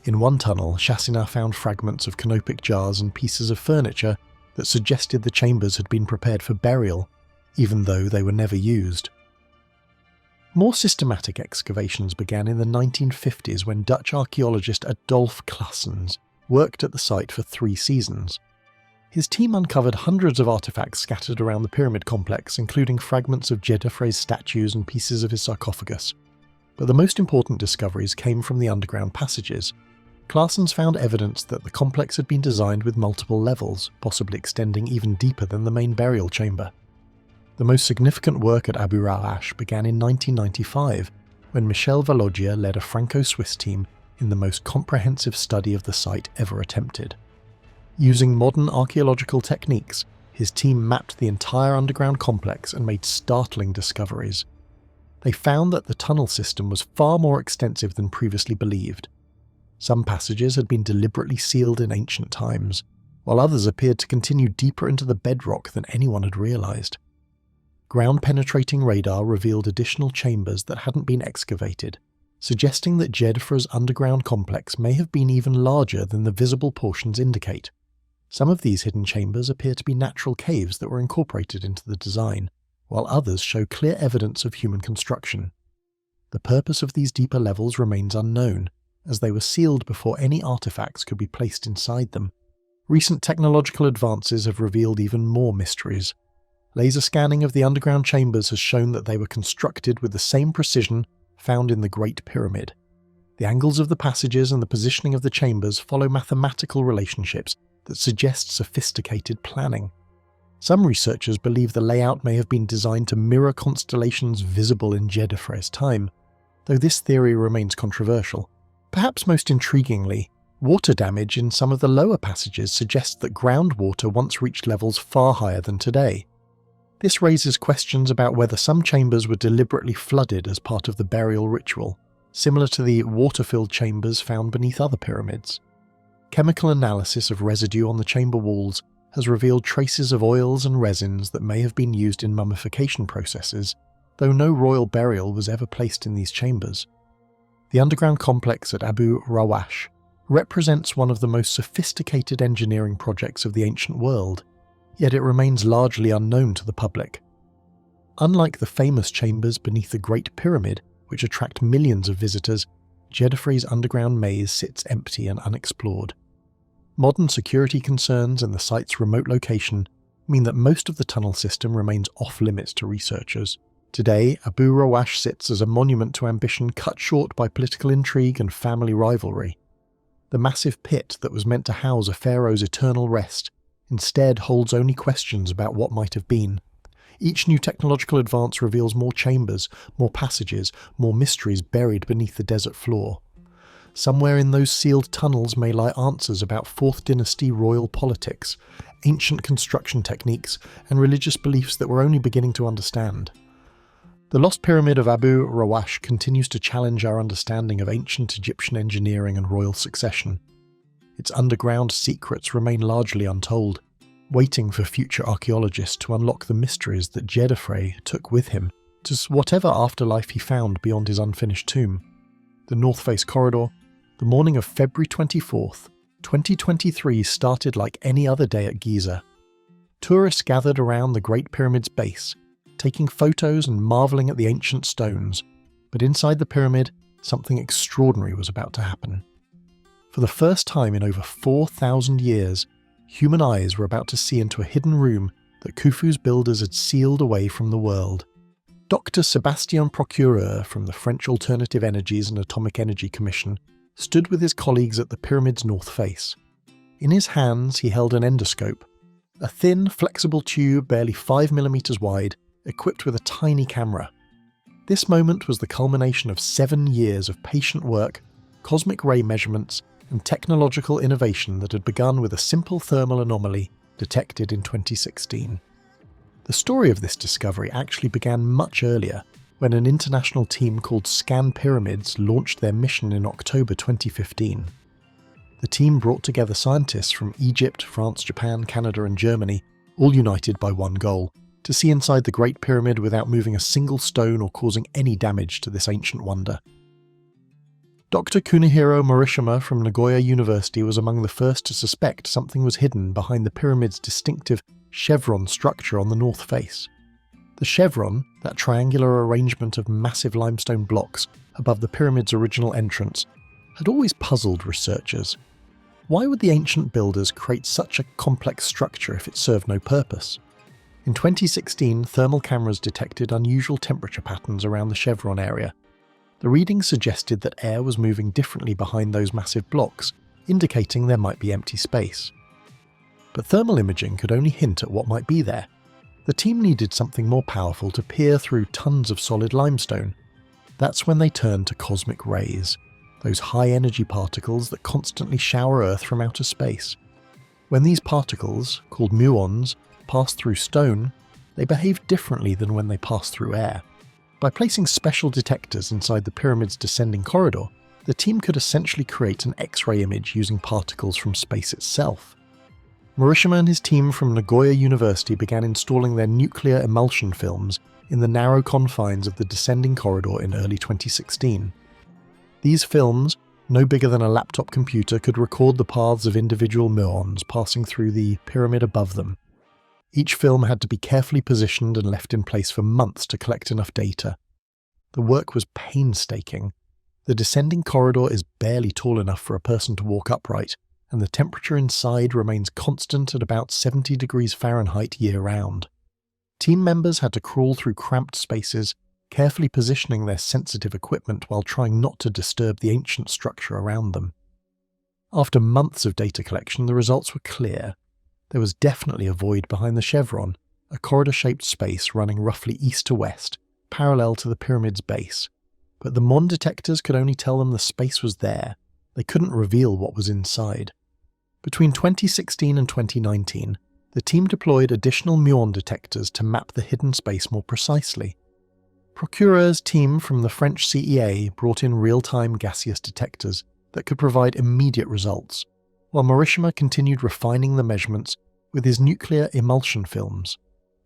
In one tunnel, Chassinat found fragments of canopic jars and pieces of furniture that suggested the chambers had been prepared for burial, even though they were never used. More systematic excavations began in the 1950s when Dutch archaeologist Adolf Claessens worked at the site for 3 seasons. His team uncovered hundreds of artifacts scattered around the pyramid complex, including fragments of Djedefre's statues and pieces of his sarcophagus. But the most important discoveries came from the underground passages. Claessens found evidence that the complex had been designed with multiple levels, possibly extending even deeper than the main burial chamber. The most significant work at Abu Rawash began in 1995, when Michel Valoggia led a Franco-Swiss team in the most comprehensive study of the site ever attempted. Using modern archaeological techniques, his team mapped the entire underground complex and made startling discoveries. They found that the tunnel system was far more extensive than previously believed. Some passages had been deliberately sealed in ancient times, while others appeared to continue deeper into the bedrock than anyone had realized. Ground-penetrating radar revealed additional chambers that hadn't been excavated, suggesting that Djedefre's underground complex may have been even larger than the visible portions indicate. Some of these hidden chambers appear to be natural caves that were incorporated into the design, while others show clear evidence of human construction. The purpose of these deeper levels remains unknown, as they were sealed before any artifacts could be placed inside them. Recent technological advances have revealed even more mysteries. Laser scanning of the underground chambers has shown that they were constructed with the same precision found in the Great Pyramid. The angles of the passages and the positioning of the chambers follow mathematical relationships that suggest sophisticated planning. Some researchers believe the layout may have been designed to mirror constellations visible in Djedefre's time, though this theory remains controversial. Perhaps most intriguingly, water damage in some of the lower passages suggests that groundwater once reached levels far higher than today. This raises questions about whether some chambers were deliberately flooded as part of the burial ritual, similar to the water-filled chambers found beneath other pyramids. Chemical analysis of residue on the chamber walls has revealed traces of oils and resins that may have been used in mummification processes, though no royal burial was ever placed in these chambers. The underground complex at Abu Rawash represents one of the most sophisticated engineering projects of the ancient world, yet it remains largely unknown to the public. Unlike the famous chambers beneath the Great Pyramid, which attract millions of visitors, Djedefre's underground maze sits empty and unexplored. Modern security concerns and the site's remote location mean that most of the tunnel system remains off-limits to researchers. Today, Abu Rawash sits as a monument to ambition cut short by political intrigue and family rivalry. The massive pit that was meant to house a pharaoh's eternal rest instead holds only questions about what might have been. Each new technological advance reveals more chambers, more passages, more mysteries buried beneath the desert floor. Somewhere in those sealed tunnels may lie answers about 4th dynasty royal politics, ancient construction techniques, and religious beliefs that we're only beginning to understand. The Lost Pyramid of Abu Rawash continues to challenge our understanding of ancient Egyptian engineering and royal succession. Its underground secrets remain largely untold, waiting for future archaeologists to unlock the mysteries that Djedefre took with him to whatever afterlife he found beyond his unfinished tomb. The North Face Corridor, the morning of February 24th, 2023 started like any other day at Giza. Tourists gathered around the Great Pyramid's base, taking photos and marvelling at the ancient stones, but inside the pyramid, something extraordinary was about to happen. For the first time in over 4,000 years, human eyes were about to see into a hidden room that Khufu's builders had sealed away from the world. Dr. Sébastien Procureur from the French Alternative Energies and Atomic Energy Commission stood with his colleagues at the pyramid's north face. In his hands he held an endoscope, a thin, flexible tube barely 5 millimeters wide, equipped with a tiny camera. This moment was the culmination of 7 years of patient work, cosmic ray measurements, and technological innovation that had begun with a simple thermal anomaly detected in 2016. The story of this discovery actually began much earlier, when an international team called ScanPyramids launched their mission in October 2015. The team brought together scientists from Egypt, France, Japan, Canada, and Germany, all united by one goal: to see inside the Great Pyramid without moving a single stone or causing any damage to this ancient wonder. Dr. Kunihiro Morishima from Nagoya University was among the first to suspect something was hidden behind the pyramid's distinctive chevron structure on the north face. The chevron, that triangular arrangement of massive limestone blocks above the pyramid's original entrance, had always puzzled researchers. Why would the ancient builders create such a complex structure if it served no purpose? In 2016, thermal cameras detected unusual temperature patterns around the chevron area. The readings suggested that air was moving differently behind those massive blocks, indicating there might be empty space. But thermal imaging could only hint at what might be there. The team needed something more powerful to peer through tons of solid limestone. That's when they turned to cosmic rays, those high-energy particles that constantly shower Earth from outer space. When these particles, called muons, pass through stone, they behave differently than when they pass through air. By placing special detectors inside the pyramid's descending corridor, the team could essentially create an X-ray image using particles from space itself. Morishima and his team from Nagoya University began installing their nuclear emulsion films in the narrow confines of the descending corridor in early 2016. These films, no bigger than a laptop computer, could record the paths of individual muons passing through the pyramid above them. Each film had to be carefully positioned and left in place for months to collect enough data. The work was painstaking. The descending corridor is barely tall enough for a person to walk upright, and the temperature inside remains constant at about 70 degrees Fahrenheit year-round. Team members had to crawl through cramped spaces, carefully positioning their sensitive equipment while trying not to disturb the ancient structure around them. After months of data collection, the results were clear. There was definitely a void behind the chevron, a corridor-shaped space running roughly east to west, parallel to the pyramid's base. But the MON detectors could only tell them the space was there. They couldn't reveal what was inside. Between 2016 and 2019, the team deployed additional muon detectors to map the hidden space more precisely. Procureur's team from the French CEA brought in real-time gaseous detectors that could provide immediate results, while Morishima continued refining the measurements with his nuclear emulsion films.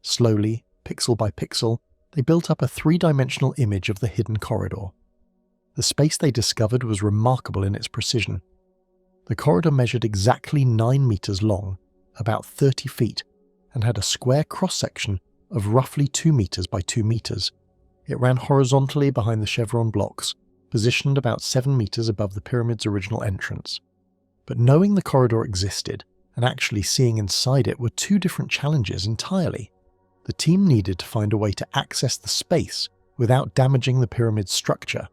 Slowly, pixel by pixel, they built up a three-dimensional image of the hidden corridor. The space they discovered was remarkable in its precision. The corridor measured exactly 9 meters long, about 30 feet, and had a square cross-section of roughly 2 meters by 2 meters. It ran horizontally behind the chevron blocks, positioned about 7 meters above the pyramid's original entrance. But knowing the corridor existed and actually seeing inside it were two different challenges entirely. The team needed to find a way to access the space without damaging the pyramid's structure.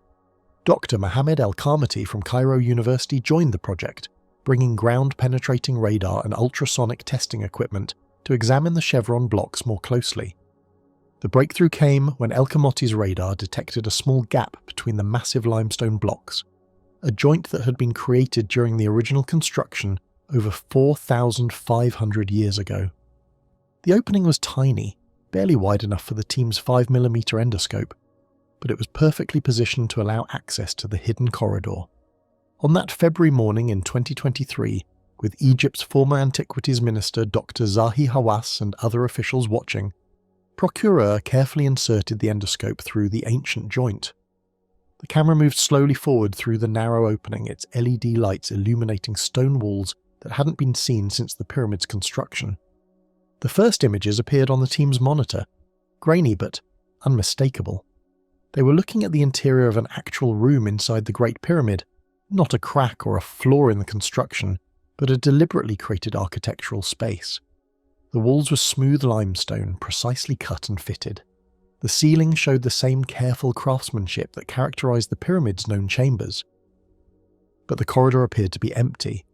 Dr. Mohammed El-Khamati from Cairo University joined the project, bringing ground-penetrating radar and ultrasonic testing equipment to examine the chevron blocks more closely. The breakthrough came when El-Khamati's radar detected a small gap between the massive limestone blocks, a joint that had been created during the original construction over 4,500 years ago. The opening was tiny, barely wide enough for the team's 5mm endoscope, but it was perfectly positioned to allow access to the hidden corridor. On that February morning in 2023, with Egypt's former Antiquities Minister Dr. Zahi Hawass and other officials watching, Procureur carefully inserted the endoscope through the ancient joint. The camera moved slowly forward through the narrow opening, its LED lights illuminating stone walls that hadn't been seen since the pyramid's construction. The first images appeared on the team's monitor, grainy but unmistakable. They were looking at the interior of an actual room inside the Great Pyramid, not a crack or a flaw in the construction, but a deliberately created architectural space. The walls were smooth limestone, precisely cut and fitted. The ceiling showed the same careful craftsmanship that characterized the pyramid's known chambers. But the corridor appeared to be empty.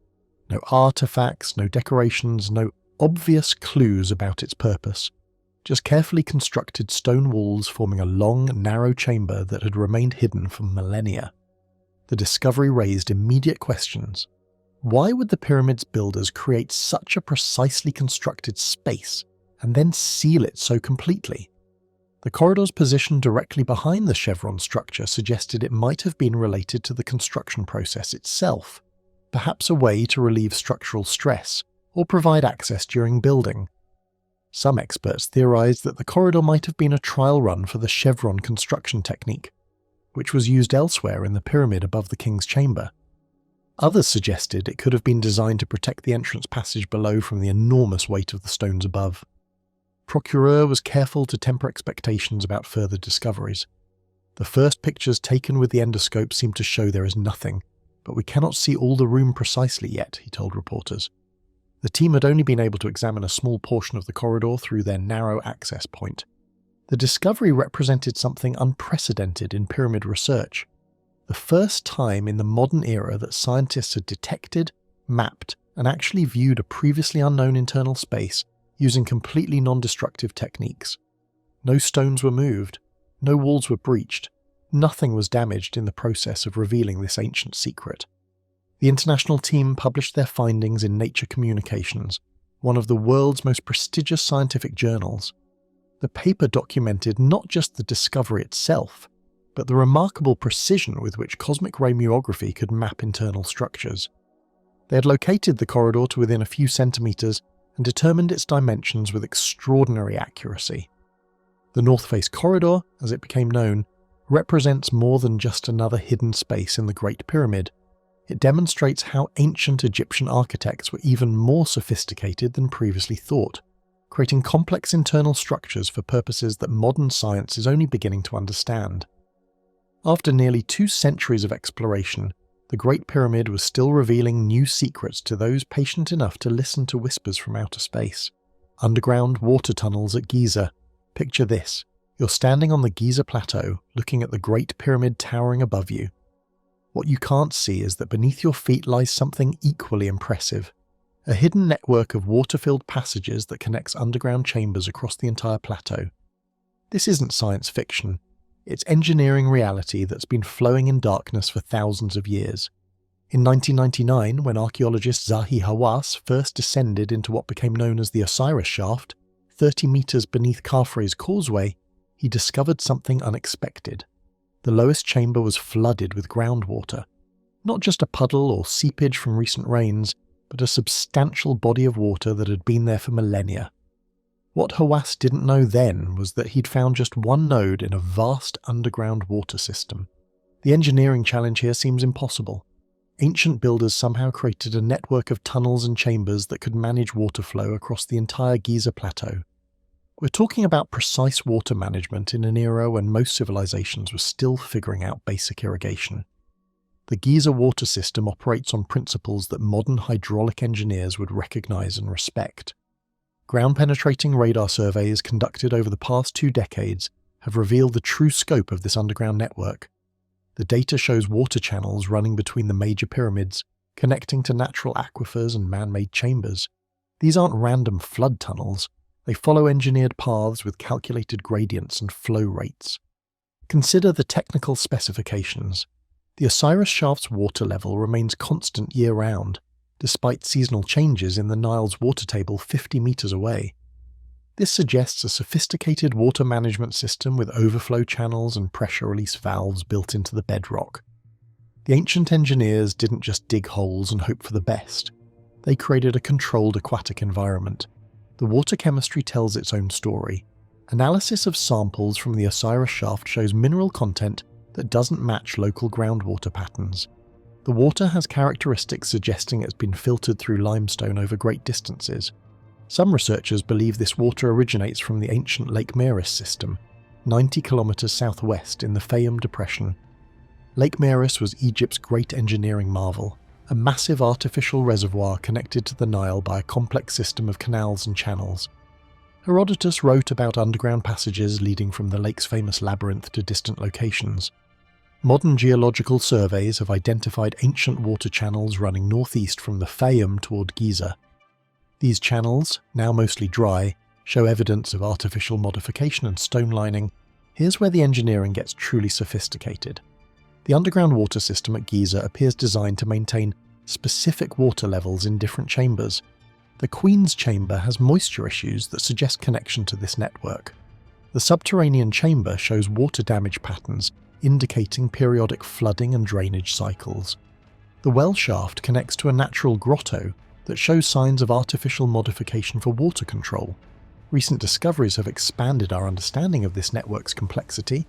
No artifacts, no decorations, no obvious clues about its purpose. Just carefully constructed stone walls forming a long, narrow chamber that had remained hidden for millennia. The discovery raised immediate questions. Why would the pyramid's builders create such a precisely constructed space and then seal it so completely? The corridor's position directly behind the chevron structure suggested it might have been related to the construction process itself, perhaps a way to relieve structural stress or provide access during building. Some experts theorized that the corridor might have been a trial run for the chevron construction technique, which was used elsewhere in the pyramid above the king's chamber. Others suggested it could have been designed to protect the entrance passage below from the enormous weight of the stones above. Procureur was careful to temper expectations about further discoveries. The first pictures taken with the endoscope seem to show there is nothing, but we cannot see all the room precisely yet, he told reporters. The team had only been able to examine a small portion of the corridor through their narrow access point. The discovery represented something unprecedented in pyramid research. the first time in the modern era that scientists had detected, mapped, and actually viewed a previously unknown internal space using completely non-destructive techniques. No stones were moved, no walls were breached, nothing was damaged in the process of revealing this ancient secret. The international team published their findings in Nature Communications, one of the world's most prestigious scientific journals. The paper documented not just the discovery itself, but the remarkable precision with which cosmic ray meography could map internal structures. They had located the corridor to within a few centimeters and determined its dimensions with extraordinary accuracy. The North Face Corridor, as it became known, represents more than just another hidden space in the Great Pyramid. It demonstrates how ancient Egyptian architects were even more sophisticated than previously thought, creating complex internal structures for purposes that modern science is only beginning to understand. After nearly 2 centuries of exploration, the Great Pyramid was still revealing new secrets to those patient enough to listen to whispers from outer space. Underground water tunnels at Giza. Picture this. You're standing on the Giza plateau, looking at the Great Pyramid towering above you. What you can't see is that beneath your feet lies something equally impressive. A hidden network of water-filled passages that connects underground chambers across the entire plateau. This isn't science fiction. It's engineering reality that's been flowing in darkness for thousands of years. In 1999, when archaeologist Zahi Hawass first descended into what became known as the Osiris shaft, 30 meters beneath Khafre's causeway, he discovered something unexpected. The lowest chamber was flooded with groundwater. Not just a puddle or seepage from recent rains, but a substantial body of water that had been there for millennia. What Hawass didn't know then was that he'd found just one node in a vast underground water system. The engineering challenge here seems impossible. Ancient builders somehow created a network of tunnels and chambers that could manage water flow across the entire Giza plateau. We're talking about precise water management in an era when most civilizations were still figuring out basic irrigation. The Giza water system operates on principles that modern hydraulic engineers would recognize and respect. Ground-penetrating radar surveys conducted over the past 2 decades have revealed the true scope of this underground network. The data shows water channels running between the major pyramids, connecting to natural aquifers and man-made chambers. These aren't random flood tunnels. They follow engineered paths with calculated gradients and flow rates. Consider the technical specifications. The Osiris shaft's water level remains constant year-round, despite seasonal changes in the Nile's water table 50 meters away. This suggests a sophisticated water management system with overflow channels and pressure release valves built into the bedrock. The ancient engineers didn't just dig holes and hope for the best. They created a controlled aquatic environment. The water chemistry tells its own story. Analysis of samples from the Osiris shaft shows mineral content that doesn't match local groundwater patterns. The water has characteristics suggesting it's been filtered through limestone over great distances. Some researchers believe this water originates from the ancient Lake Meris system, 90 kilometers southwest in the Fayum Depression. Lake Meris was Egypt's great engineering marvel, a massive artificial reservoir connected to the Nile by a complex system of canals and channels. Herodotus wrote about underground passages leading from the lake's famous labyrinth to distant locations. Modern geological surveys have identified ancient water channels running northeast from the Fayum toward Giza. These channels, now mostly dry, show evidence of artificial modification and stone lining. Here's where the engineering gets truly sophisticated. The underground water system at Giza appears designed to maintain specific water levels in different chambers. The Queen's Chamber has moisture issues that suggest connection to this network. The subterranean chamber shows water damage patterns, indicating periodic flooding and drainage cycles. The well shaft connects to a natural grotto that shows signs of artificial modification for water control. Recent discoveries have expanded our understanding of this network's complexity.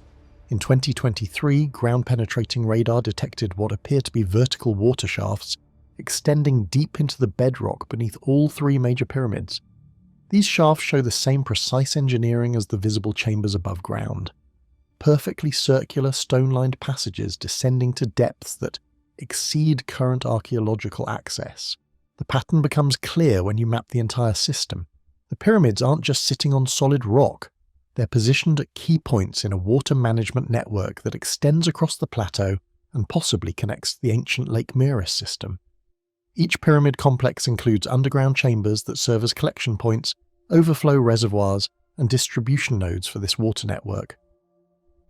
In 2023, ground-penetrating radar detected what appear to be vertical water shafts extending deep into the bedrock beneath all 3 major pyramids. These shafts show the same precise engineering as the visible chambers above ground. Perfectly circular stone-lined passages descending to depths that exceed current archaeological access. The pattern becomes clear when you map the entire system. The pyramids aren't just sitting on solid rock. They're positioned at key points in a water management network that extends across the plateau and possibly connects to the ancient Lake Moeris system. Each pyramid complex includes underground chambers that serve as collection points, overflow reservoirs, and distribution nodes for this water network.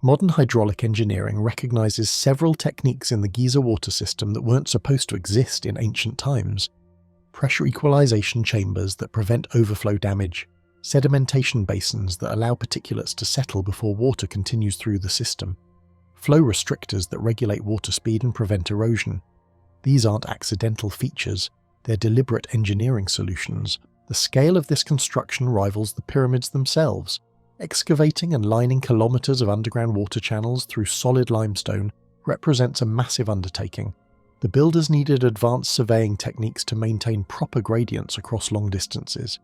Modern hydraulic engineering recognizes several techniques in the Giza water system that weren't supposed to exist in ancient times. Pressure equalization chambers that prevent overflow damage, sedimentation basins that allow particulates to settle before water continues through the system, flow restrictors that regulate water speed and prevent erosion. These aren't accidental features, they're deliberate engineering solutions. The scale of this construction rivals the pyramids themselves. Excavating and lining kilometers of underground water channels through solid limestone represents a massive undertaking. The builders needed advanced surveying techniques to maintain proper gradients across long distances.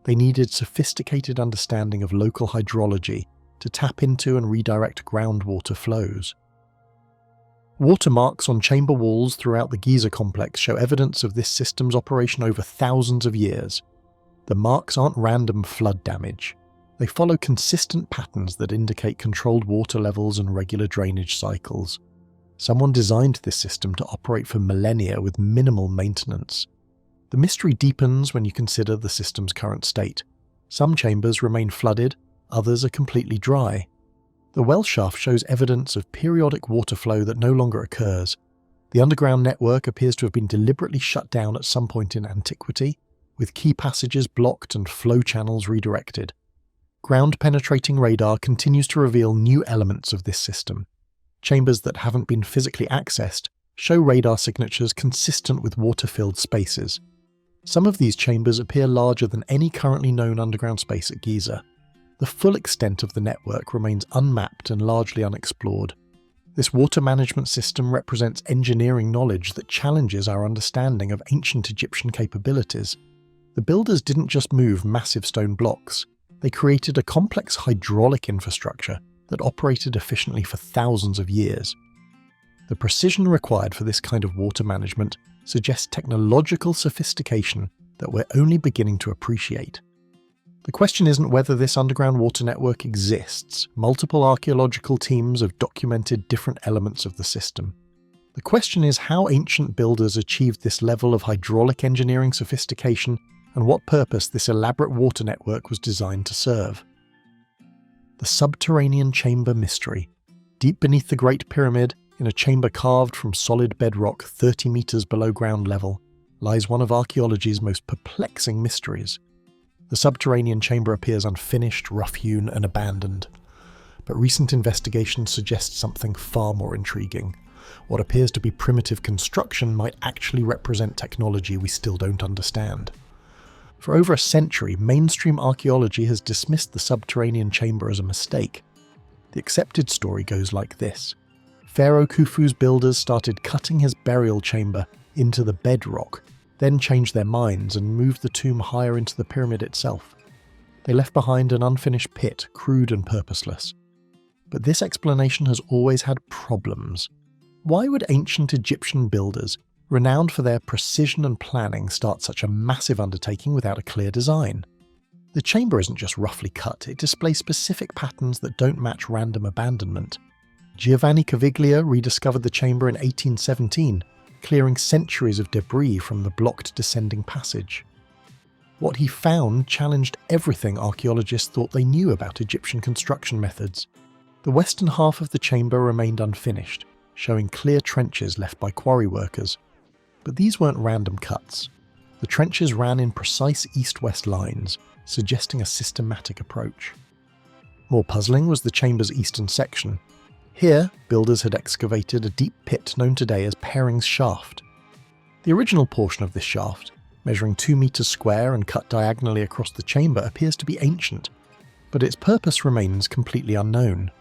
They needed sophisticated understanding of local hydrology to tap into and redirect groundwater flows. Watermarks on chamber walls throughout the Giza complex show evidence of this system's operation over thousands of years. The marks aren't random flood damage. They follow consistent patterns that indicate controlled water levels and regular drainage cycles. Someone designed this system to operate for millennia with minimal maintenance. The mystery deepens when you consider the system's current state. Some chambers remain flooded, others are completely dry. The well shaft shows evidence of periodic water flow that no longer occurs. The underground network appears to have been deliberately shut down at some point in antiquity, with key passages blocked and flow channels redirected. Ground-penetrating radar continues to reveal new elements of this system. Chambers that haven't been physically accessed show radar signatures consistent with water-filled spaces. Some of these chambers appear larger than any currently known underground space at Giza. The full extent of the network remains unmapped and largely unexplored. This water management system represents engineering knowledge that challenges our understanding of ancient Egyptian capabilities. The builders didn't just move massive stone blocks. They created a complex hydraulic infrastructure that operated efficiently for thousands of years. The precision required for this kind of water management suggests technological sophistication that we're only beginning to appreciate. The question isn't whether this underground water network exists. Multiple archaeological teams have documented different elements of the system. The question is how ancient builders achieved this level of hydraulic engineering sophistication and what purpose this elaborate water network was designed to serve. The subterranean chamber mystery. Deep beneath the Great Pyramid, in a chamber carved from solid bedrock 30 meters below ground level, lies one of archaeology's most perplexing mysteries. The subterranean chamber appears unfinished, rough-hewn, and abandoned. But recent investigations suggest something far more intriguing. What appears to be primitive construction might actually represent technology we still don't understand. For over a century, mainstream archaeology has dismissed the subterranean chamber as a mistake. The accepted story goes like this. Pharaoh Khufu's builders started cutting his burial chamber into the bedrock, then changed their minds and moved the tomb higher into the pyramid itself. They left behind an unfinished pit, crude and purposeless. But this explanation has always had problems. Why would ancient Egyptian builders, renowned for their precision and planning, start such a massive undertaking without a clear design? The chamber isn't just roughly cut, it displays specific patterns that don't match random abandonment. Giovanni Caviglia rediscovered the chamber in 1817, clearing centuries of debris from the blocked descending passage. What he found challenged everything archaeologists thought they knew about Egyptian construction methods. The western half of the chamber remained unfinished, showing clear trenches left by quarry workers. But these weren't random cuts. The trenches ran in precise east-west lines, suggesting a systematic approach. More puzzling was the chamber's eastern section. Here, builders had excavated a deep pit known today as Perring's Shaft. The original portion of this shaft, measuring 2 meters square and cut diagonally across the chamber, appears to be ancient, but its purpose remains completely unknown.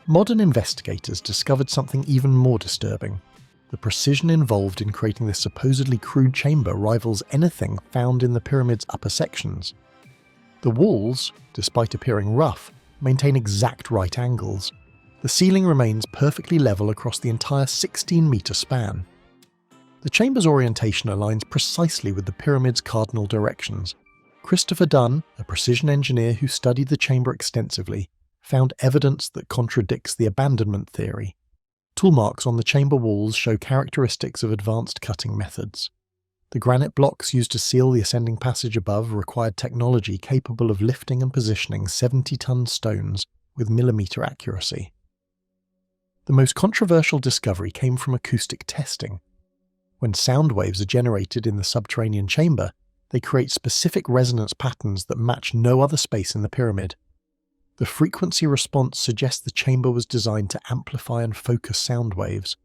Modern investigators discovered something even more disturbing. The precision involved in creating this supposedly crude chamber rivals anything found in the pyramid's upper sections. The walls, despite appearing rough, maintain exact right angles. The ceiling remains perfectly level across the entire 16-meter span. The chamber's orientation aligns precisely with the pyramid's cardinal directions. Christopher Dunn, a precision engineer who studied the chamber extensively, found evidence that contradicts the abandonment theory. Tool marks on the chamber walls show characteristics of advanced cutting methods. The granite blocks used to seal the ascending passage above required technology capable of lifting and positioning 70-ton stones with millimetre accuracy. The most controversial discovery came from acoustic testing. When sound waves are generated in the subterranean chamber, they create specific resonance patterns that match no other space in the pyramid. The frequency response suggests the chamber was designed to amplify and focus sound waves,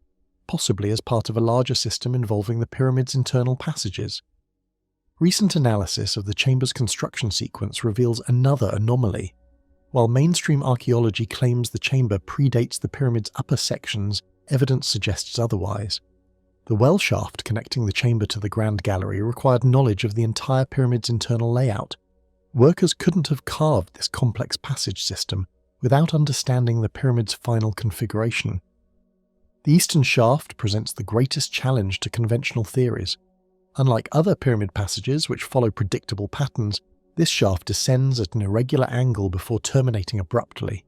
possibly as part of a larger system involving the pyramid's internal passages. Recent analysis of the chamber's construction sequence reveals another anomaly. While mainstream archaeology claims the chamber predates the pyramid's upper sections, evidence suggests otherwise. The well shaft connecting the chamber to the grand gallery required knowledge of the entire pyramid's internal layout. Workers couldn't have carved this complex passage system without understanding the pyramid's final configuration. The eastern shaft presents the greatest challenge to conventional theories. Unlike other pyramid passages which follow predictable patterns, this shaft descends at an irregular angle before terminating abruptly.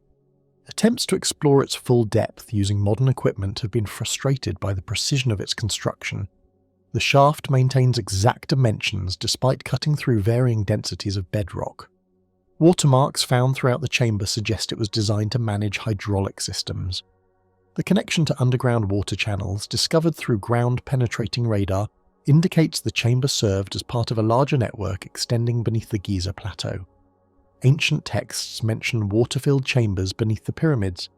Attempts to explore its full depth using modern equipment have been frustrated by the precision of its construction. The shaft maintains exact dimensions despite cutting through varying densities of bedrock. Watermarks found throughout the chamber suggest it was designed to manage hydraulic systems. The connection to underground water channels, discovered through ground-penetrating radar, indicates the chamber served as part of a larger network extending beneath the Giza plateau. Ancient texts mention water-filled chambers beneath the pyramids,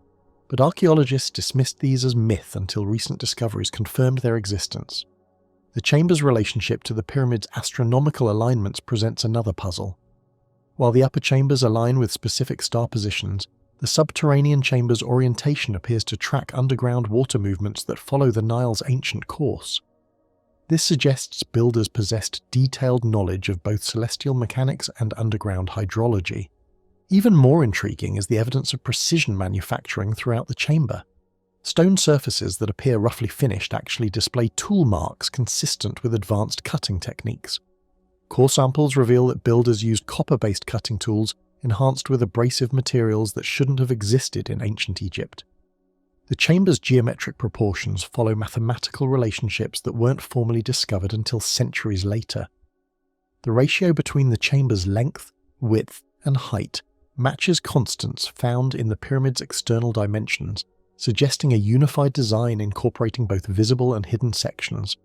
but archaeologists dismissed these as myth until recent discoveries confirmed their existence. The chamber's relationship to the pyramid's astronomical alignments presents another puzzle. While the upper chambers align with specific star positions, the subterranean chamber's orientation appears to track underground water movements that follow the Nile's ancient course. This suggests builders possessed detailed knowledge of both celestial mechanics and underground hydrology. Even more intriguing is the evidence of precision manufacturing throughout the chamber. Stone surfaces that appear roughly finished actually display tool marks consistent with advanced cutting techniques. Core samples reveal that builders used copper-based cutting tools enhanced with abrasive materials that shouldn't have existed in ancient Egypt. The chamber's geometric proportions follow mathematical relationships that weren't formally discovered until centuries later. The ratio between the chamber's length, width, and height matches constants found in the pyramid's external dimensions, suggesting a unified design incorporating both visible and hidden sections.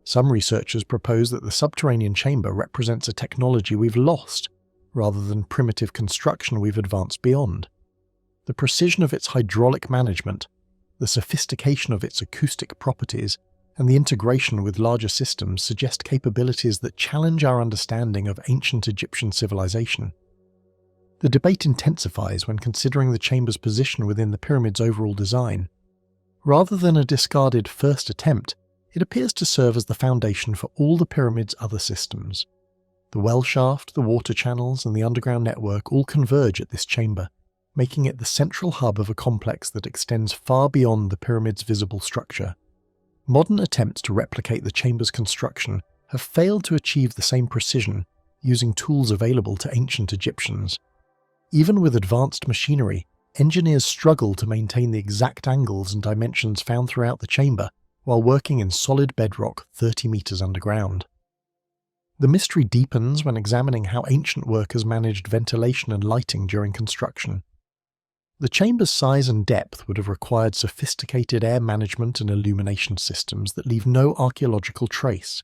Some researchers propose that the subterranean chamber represents a technology we've lost, rather than primitive construction we've advanced beyond. The precision of its hydraulic management, the sophistication of its acoustic properties, and the integration with larger systems suggest capabilities that challenge our understanding of ancient Egyptian civilization. The debate intensifies when considering the chamber's position within the pyramid's overall design. Rather than a discarded first attempt, it appears to serve as the foundation for all the pyramid's other systems. The well shaft, the water channels, and the underground network all converge at this chamber, making it the central hub of a complex that extends far beyond the pyramid's visible structure. Modern attempts to replicate the chamber's construction have failed to achieve the same precision using tools available to ancient Egyptians. Even with advanced machinery, engineers struggle to maintain the exact angles and dimensions found throughout the chamber while working in solid bedrock 30 meters underground. The mystery deepens when examining how ancient workers managed ventilation and lighting during construction. The chamber's size and depth would have required sophisticated air management and illumination systems that leave no archaeological trace,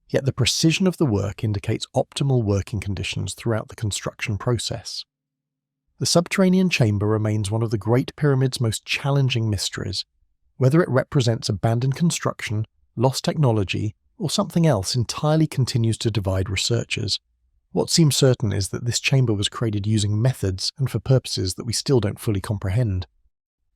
yet the precision of the work indicates optimal working conditions throughout the construction process. The subterranean chamber remains one of the Great Pyramid's most challenging mysteries. Whether it represents abandoned construction, lost technology, or something else entirely continues to divide researchers. What seems certain is that this chamber was created using methods and for purposes that we still don't fully comprehend.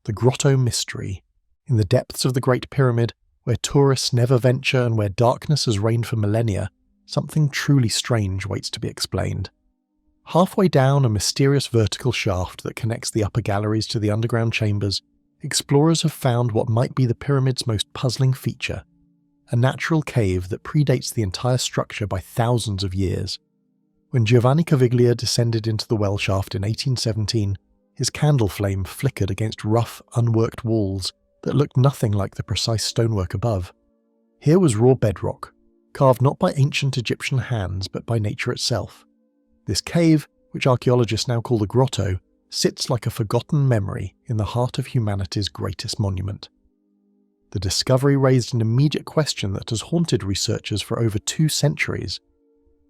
The Grotto mystery. In the depths of the Great Pyramid, where tourists never venture and where darkness has reigned for millennia, something truly strange waits to be explained. Halfway down a mysterious vertical shaft that connects the upper galleries to the underground chambers, explorers have found what might be the pyramid's most puzzling feature, a natural cave that predates the entire structure by thousands of years. When Giovanni Caviglia descended into the well shaft in 1817, his candle flame flickered against rough, unworked walls that looked nothing like the precise stonework above. Here was raw bedrock, carved not by ancient Egyptian hands but by nature itself. This cave, which archaeologists now call the Grotto, sits like a forgotten memory in the heart of humanity's greatest monument. The discovery raised an immediate question that has haunted researchers for over 2 centuries.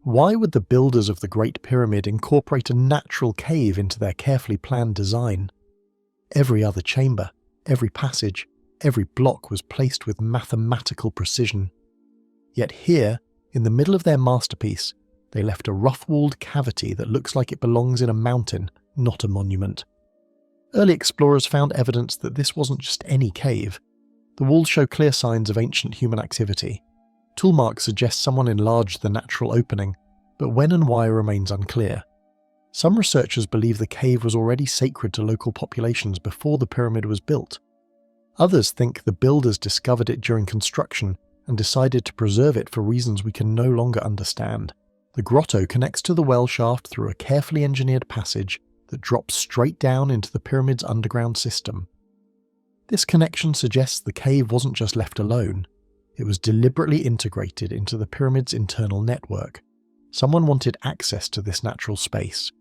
Why would the builders of the Great Pyramid incorporate a natural cave into their carefully planned design? Every other chamber, every passage, every block was placed with mathematical precision. Yet here, in the middle of their masterpiece, they left a rough-walled cavity that looks like it belongs in a mountain, not a monument. Early explorers found evidence that this wasn't just any cave. The walls show clear signs of ancient human activity. Tool marks suggest someone enlarged the natural opening, but when and why remains unclear. Some researchers believe the cave was already sacred to local populations before the pyramid was built. Others think the builders discovered it during construction and decided to preserve it for reasons we can no longer understand. The grotto connects to the well shaft through a carefully engineered passage that drops straight down into the pyramid's underground system. This connection suggests the cave wasn't just left alone. It was deliberately integrated into the pyramid's internal network. Someone wanted access to this natural space,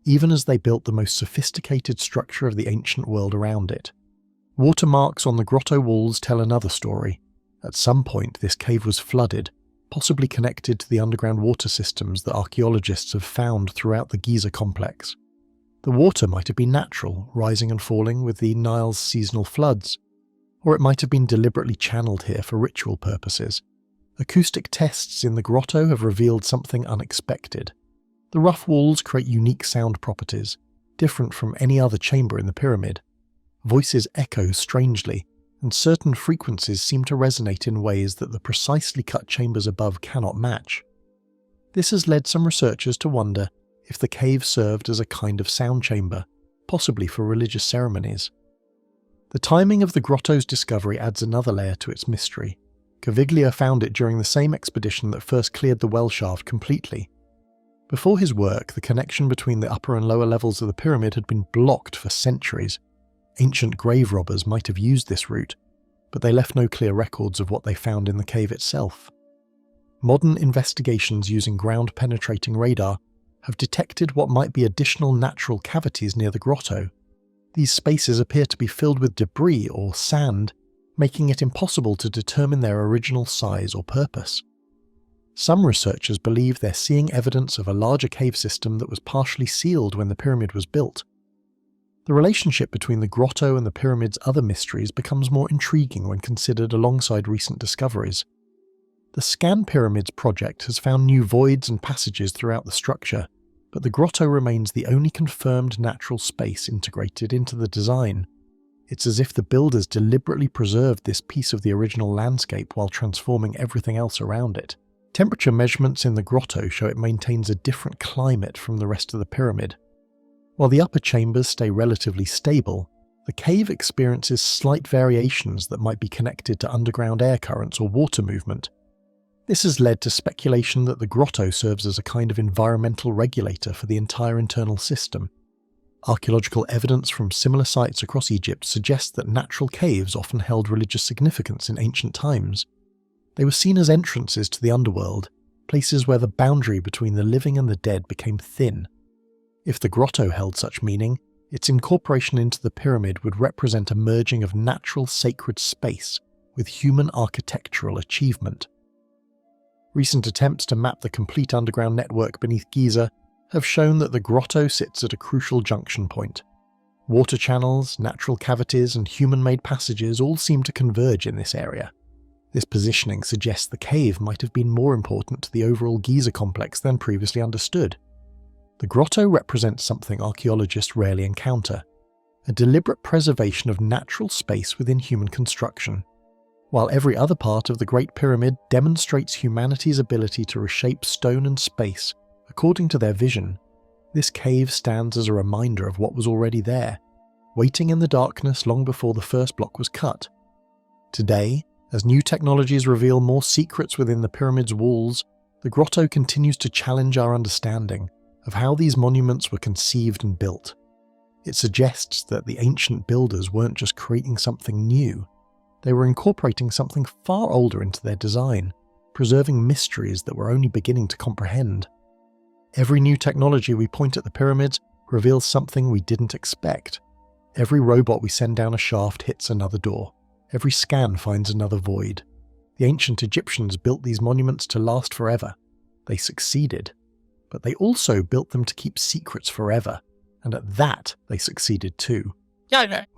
even as they built the most sophisticated structure of the ancient world around it. Watermarks on the grotto walls tell another story. At some point, this cave was flooded, possibly connected to the underground water systems that archaeologists have found throughout the Giza complex. The water might have been natural, rising and falling with the Nile's seasonal floods, or it might have been deliberately channeled here for ritual purposes. Acoustic tests in the grotto have revealed something unexpected. The rough walls create unique sound properties, different from any other chamber in the pyramid. Voices echo strangely, and certain frequencies seem to resonate in ways that the precisely cut chambers above cannot match. This has led some researchers to wonder if the cave served as a kind of sound chamber, possibly for religious ceremonies. The timing of the grotto's discovery adds another layer to its mystery. Caviglia found it during the same expedition that first cleared the well shaft completely. Before his work, the connection between the upper and lower levels of the pyramid had been blocked for centuries. Ancient grave robbers might have used this route, but they left no clear records of what they found in the cave itself. Modern investigations using ground-penetrating radar have detected what might be additional natural cavities near the grotto. These spaces appear to be filled with debris or sand, making it impossible to determine their original size or purpose. Some researchers believe they're seeing evidence of a larger cave system that was partially sealed when the pyramid was built. The relationship between the grotto and the pyramid's other mysteries becomes more intriguing when considered alongside recent discoveries. The ScanPyramids project has found new voids and passages throughout the structure, but the grotto remains the only confirmed natural space integrated into the design. It's as if the builders deliberately preserved this piece of the original landscape while transforming everything else around it. Temperature measurements in the grotto show it maintains a different climate from the rest of the pyramid. While the upper chambers stay relatively stable, the cave experiences slight variations that might be connected to underground air currents or water movement. This has led to speculation that the grotto serves as a kind of environmental regulator for the entire internal system. Archaeological evidence from similar sites across Egypt suggests that natural caves often held religious significance in ancient times. They were seen as entrances to the underworld, places where the boundary between the living and the dead became thin. If the grotto held such meaning, its incorporation into the pyramid would represent a merging of natural sacred space with human architectural achievement. Recent attempts to map the complete underground network beneath Giza have shown that the grotto sits at a crucial junction point. Water channels, natural cavities, and human-made passages all seem to converge in this area. This positioning suggests the cave might have been more important to the overall Giza complex than previously understood. The grotto represents something archaeologists rarely encounter: a deliberate preservation of natural space within human construction. While every other part of the Great Pyramid demonstrates humanity's ability to reshape stone and space according to their vision, this cave stands as a reminder of what was already there, waiting in the darkness long before the first block was cut. Today, as new technologies reveal more secrets within the pyramid's walls, the grotto continues to challenge our understanding of how these monuments were conceived and built. It suggests that the ancient builders weren't just creating something new, They were incorporating something far older into their design, preserving mysteries that we're only beginning to comprehend. Every new technology we point at the pyramids reveals something we didn't expect. Every robot we send down a shaft hits another door. Every scan finds another void. The ancient Egyptians built these monuments to last forever. They succeeded. But they also built them to keep secrets forever. And at that, they succeeded too.